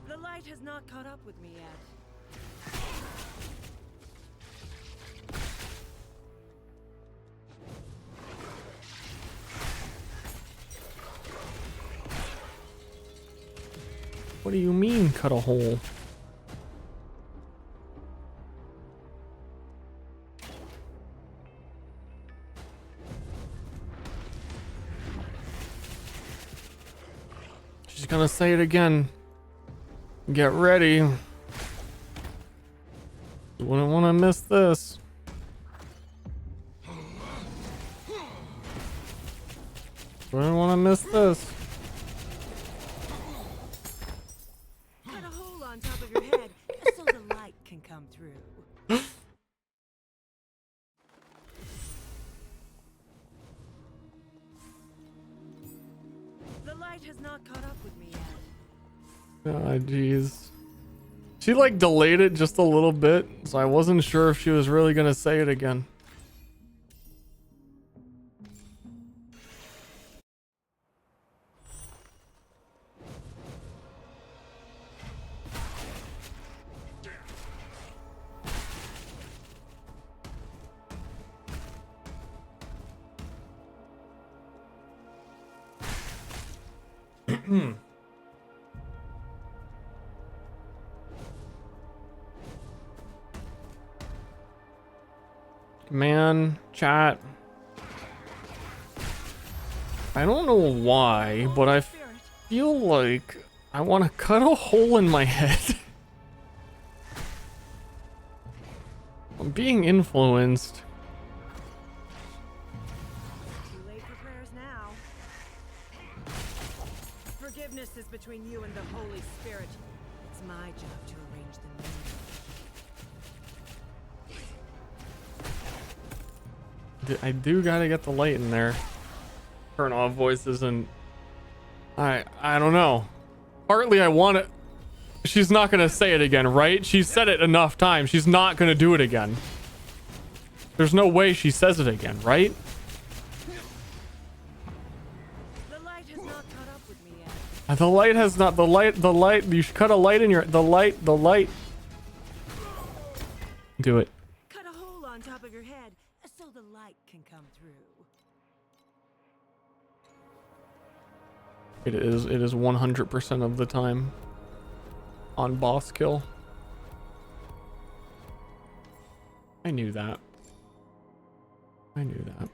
Speaker 4: The light has not caught up with me yet.
Speaker 1: What do you mean, cut a hole? She's gonna say it again. Get ready. Wouldn't want to miss this. Wouldn't want to miss this.
Speaker 4: Cut a hole on top of your head so the light can come through. The light has not caught up with me yet.
Speaker 1: Ah, jeez. She like delayed it just a little bit, so I wasn't sure if she was really gonna say it again. Man, chat. I don't know why, but I feel like I want to cut a hole in my head. I'm being influenced.
Speaker 4: Too late for prayers now. Forgiveness is between you and the Holy Spirit. It's my job to arrange the meaning.
Speaker 1: I do gotta get the light in there. Turn off voices and I don't know. Partly I want it. She's not gonna say it again, right? She's said it enough times. She's not gonna do it again. There's no way she says it again, right?
Speaker 4: The light has not caught up with me yet.
Speaker 1: The light has not. The light. You should cut a light in your. The light. Do it.
Speaker 4: Cut a hole on top of your head so the light can come through.
Speaker 1: It is 100% of the time on boss kill. I knew that. I knew that.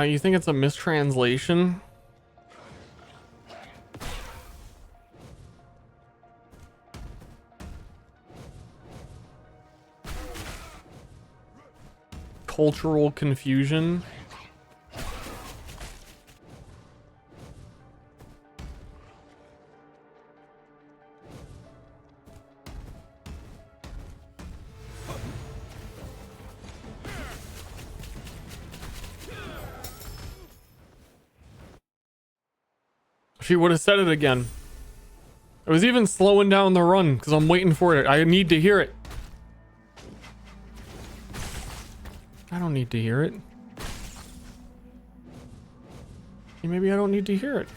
Speaker 1: You think it's a mistranslation? Cultural confusion? She would have said it again. I was even slowing down the run because I'm waiting for it. I need to hear it. I don't need to hear it. Maybe I don't need to hear it.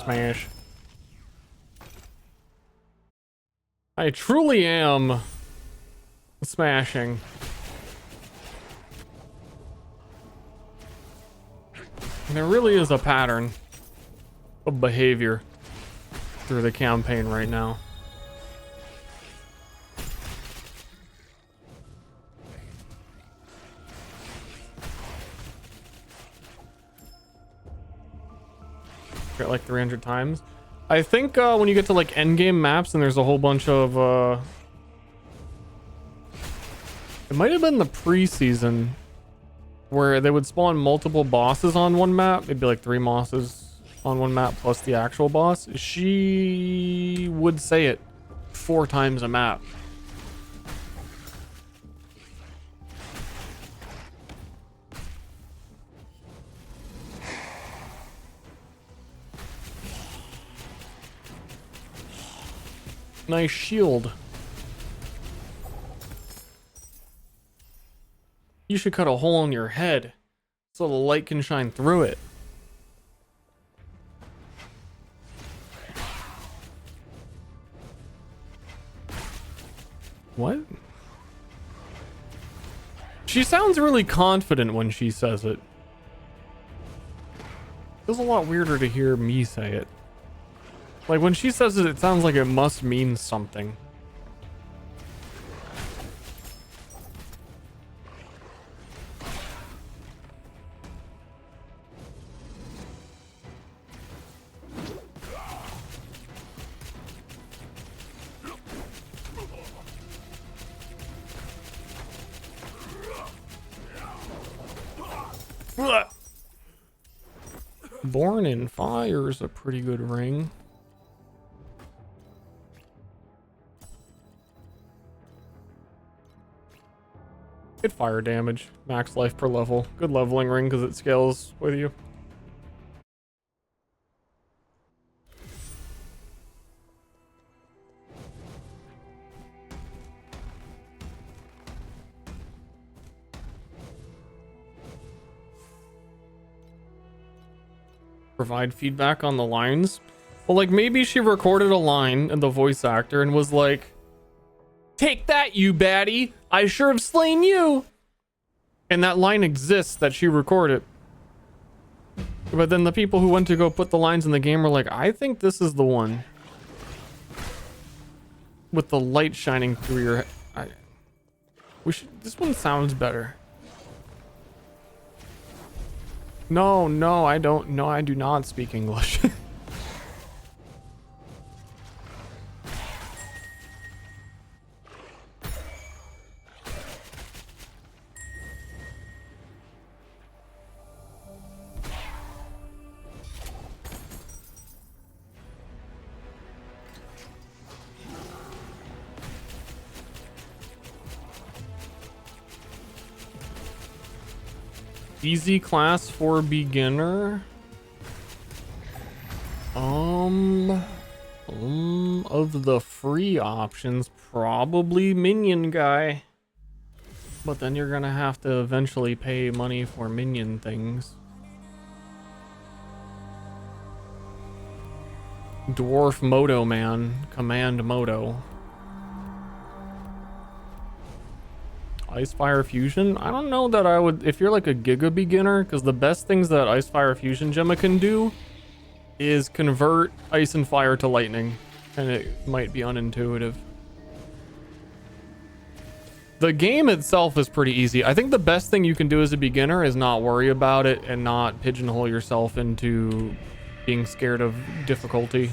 Speaker 1: Smash. I truly am smashing. There really is a pattern of behavior through the campaign right now. Get like 300 times. I think when you get to like endgame maps and there's a whole bunch of it might have been the pre-season where they would spawn multiple bosses on one map. It'd be like 3 bosses on one map plus the actual boss. She would say it 4 times a map. Nice shield. You should cut a hole in your head so the light can shine through it. What? She sounds really confident when she says it. Feels a lot weirder to hear me say it. Like when she says it, it sounds like it must mean something. Born in Fire is a pretty good ring. Good fire damage, max life per level. Good leveling ring because it scales with you. Provide feedback on the lines. Well, like maybe she recorded a line and the voice actor and was like, "Take that, you baddie! I sure have slain you!" And that line exists that she recorded. But then the people who went to go put the lines in the game were like, "I think this is the one with the light shining through your head." This one sounds better. No, I don't. No, I do not speak English. Easy class for beginner. Of the free options, probably minion guy. But then you're gonna have to eventually pay money for minion things. Dwarf Moto Man, Command Moto. Ice Fire Fusion? I don't know that I would, if you're like a Giga beginner, because the best things that Ice Fire Fusion Gemma can do is convert ice and fire to lightning, and it might be unintuitive. The game itself is pretty easy. I think the best thing you can do as a beginner is not worry about it and not pigeonhole yourself into being scared of difficulty.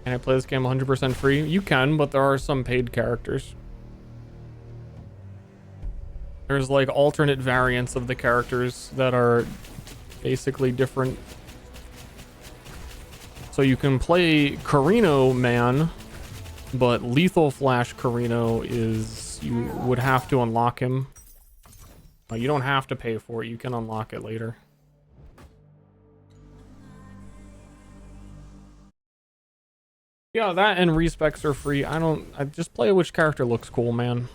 Speaker 1: Can I play this game 100% free? You can, but there are some paid characters. There's like alternate variants of the characters that are basically different. So you can play Carino Man, but Lethal Flash Carino is, you would have to unlock him. You don't have to pay for it, you can unlock it later. Yeah, that and respecs are free. I just play which character looks cool, man.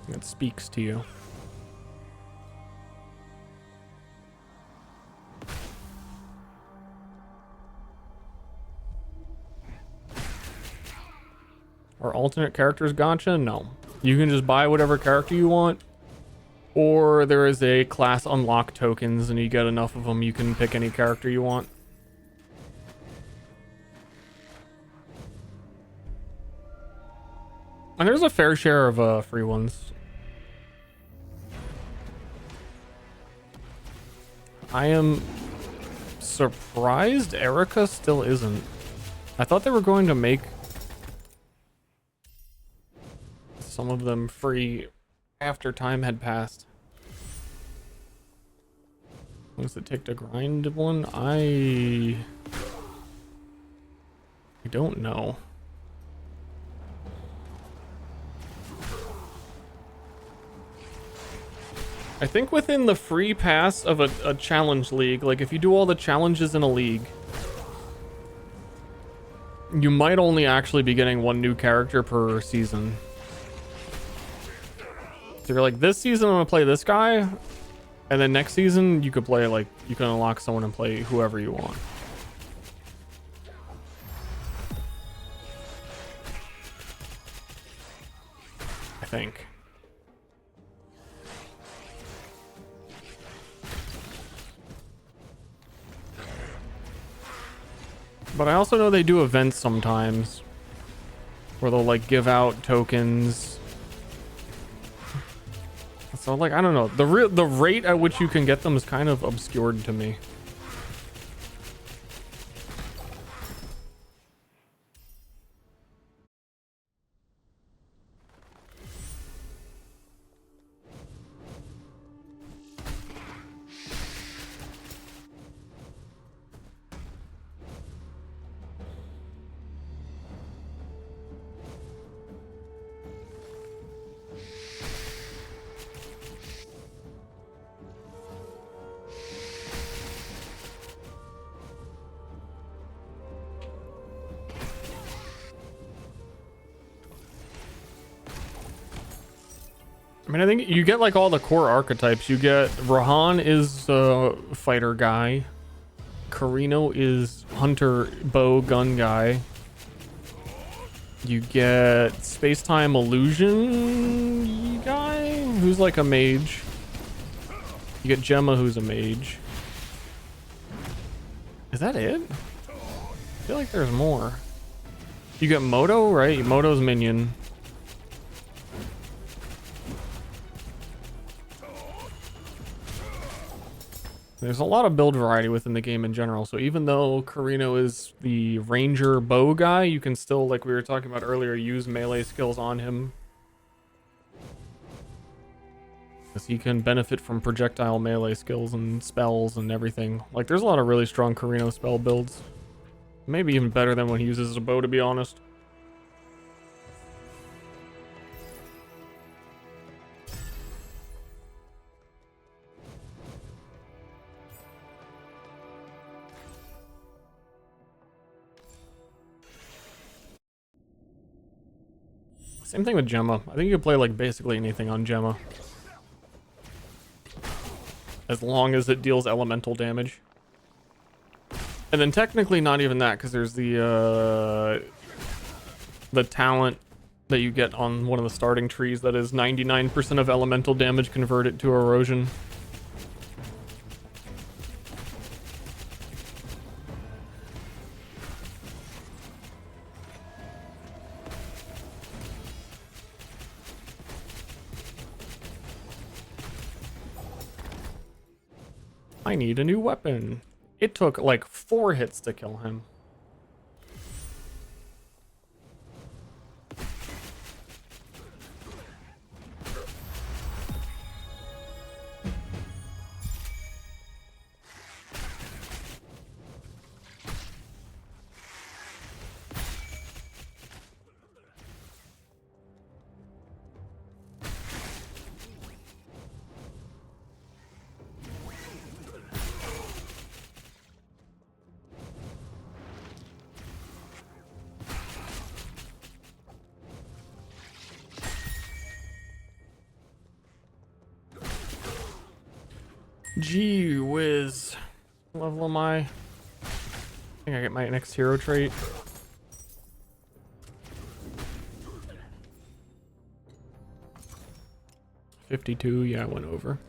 Speaker 1: It speaks to you. Are alternate characters gotcha? No. You can just buy whatever character you want, or there is a class unlock tokens, and you get enough of them, you can pick any character you want. And there's a fair share of free ones. I am surprised Erica still isn't. I thought they were going to make some of them free after time had passed. What does it take to grind one? I don't know. I think within the free pass of a challenge league, like if you do all the challenges in a league, you might only actually be getting one new character per season. So you're like, this season I'm gonna play this guy, and then next season you could play, like, you can unlock someone and play whoever you want. I think. But I also know they do events sometimes where they'll like give out tokens. So like, I don't know, the rate at which you can get them is kind of obscured to me. I mean, I think you get like all the core archetypes. You get Rahan is a fighter guy. Carino is hunter bow gun guy. You get space-time illusion guy who's like a mage. You get Gemma who's a mage. Is that it? I feel like there's more. You get Moto, right? Moto's minion. There's a lot of build variety within the game in general, so even though Carino is the ranger bow guy, you can still, like we were talking about earlier, use melee skills on him. Because he can benefit from projectile melee skills and spells and everything. Like, there's a lot of really strong Carino spell builds. Maybe even better than when he uses a bow, to be honest. Same thing with Gemma. I think you can play like basically anything on Gemma. As long as it deals elemental damage. And then technically not even that, because there's the talent that you get on one of the starting trees that is 99% of elemental damage converted to erosion. I need a new weapon. It took like 4 hits to kill him. Gee whiz. What level am I? I think I get my next hero trait. $52, yeah, I went over.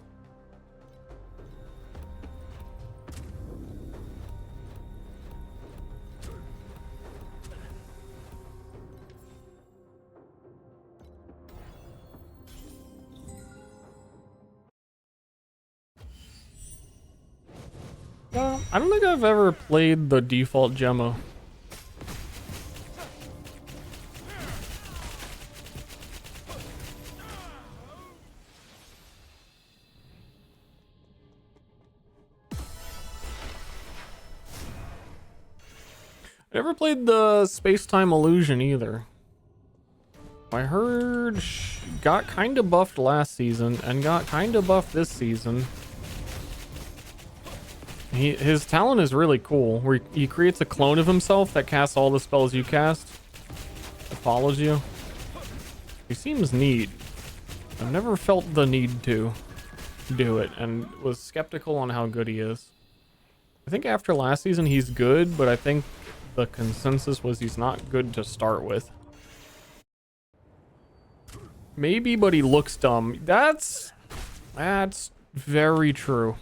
Speaker 1: I don't think I've ever played the default Gemma. I never played the space-time illusion either. I heard got kind of buffed last season and got kind of buffed this season. His talent is really cool, where he creates a clone of himself that casts all the spells you cast. It follows you. He seems neat. I've never felt the need to do it, and was skeptical on how good he is. I think after last season he's good, but I think the consensus was he's not good to start with. Maybe, but he looks dumb. That's very true.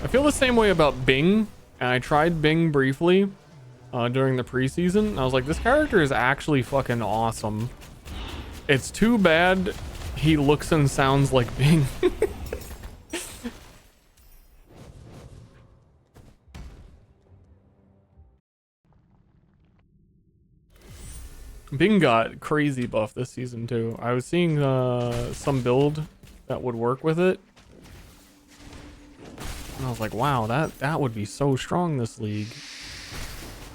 Speaker 1: I feel the same way about Bing, and I tried Bing briefly during the preseason, and I was like, this character is actually fucking awesome. It's too bad he looks and sounds like Bing. Bing got crazy buff this season too. I was seeing some build that would work with it. And I was like, wow, that would be so strong this league.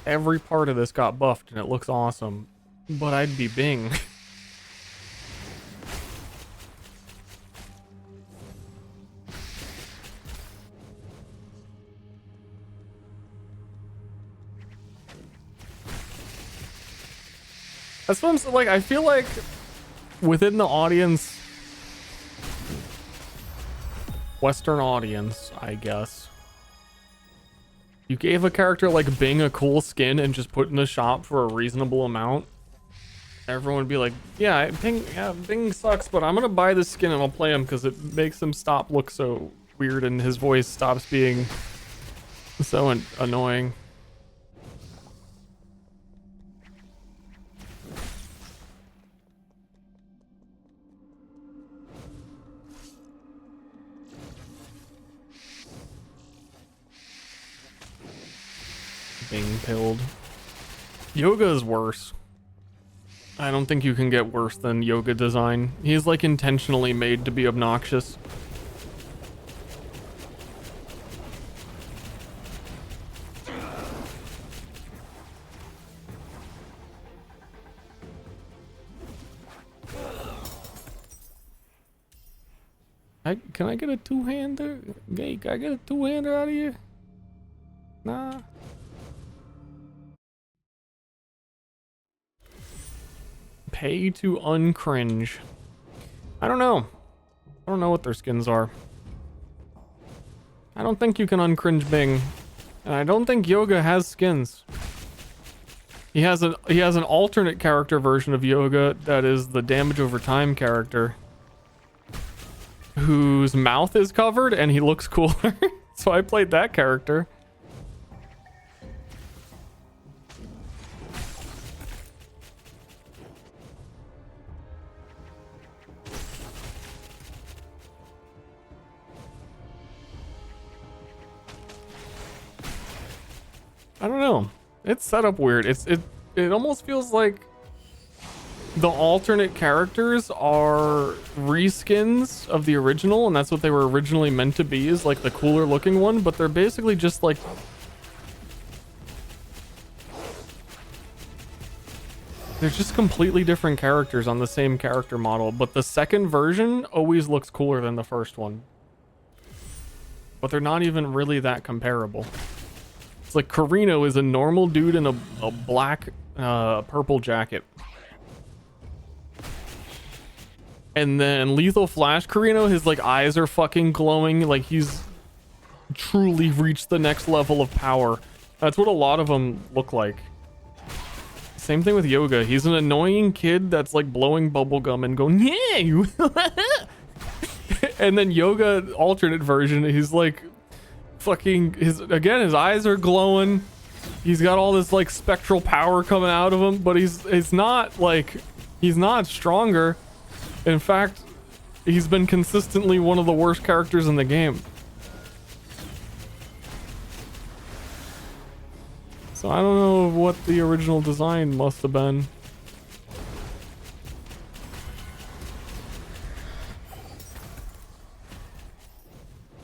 Speaker 1: Every part of this got buffed and it looks awesome. But I'd be Bing. That's what I'm saying. Like, I feel like within the audience, Western audience, I guess, you gave a character like Bing a cool skin and just put in the shop for a reasonable amount, everyone would be like, yeah, Bing sucks, but I'm gonna buy this skin and I'll play him because it makes him stop look so weird and his voice stops being so annoying. Being pilled. Yoga is worse. I don't think you can get worse than Yoga design. He's like intentionally made to be obnoxious. Can I get a two-hander? Hey, can I get a two-hander out of here? Nah. Pay to uncringe. I don't know. I don't know what their skins are. I don't think you can uncringe Bing. And I don't think Yoga has skins. He has an alternate character version of Yoga that is the damage over time character, whose mouth is covered and he looks cooler. So I played that character. I don't know. It's set up weird. It almost feels like the alternate characters are reskins of the original, and that's what they were originally meant to be, is like the cooler looking one, but they're basically just like they're just completely different characters on the same character model, but the second version always looks cooler than the first one. But they're not even really that comparable. It's like Carino is a normal dude in a black purple jacket. And then Lethal Flash Carino, his like eyes are fucking glowing, like he's truly reached the next level of power. That's what a lot of them look like. Same thing with Yoga. He's an annoying kid that's like blowing bubblegum and going, yeah. And then Yoga alternate version, he's like fucking his eyes are glowing. He's got all this like spectral power coming out of him, but he's not stronger. In fact, he's been consistently one of the worst characters in the game. So I don't know what the original design must have been.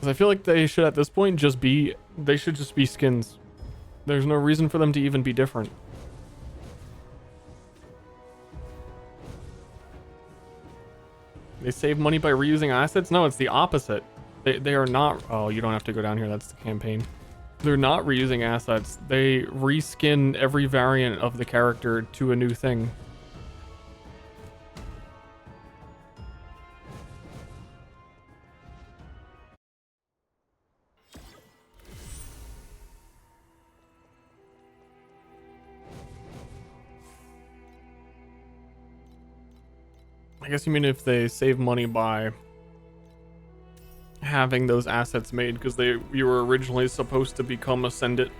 Speaker 1: I feel like they should at this point just be skins. There's no reason for them to even be different. They save money by reusing assets? No, it's the opposite. They are not. Oh, you don't have to go down here. That's the campaign. They're not reusing assets. They reskin every variant of the character to a new thing. I guess you mean if they save money by having those assets made, because you were originally supposed to become Ascendant.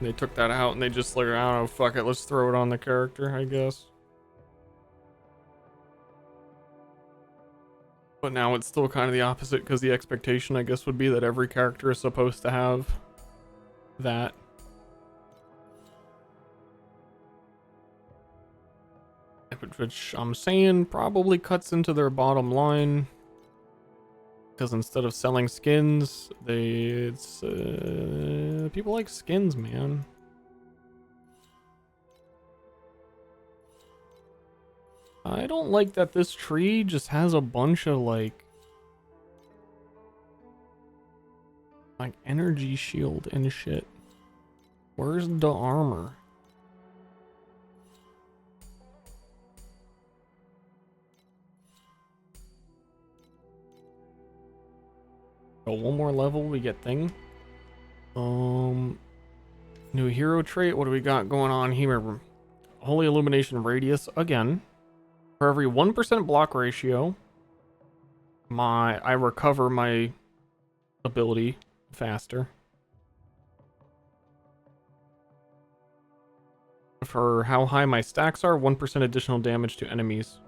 Speaker 1: They took that out and they just like, I don't know, fuck it, let's throw it on the character, I guess. But now it's still kind of the opposite, because the expectation, I guess, would be that every character is supposed to have that. Which I'm saying probably cuts into their bottom line, because instead of selling skins, people like skins, man. I don't like that this tree just has a bunch of like energy shield and shit. Where's the armor? Oh, one more level, we get thing. New hero trait. What do we got going on here? Holy Illumination Radius again. For every 1% block ratio, I recover my ability faster. For how high my stacks are, 1% additional damage to enemies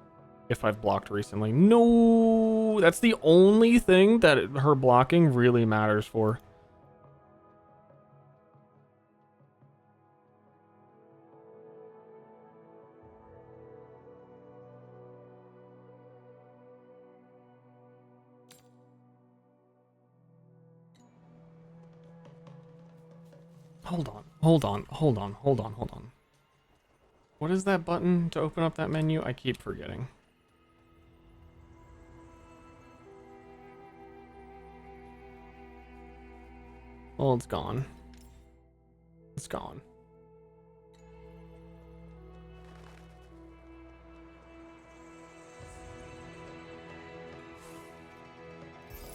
Speaker 1: if I've blocked recently. No, that's the only thing that her blocking really matters for. Hold on. What is that button to open up that menu? I keep forgetting. Well, it's gone. It's gone.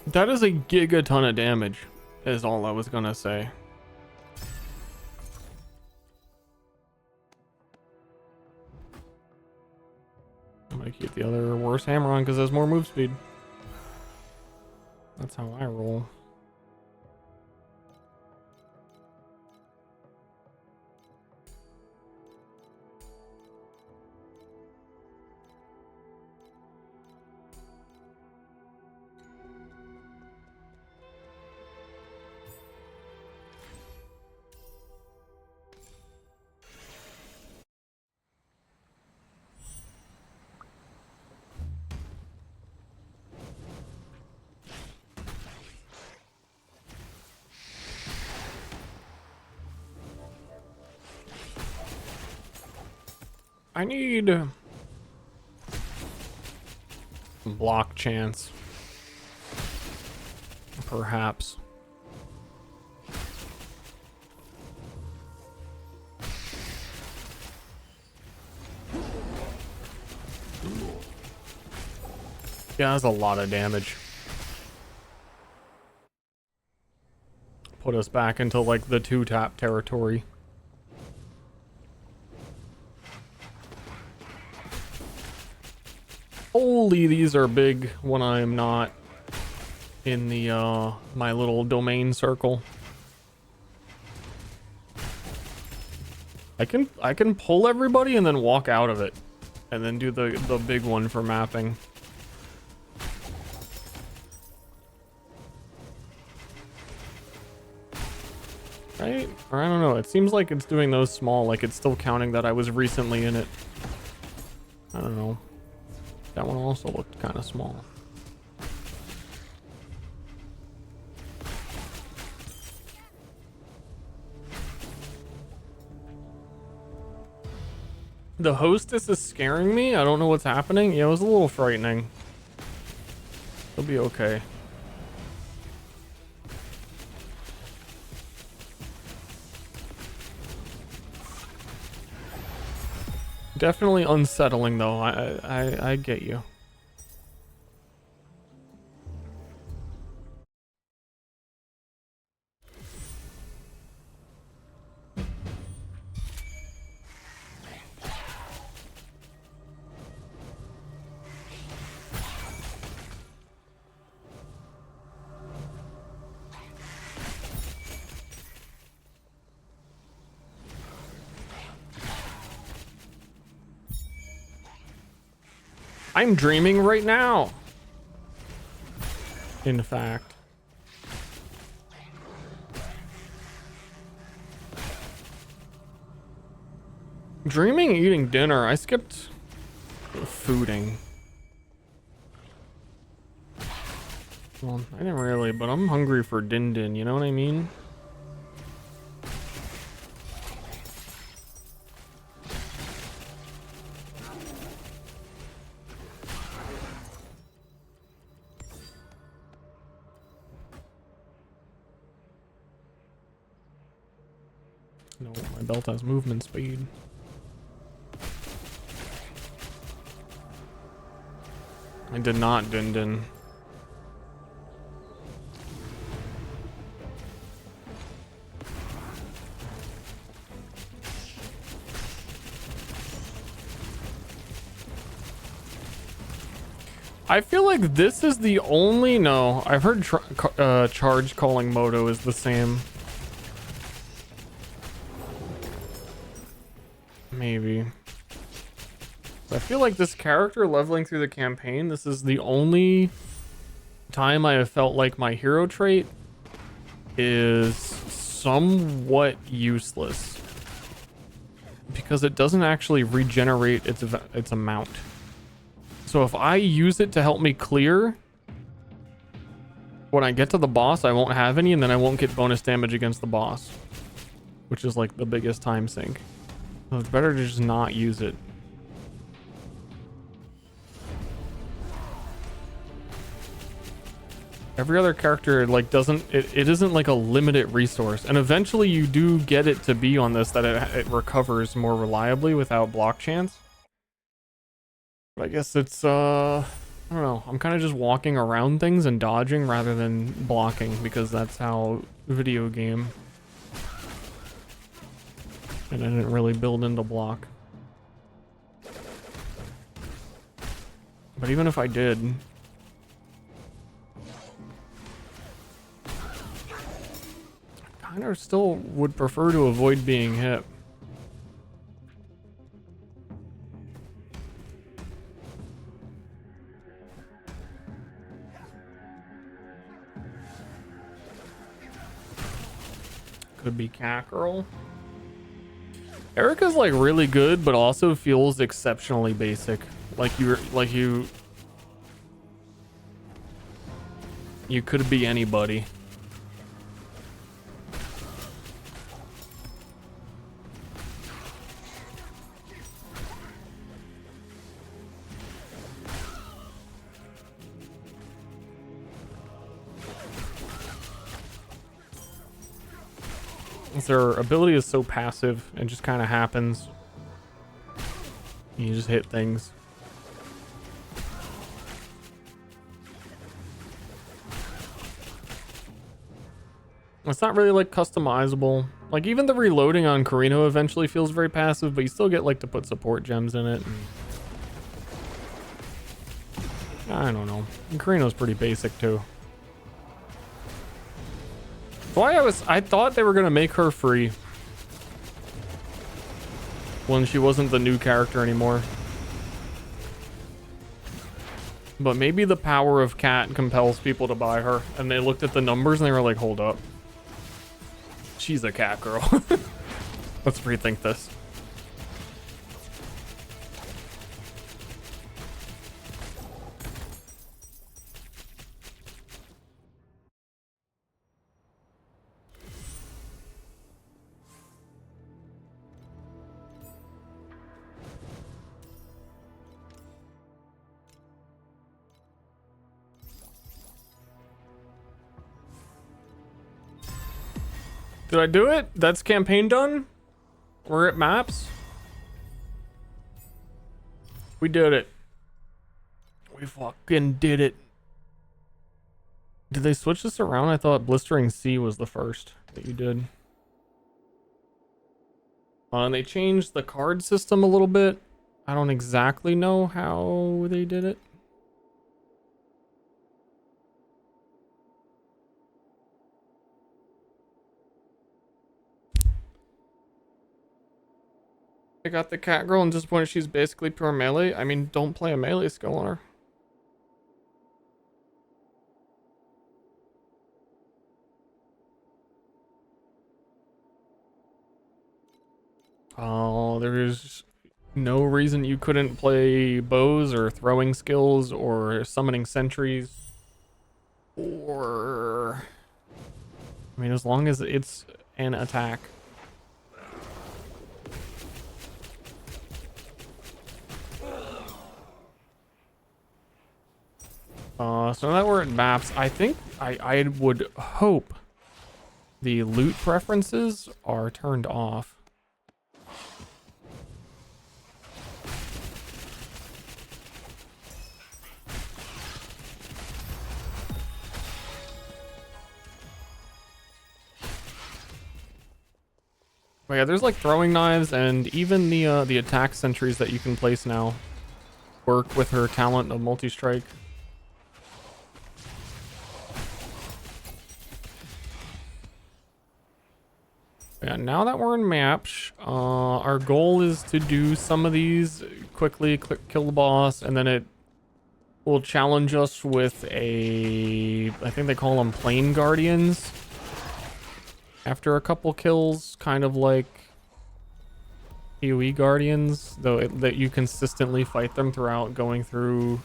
Speaker 1: That is a giga ton of damage, is all I was gonna say. I'm gonna keep the other worse hammer on because it has more move speed. That's how I roll. I need block chance, perhaps. Yeah, that's a lot of damage. Put us back into like the 2-tap territory. Holy, these are big when I'm not in the my little domain circle. I can pull everybody and then walk out of it and then do the big one for mapping. Right? Or I don't know, it seems like it's doing those small, like it's still counting that I was recently in it. I don't know. That one also looked kind of small. The hostess is scaring me. I don't know what's happening. Yeah, it was a little frightening. It'll be okay. Definitely unsettling though. I get you. I'm dreaming right now. In fact. Dreaming eating dinner. I skipped fooding. Well, I didn't really, but I'm hungry for din din, you know what I mean? No, my belt has movement speed. I did not, din din. I feel like this is the only... No, I've heard charge calling Moto is the same. Maybe. I feel like this character leveling through the campaign, this is the only time I have felt like my hero trait is somewhat useless. Because it doesn't actually regenerate its amount. So if I use it to help me clear, when I get to the boss, I won't have any, and then I won't get bonus damage against the boss. Which is like the biggest time sink. So it's better to just not use it. Every other character like doesn't, it isn't like a limited resource, and eventually you do get it to be on this that it recovers more reliably without block chance. But I guess it's I don't know. I'm kind of just walking around things and dodging rather than blocking because that's how video game. And I didn't really build into block. But even if I did, I kind of still would prefer to avoid being hit. Could be Cat Girl. Erica's like really good, but also feels exceptionally basic. You could be anybody. Their ability is so passive and just kind of happens. You just hit things. It's not really like customizable. Like even the reloading on Carino eventually feels very passive, but you still get like to put support gems in it. And I don't know. And Carino's pretty basic too. Why I thought they were gonna make her free when she wasn't the new character anymore. But maybe the power of Cat compels people to buy her, and they looked at the numbers and they were like, hold up. She's a cat girl. Let's rethink this. Did I do it? That's campaign done? We're at maps? We did it. We fucking did it. Did they switch this around? I thought Blistering Sea was the first that you did. And they changed the card system a little bit. I don't exactly know how they did it. I got the cat girl and disappointed she's basically pure melee. I mean, don't play a melee skill on her. Oh, there's no reason you couldn't play bows or throwing skills or summoning sentries. Or... I mean, as long as it's an attack. So now that we're at maps, I think I would hope the loot preferences are turned off. But yeah, there's like throwing knives, and even the attack sentries that you can place now work with her talent of multi-strike. Yeah, now that we're in maps, our goal is to do some of these quickly, kill the boss, and then it will challenge us with I think they call them plane guardians. After a couple kills, kind of like PoE guardians, though that you consistently fight them throughout going through,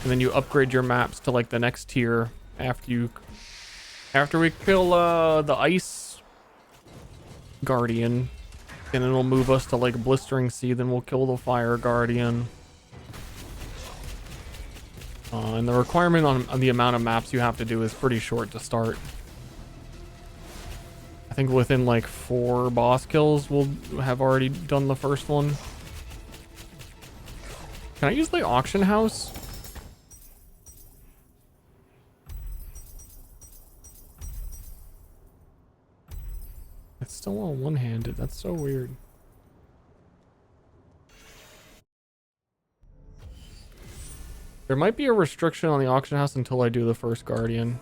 Speaker 1: and then you upgrade your maps to like the next tier after we kill the ice guardian, and it'll move us to like Blistering Sea, then we'll kill the fire guardian. And the requirement on the amount of maps you have to do is pretty short to start. I think within like 4 boss kills we'll have already done the first one. Can I use the auction house? it's still on one-handed. That's so weird. There might be a restriction on the auction house until I do the first Guardian.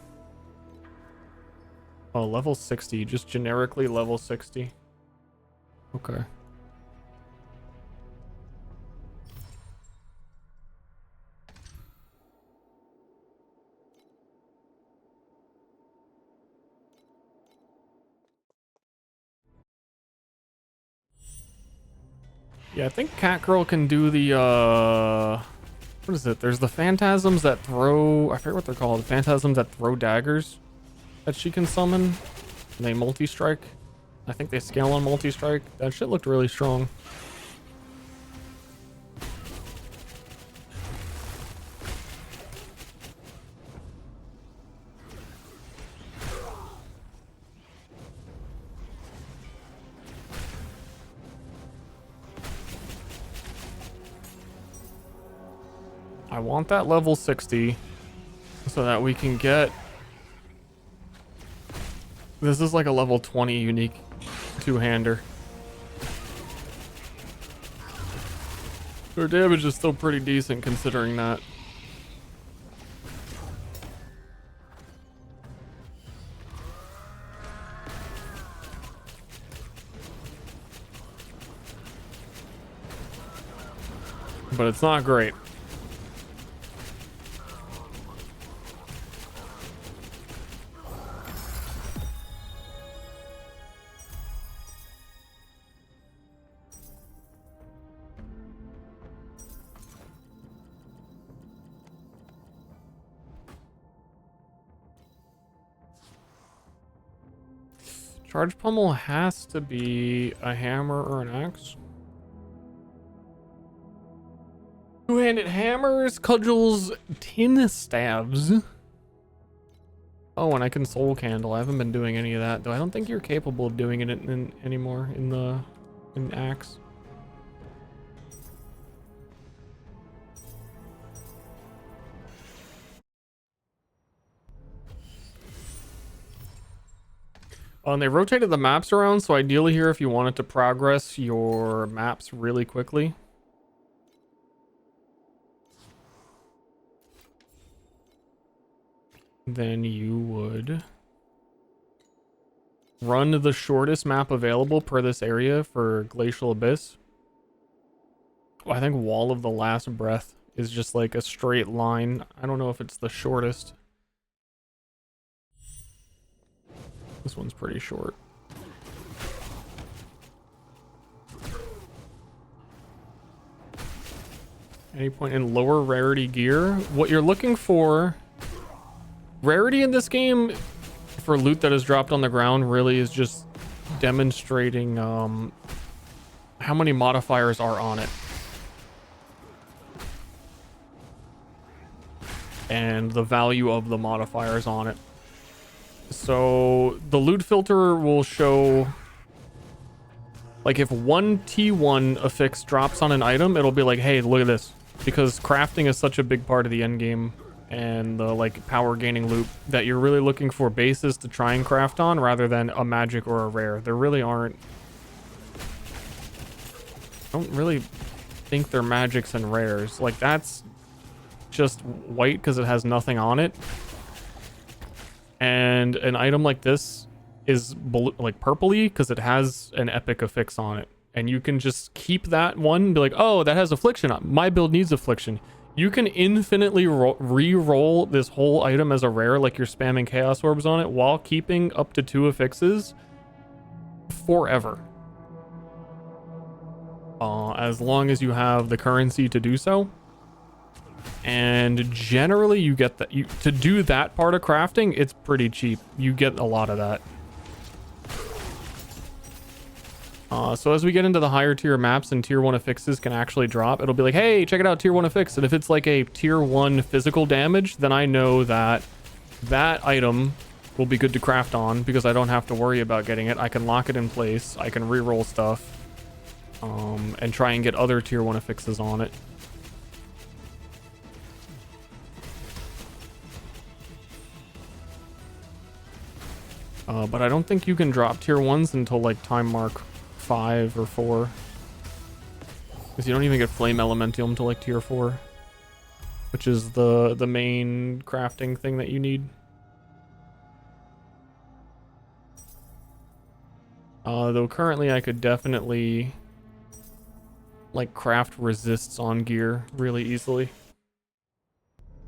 Speaker 1: Oh, level 60. Just generically level 60. Okay. Yeah, I think Catgirl can do the, what is it? There's the phantasms that throw, I forget what they're called. The phantasms that throw daggers that she can summon. And they multi-strike. I think they scale on multi-strike. That shit looked really strong. I want that level 60 so that we can get... This is like a level 20 unique two-hander. Her damage is still pretty decent considering that. But it's not great. Charge pummel has to be a hammer or an axe. Two-handed hammers, cudgels, tin staves. Oh, and I can soul candle. I haven't been doing any of that, though. I don't think you're capable of doing it anymore in axe. Oh, and they rotated the maps around, so ideally here, if you wanted to progress your maps really quickly, then you would run the shortest map available per this area for Glacial Abyss. Well, I think Wall of the Last Breath is just like a straight line. I don't know if it's the shortest. This one's pretty short. Any point in lower rarity gear? What you're looking for... Rarity in this game for loot that is dropped on the ground really is just demonstrating how many modifiers are on it. And the value of the modifiers on it. So the loot filter will show, like, if one T1 affix drops on an item, it'll be like, hey, look at this. Because crafting is such a big part of the end game and the like power gaining loop that you're really looking for bases to try and craft on rather than a magic or a rare. There really aren't. I don't really think they're magics and rares. Like, that's just white because it has nothing on it. And an item like this is blue, like purpley, because it has an epic affix on it. And you can just keep that one and be like, oh, that has affliction. My build needs affliction. You can infinitely re-roll this whole item as a rare, like you're spamming chaos orbs on it, while keeping up to 2 affixes forever. As long as you have the currency to do so. And generally you get that, to do that part of crafting, it's pretty cheap. You get a lot of that. So as we get into the higher tier maps and tier 1 affixes can actually drop, it'll be like, hey, check it out, tier 1 affix. And if it's like a tier 1 physical damage, then I know that that item will be good to craft on because I don't have to worry about getting it. I can lock it in place. I can reroll stuff and try and get other tier 1 affixes on it. But I don't think you can drop tier 1s until like time mark 5 or 4. Because you don't even get Flame Elementium until like tier 4. Which is the main crafting thing that you need. Though currently I could definitely like craft resists on gear really easily.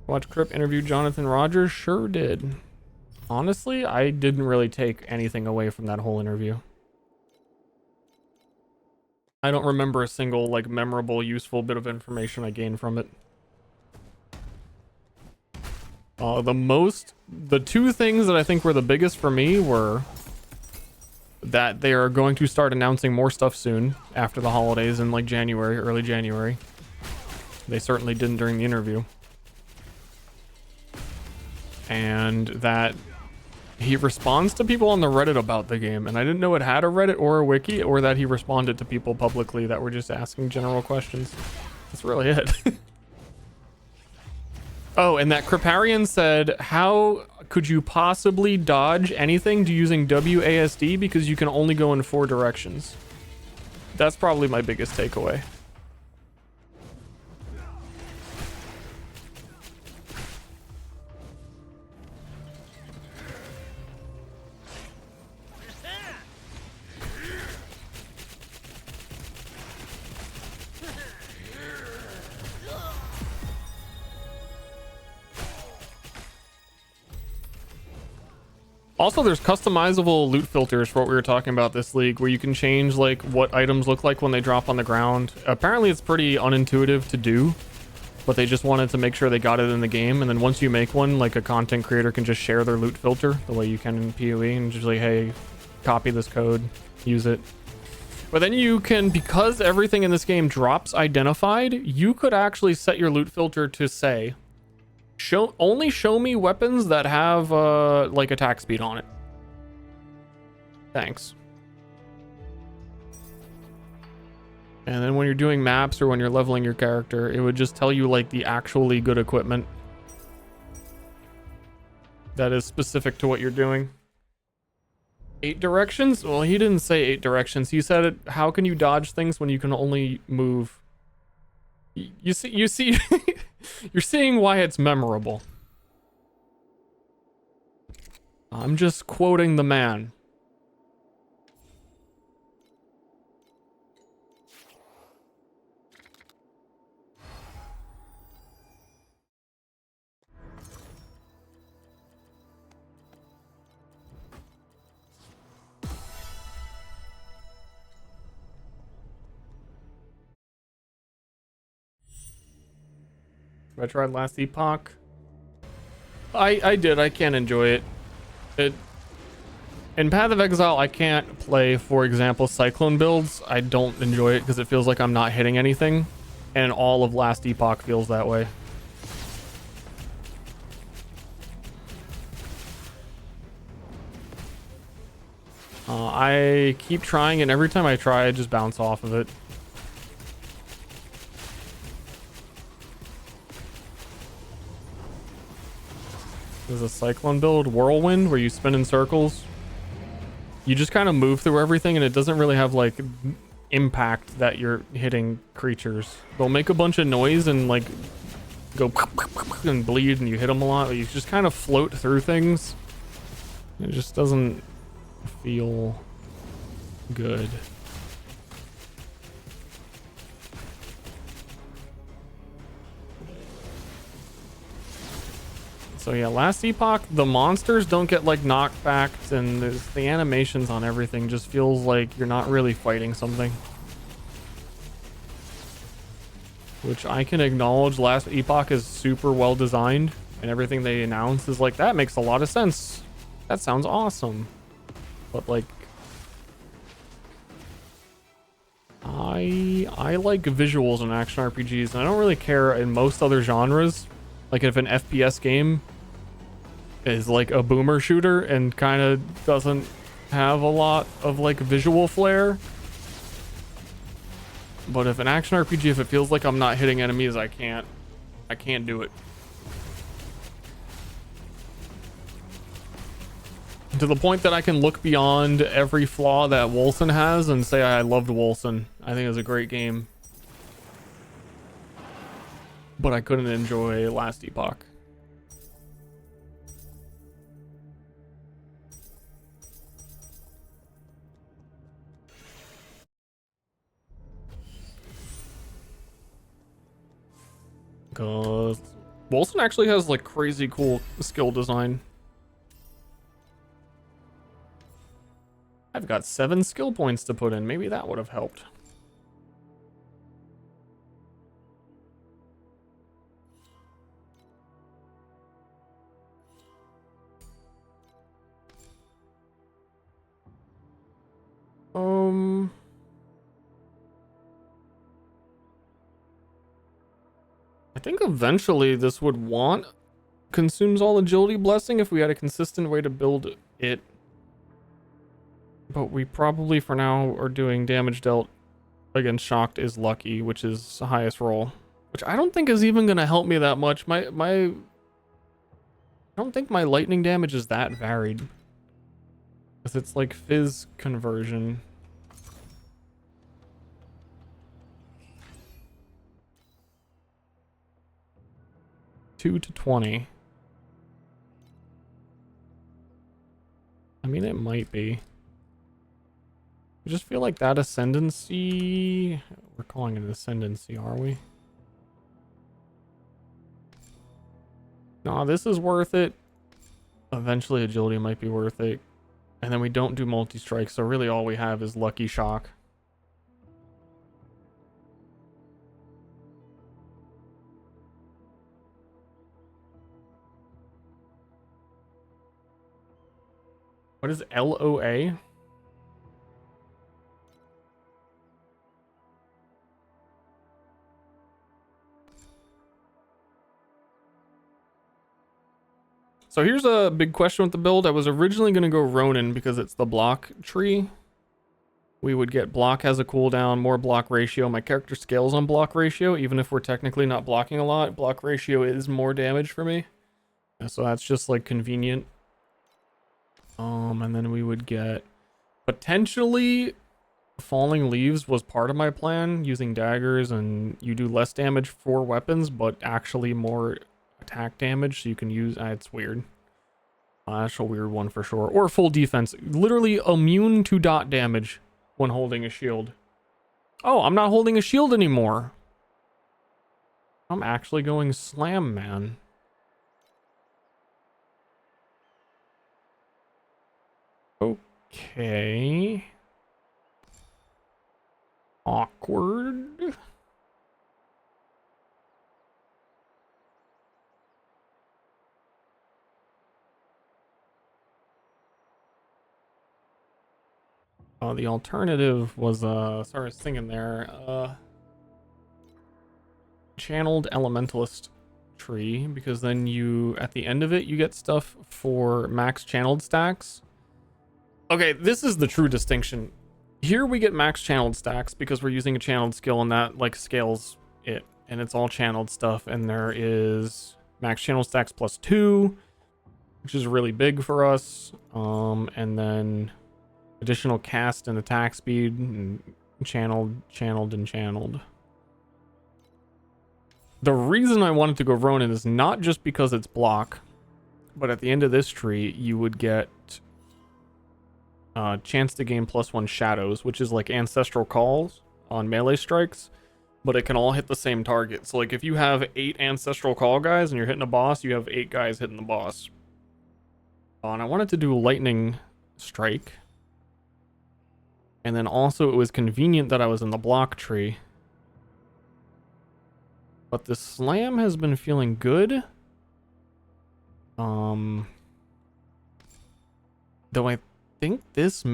Speaker 1: Watch Crip interview Jonathan Rogers? Sure did. Honestly, I didn't really take anything away from that whole interview. I don't remember a single like memorable, useful bit of information I gained from it. The two things that I think were the biggest for me were that they are going to start announcing more stuff soon after the holidays in like January, early January. They certainly didn't during the interview. And that he responds to people on the Reddit about the game, and I didn't know it had a Reddit or a wiki, or that he responded to people publicly that were just asking general questions. That's really it. Oh, and that Kriparian said, how could you possibly dodge anything using WASD because you can only go in 4 directions? That's probably my biggest takeaway. Also, there's customizable loot filters for what we were talking about this league, where you can change like what items look like when they drop on the ground. Apparently it's pretty unintuitive to do, but they just wanted to make sure they got it in the game. And then once you make one, like a content creator can just share their loot filter the way you can in PoE and just like, hey, copy this code, use it. But then you can, because everything in this game drops identified, you could actually set your loot filter to say, only show me weapons that have like attack speed on it. Thanks. And then when you're doing maps or when you're leveling your character, it would just tell you like the actually good equipment that is specific to what you're doing. 8 directions? Well, he didn't say 8 directions. He said it, how can you dodge things when you can only move? You see you're seeing why it's memorable. I'm just quoting the man. I tried last epoch. I did. I can't enjoy it. In Path of Exile, I can't play, for example, Cyclone builds. I don't enjoy it because it feels like I'm not hitting anything, and all of last epoch feels that way. I keep trying, and every time I try, I just bounce off of it. There's a Cyclone build, Whirlwind, where you spin in circles. You just kind of move through everything, and it doesn't really have like impact that you're hitting creatures. They'll make a bunch of noise and like go and bleed, and you hit them a lot, but you just kind of float through things. It just doesn't feel good. So yeah, last epoch, the monsters don't get like knockbacks, and the animations on everything just feels like you're not really fighting something. Which I can acknowledge, last epoch is super well designed, and everything they announce is like, that makes a lot of sense. That sounds awesome. But like, I like visuals in action RPGs, and I don't really care in most other genres. Like if an FPS game is like a boomer shooter and kind of doesn't have a lot of like visual flair. But if an action RPG, if it feels like I'm not hitting enemies, I can't do it. To the point that I can look beyond every flaw that Wolcen has and say I loved Wolcen. I think it was a great game. But I couldn't enjoy Last Epoch. Because Wolcen actually has like crazy cool skill design. I've got 7 skill points to put in. Maybe that would have helped. I think eventually this would want consumes all agility blessing if we had a consistent way to build it. But we probably for now are doing damage dealt against shocked is lucky, which is the highest roll, which I don't think is even going to help me that much. I don't think my lightning damage is that varied, because it's like fizz conversion. Two to 20. I mean, it might be. I just feel like that ascendancy... We're calling it ascendancy, are we? Nah, this is worth it. Eventually agility might be worth it. And then we don't do multi-strike, so really all we have is lucky shock. What is LOA? So here's a big question with the build. I was originally going to go Ronin because it's the block tree. We would get block has a cooldown, more block ratio. My character scales on block ratio, even if we're technically not blocking a lot. Block ratio is more damage for me. So that's just like convenient. And then we would get potentially falling leaves was part of my plan, using daggers, and you do less damage for weapons, but actually more attack damage, so you can use it's weird. That's a weird one for sure. Or full defense, literally immune to dot damage when holding a shield. Oh, I'm not holding a shield anymore. I'm actually going slam man. Okay. Awkward. The alternative was, sorry, I was thinking there, channeled elementalist tree, because then you, at the end of it, you get stuff for max channeled stacks. Okay, this is the true distinction. Here we get max channeled stacks because we're using a channeled skill and that like scales it, and it's all channeled stuff, and there is max channel stacks +2, which is really big for us, and then additional cast and attack speed, and channeled. The reason I wanted to go Ronin is not just because it's block, but at the end of this tree you would get chance to gain +1 shadows, which is like ancestral calls on melee strikes, but it can all hit the same target. So like if you have 8 ancestral call guys and you're hitting a boss, you have 8 guys hitting the boss. And I wanted to do lightning strike, and then also it was convenient that I was in the block tree, but the slam has been feeling good. Though I think this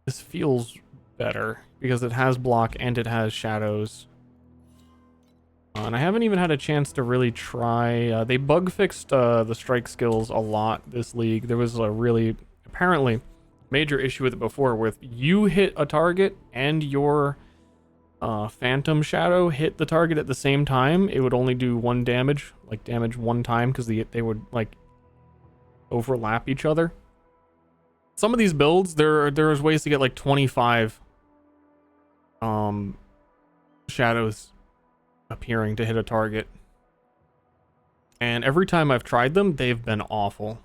Speaker 1: feels better because it has block and it has shadows. And I haven't even had a chance to really try. They bug fixed the strike skills a lot this league. There was a really apparently major issue with it before, with you hit a target and your phantom shadow hit the target at the same time, it would only do 1 damage, like damage 1 time, because they would like overlap each other. some of these builds, there's ways to get like 25 shadows appearing to hit a target. And every time I've tried them, they've been awful.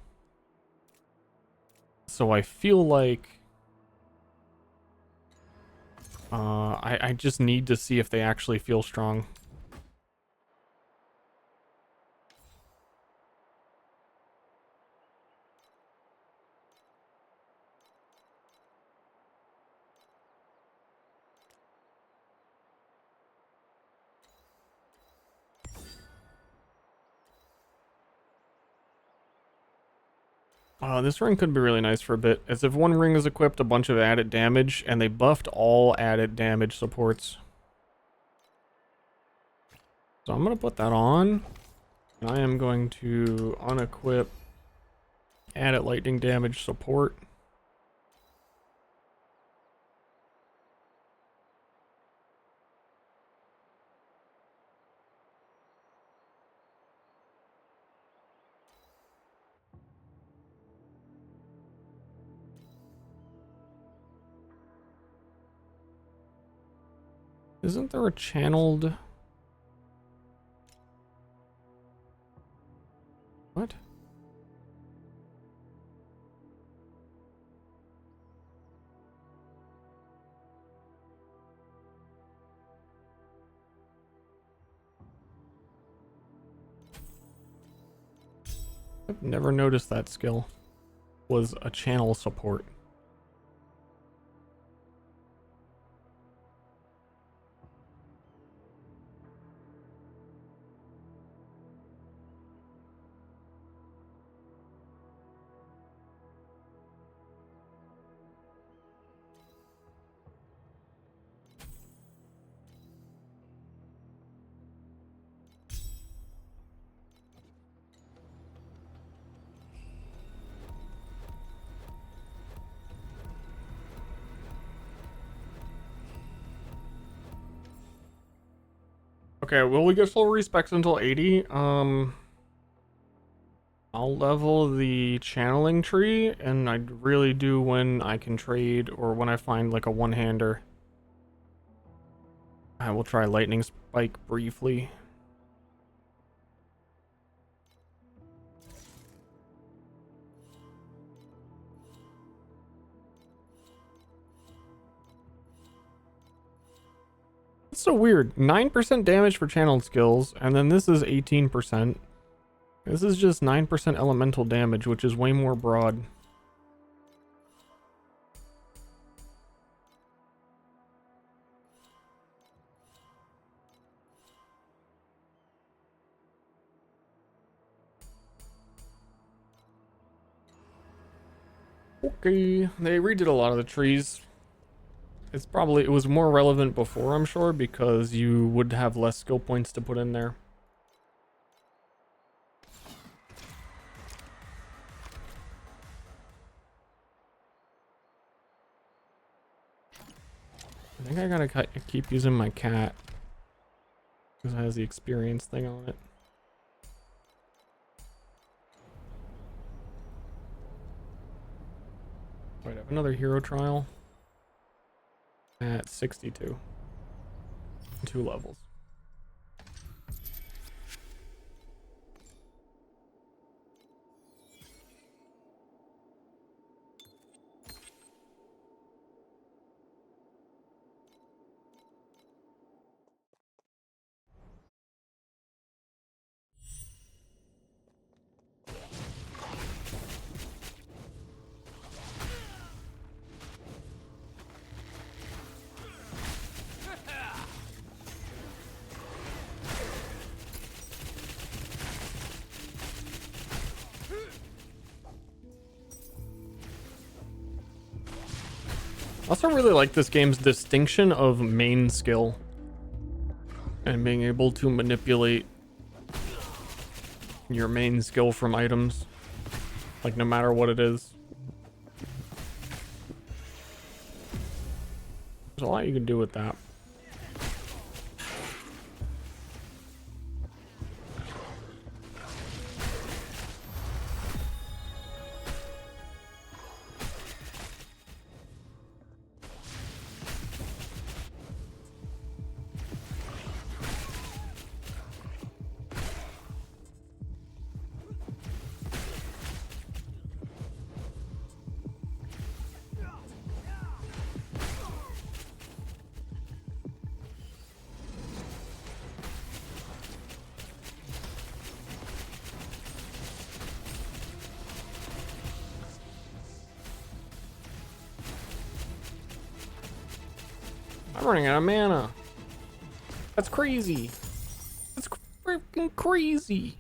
Speaker 1: So I feel like I just need to see if they actually feel strong. This ring could be really nice for a bit, as if one ring is equipped a bunch of added damage, and they buffed all added damage supports. So I'm going to put that on, and I am going to unequip added lightning damage support. Isn't there a channeled... What? I've never noticed that skill was a channel support. Okay, will we get full respecs until 80? I'll level the channeling tree, and I really do when I can trade or when I find like a one-hander. I will try lightning spike briefly. It's so weird. 9% damage for channeled skills, and then this is 18%. This is just 9% elemental damage, which is way more broad. Okay, they redid a lot of the trees. It was more relevant before, I'm sure, because you would have less skill points to put in there. I think I gotta keep using my cat, because it has the experience thing on it. Wait, I have another hero trial at 62. 2 levels. I also really like this game's distinction of main skill and being able to manipulate your main skill from items, like no matter what it is. There's a lot you can do with that. I'm running out of mana. That's crazy. That's freaking crazy.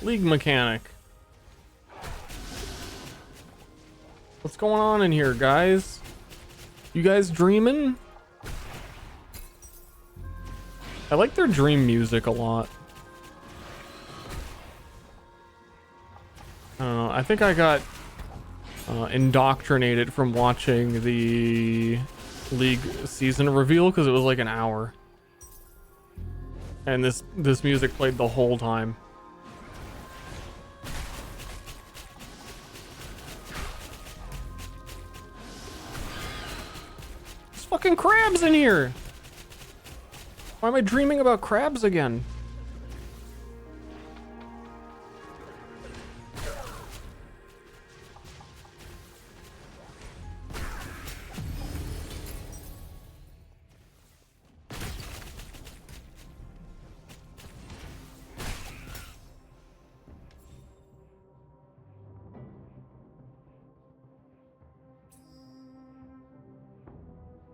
Speaker 1: League mechanic. What's going on in here, guys? You guys dreaming? I like their dream music a lot. I don't know. I think I got indoctrinated from watching the League season reveal because it was like an hour. And this music played the whole time. There's fucking crabs in here. Why am I dreaming about crabs again?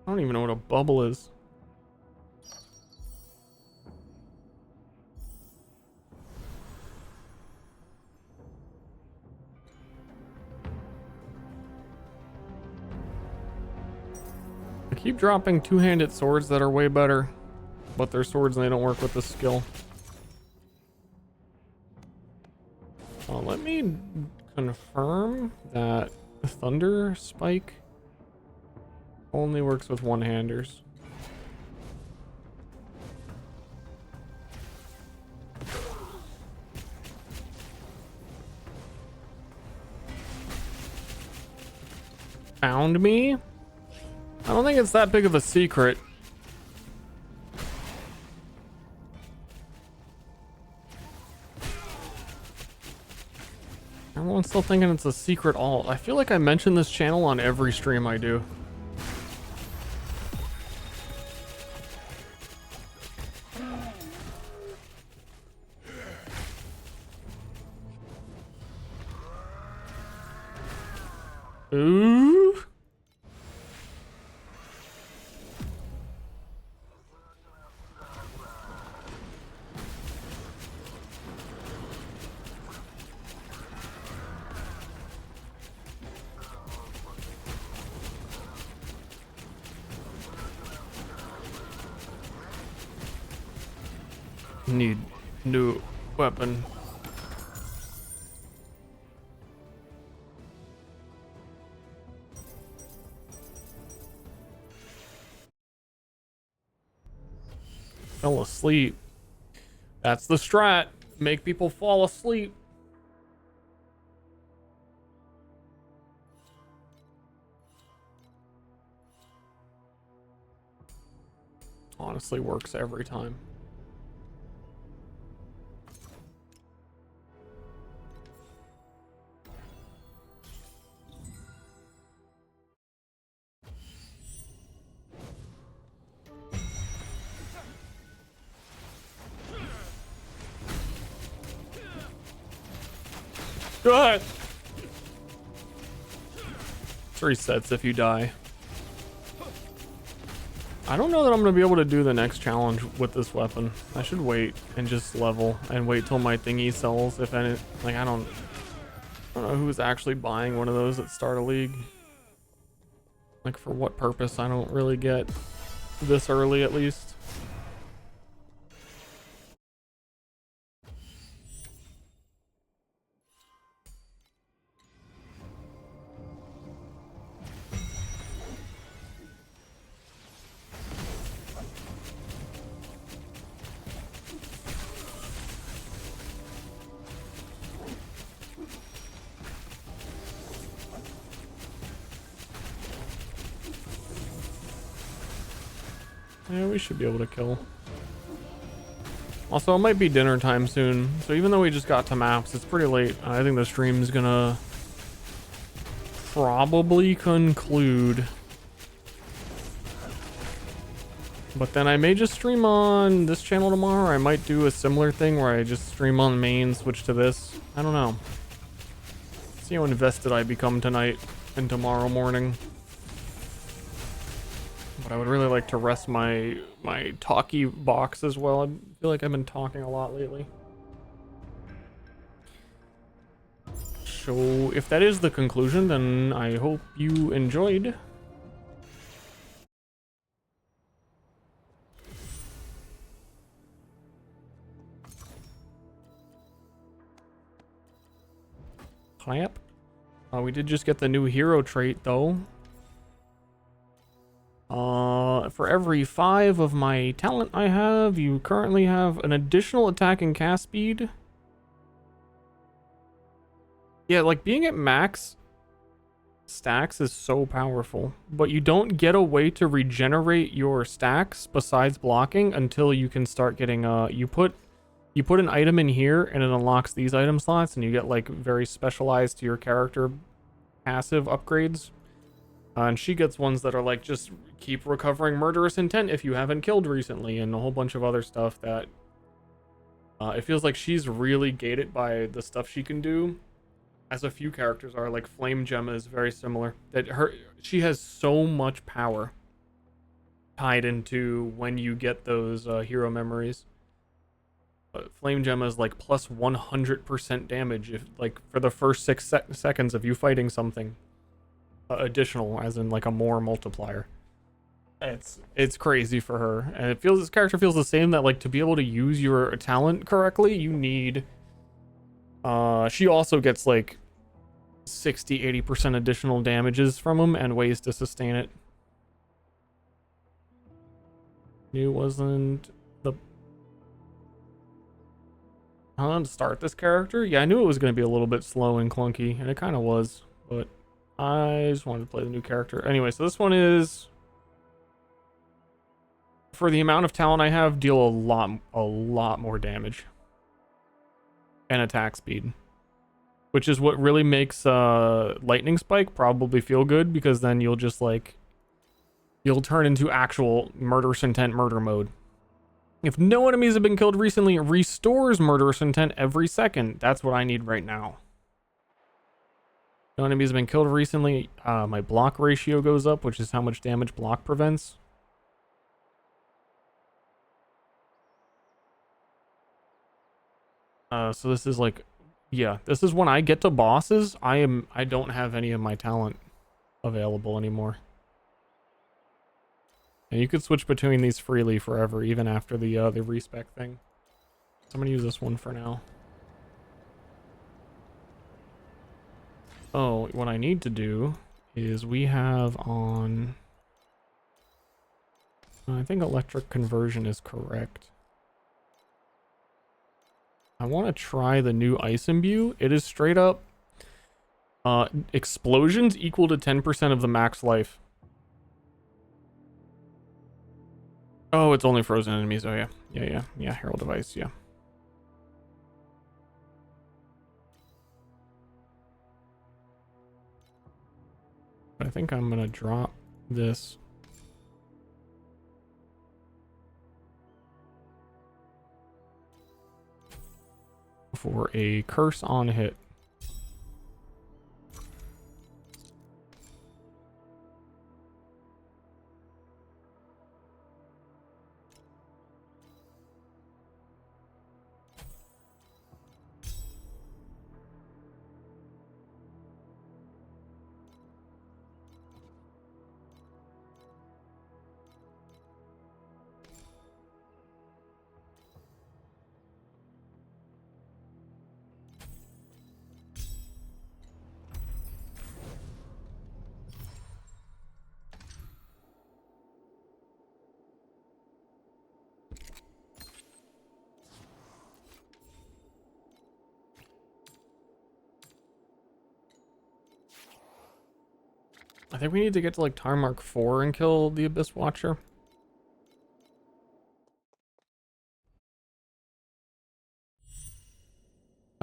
Speaker 1: I don't even know what a bubble is. I keep dropping two-handed swords that are way better, but they're swords and they don't work with the skill. Let me confirm that Thunder Spike only works with one-handers. Found me? I don't think it's that big of a secret. Everyone's still thinking it's a secret alt. I feel like I mention this channel on every stream I do. Ooh. Need new weapon. Fell asleep. That's the strat. Make people fall asleep. Honestly, works every time. Good. 3 sets if you die. I don't know that I'm gonna be able to do the next challenge with this weapon. I should wait and just level and wait till my thingy sells. If any, like I don't know who's actually buying one of those at start a league. Like for what purpose? I don't really get this early at least. Yeah, we should be able to kill. Also, it might be dinner time soon, so even though we just got to maps, it's pretty late. I think the stream's gonna probably conclude. But then I may just stream on this channel tomorrow. I might do a similar thing where I just stream on main, switch to this. I don't know. See how invested I become tonight and tomorrow morning. But I would really like to rest my talkie box as well. I feel like I've been talking a lot lately. So if that is the conclusion, then I hope you enjoyed. Clap. We did just get the new hero trait though. For every 5 of my talent I have, you currently have an additional attack and cast speed. Yeah, like being at max stacks is so powerful, but you don't get a way to regenerate your stacks besides blocking until you can start getting you put an item in here and it unlocks these item slots and you get like very specialized to your character passive upgrades. And she gets ones that are like just keep recovering murderous intent if you haven't killed recently, and a whole bunch of other stuff that it feels like she's really gated by the stuff she can do, as a few characters are. Like Flame Gemma is very similar, that she has so much power tied into when you get those hero memories. Flame Gemma is like plus 100% damage if like for the first 6 seconds of you fighting something. Additional, as in like a more multiplier. It's crazy for her, and it feels, this character feels the same, that like to be able to use your talent correctly, you need she also gets like 60-80% additional damages from them and ways to sustain it. It wasn't the to start this character. Yeah, I knew it was going to be a little bit slow and clunky, and it kind of was, but I just wanted to play the new character. Anyway, so this one is, for the amount of talent I have, deal a lot more damage. And attack speed. Which is what really makes Lightning Spike probably feel good, because then you'll just like, you'll turn into actual murderous intent murder mode. If no enemies have been killed recently, it restores murderous intent every second. That's what I need right now. No enemies have been killed recently. My block ratio goes up, which is how much damage block prevents. So this is like, yeah, this is when I get to bosses. I don't have any of my talent available anymore. And you could switch between these freely forever, even after the respec thing. So I'm gonna use this one for now. Oh, what I need to do is we have on, I think electric conversion is correct. I want to try the new ice imbue. It is straight up explosions equal to 10% of the max life. Oh, it's only frozen enemies. Oh yeah, Herald of Ice, yeah. I think I'm gonna drop this. For a curse on hit. I think we need to get to like Tar Mark 4 and kill the Abyss Watcher.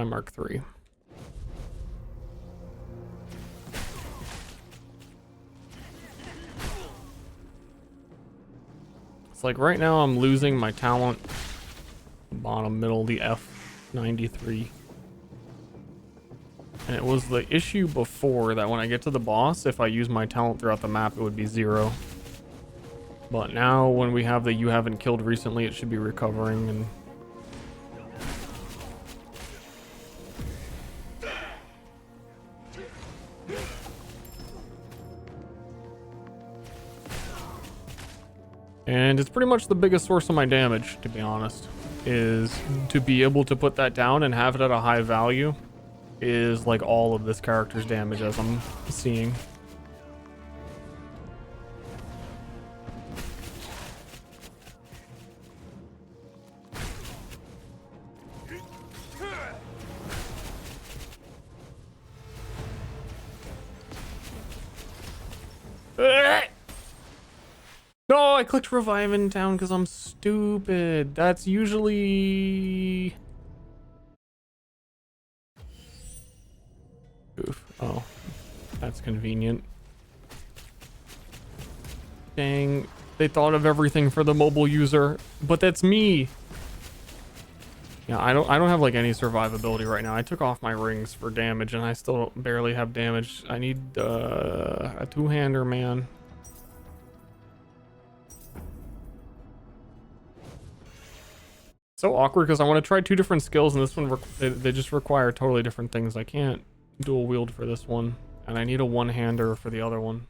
Speaker 1: Mark 3. It's like right now I'm losing my talent. Bottom middle, the F93. And it was the issue before that when I get to the boss, if I use my talent throughout the map, it would be 0. But now when we have the you haven't killed recently, it should be recovering and it's pretty much the biggest source of my damage, to be honest, is to be able to put that down and have it at a high value is like all of this character's damage as I'm seeing. No, I clicked revive in town because I'm stupid. That's usually... Oof. Oh, that's convenient. Dang, they thought of everything for the mobile user, but that's me. Yeah, I don't have like any survivability right now. I took off my rings for damage and I still barely have damage. I need a two-hander, man. So awkward because I want to try 2 different skills and this one they just require totally different things. I can't dual wield for this one and I need a one-hander for the other one.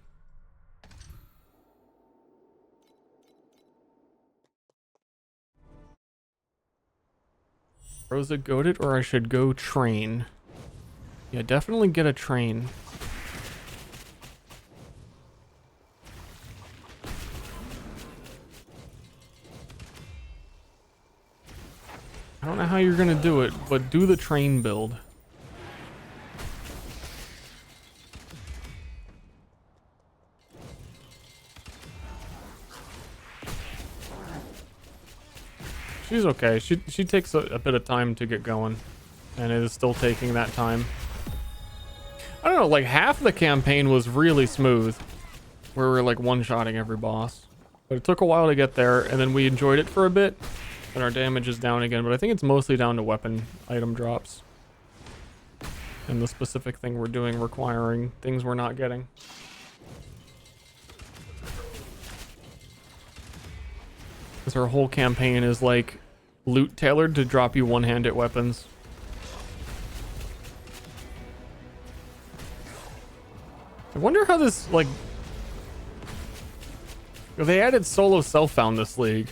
Speaker 1: Rosa goaded or I should go train? Yeah, definitely get a train. I don't know how you're gonna do it, but do the train build. She's okay. She takes a bit of time to get going, and it is still taking that time. I don't know, like half the campaign was really smooth, where we were like one-shotting every boss. But it took a while to get there, and then we enjoyed it for a bit, and our damage is down again, but I think it's mostly down to weapon item drops. And the specific thing we're doing requiring things we're not getting. Because her whole campaign is like loot tailored to drop you one-handed weapons. I wonder how this, like... They added solo self-found this league.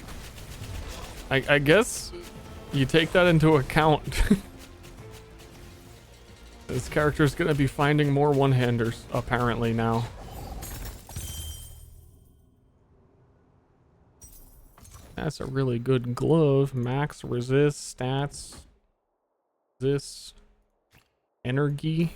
Speaker 1: I guess you take that into account. This character's gonna be finding more one-handers, apparently, now. That's a really good glove. Max resist, stats, this, energy.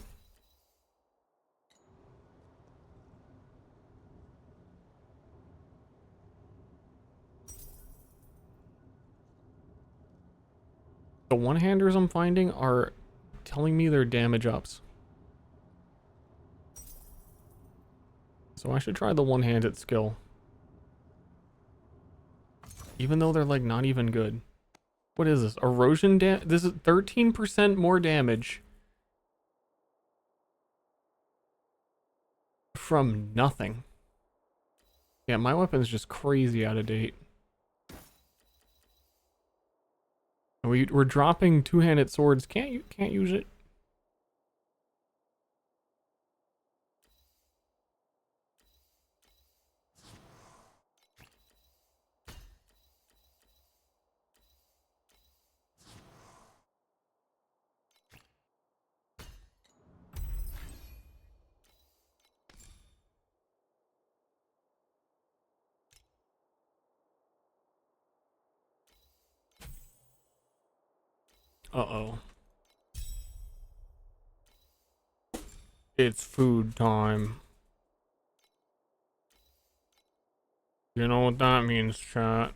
Speaker 1: The one-handers I'm finding are telling me their damage ups. So I should try the one-handed skill. Even though they're like not even good. What is this? Erosion this is 13% more damage. From nothing. Yeah, my weapon's just crazy out of date. We're dropping two-handed swords. Can't use it. Uh-oh. It's food time. You know what that means, chat.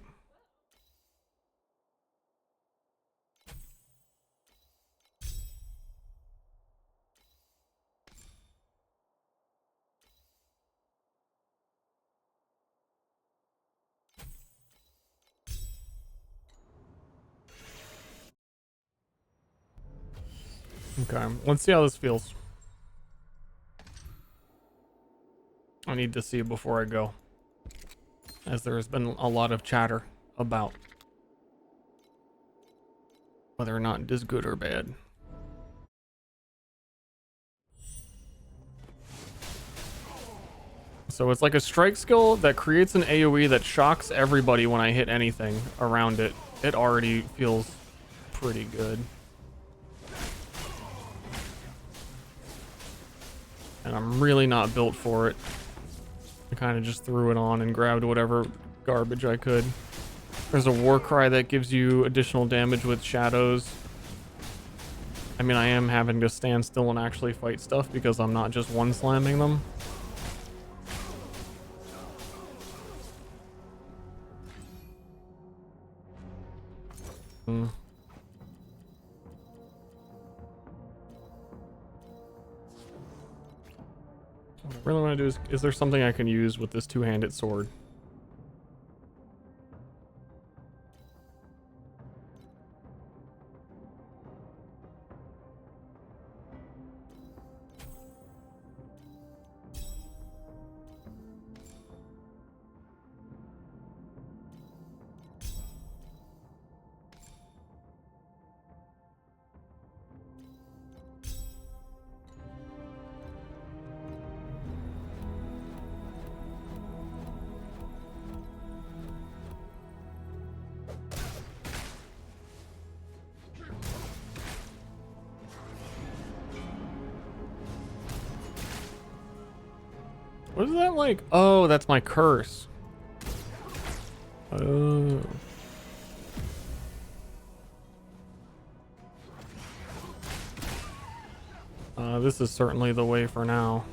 Speaker 1: Okay, let's see how this feels. I need to see it before I go, as there has been a lot of chatter about whether or not it is good or bad. So it's like a strike skill that creates an AoE that shocks everybody when I hit anything around it. It already feels pretty good. And I'm really not built for it. I kind of just threw it on and grabbed whatever garbage I could. There's a war cry that gives you additional damage with shadows. I mean, I am having to stand still and actually fight stuff because I'm not just one slamming them. What I really want to do is there something I can use with this two-handed sword? What is that like? Oh, that's my curse. Oh. This is certainly the way for now.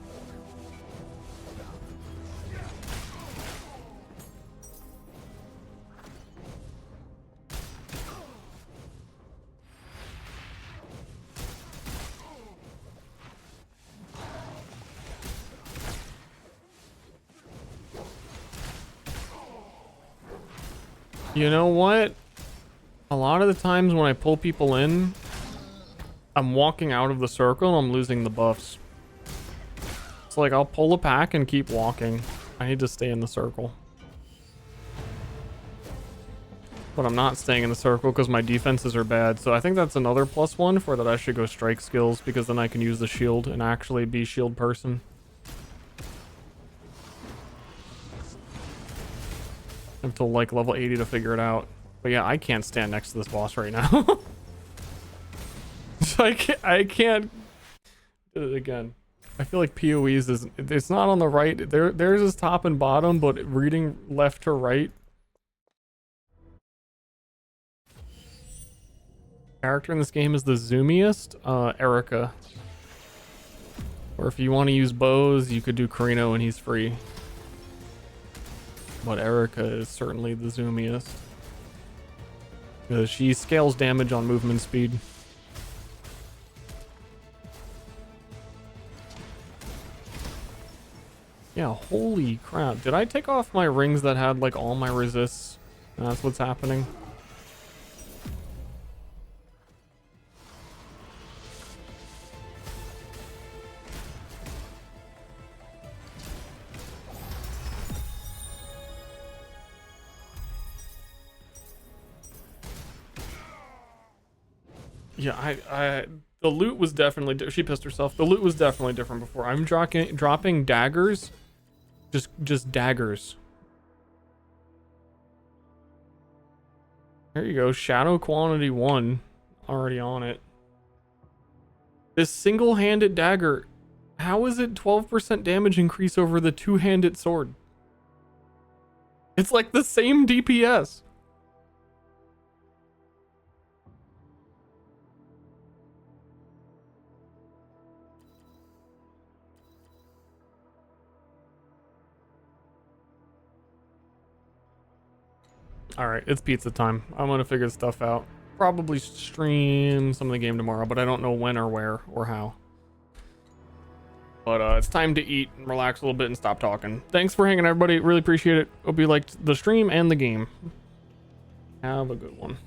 Speaker 1: You know what? A lot of the times when I pull people in, I'm walking out of the circle and I'm losing the buffs. It's like I'll pull a pack and keep walking. I need to stay in the circle. But I'm not staying in the circle because my defenses are bad. So I think that's another +1 for that I should go strike skills, because then I can use the shield and actually be shield person. Until like level 80 to figure it out. But yeah, I can't stand next to this boss right now. So I can't do it again. I feel like PoE's is, it's not on the right. Theirs is top and bottom, but reading left to right. Character in this game is the zoomiest, Erica. Or if you want to use bows, you could do Carino and he's free. But Erica is certainly the zoomiest. Because she scales damage on movement speed. Yeah, holy crap. Did I take off my rings that had like all my resists? And that's what's happening. Yeah, the loot was definitely, she pissed herself. The loot was definitely different before. I'm dropping daggers. Just daggers. There you go. Shadow quantity 1. Already on it. This single-handed dagger. How is it 12% damage increase over the two-handed sword? It's like the same DPS. Alright, it's pizza time. I'm gonna figure stuff out. Probably stream some of the game tomorrow, but I don't know when or where or how. But it's time to eat and relax a little bit and stop talking. Thanks for hanging, everybody. Really appreciate it. Hope you liked the stream and the game. Have a good one.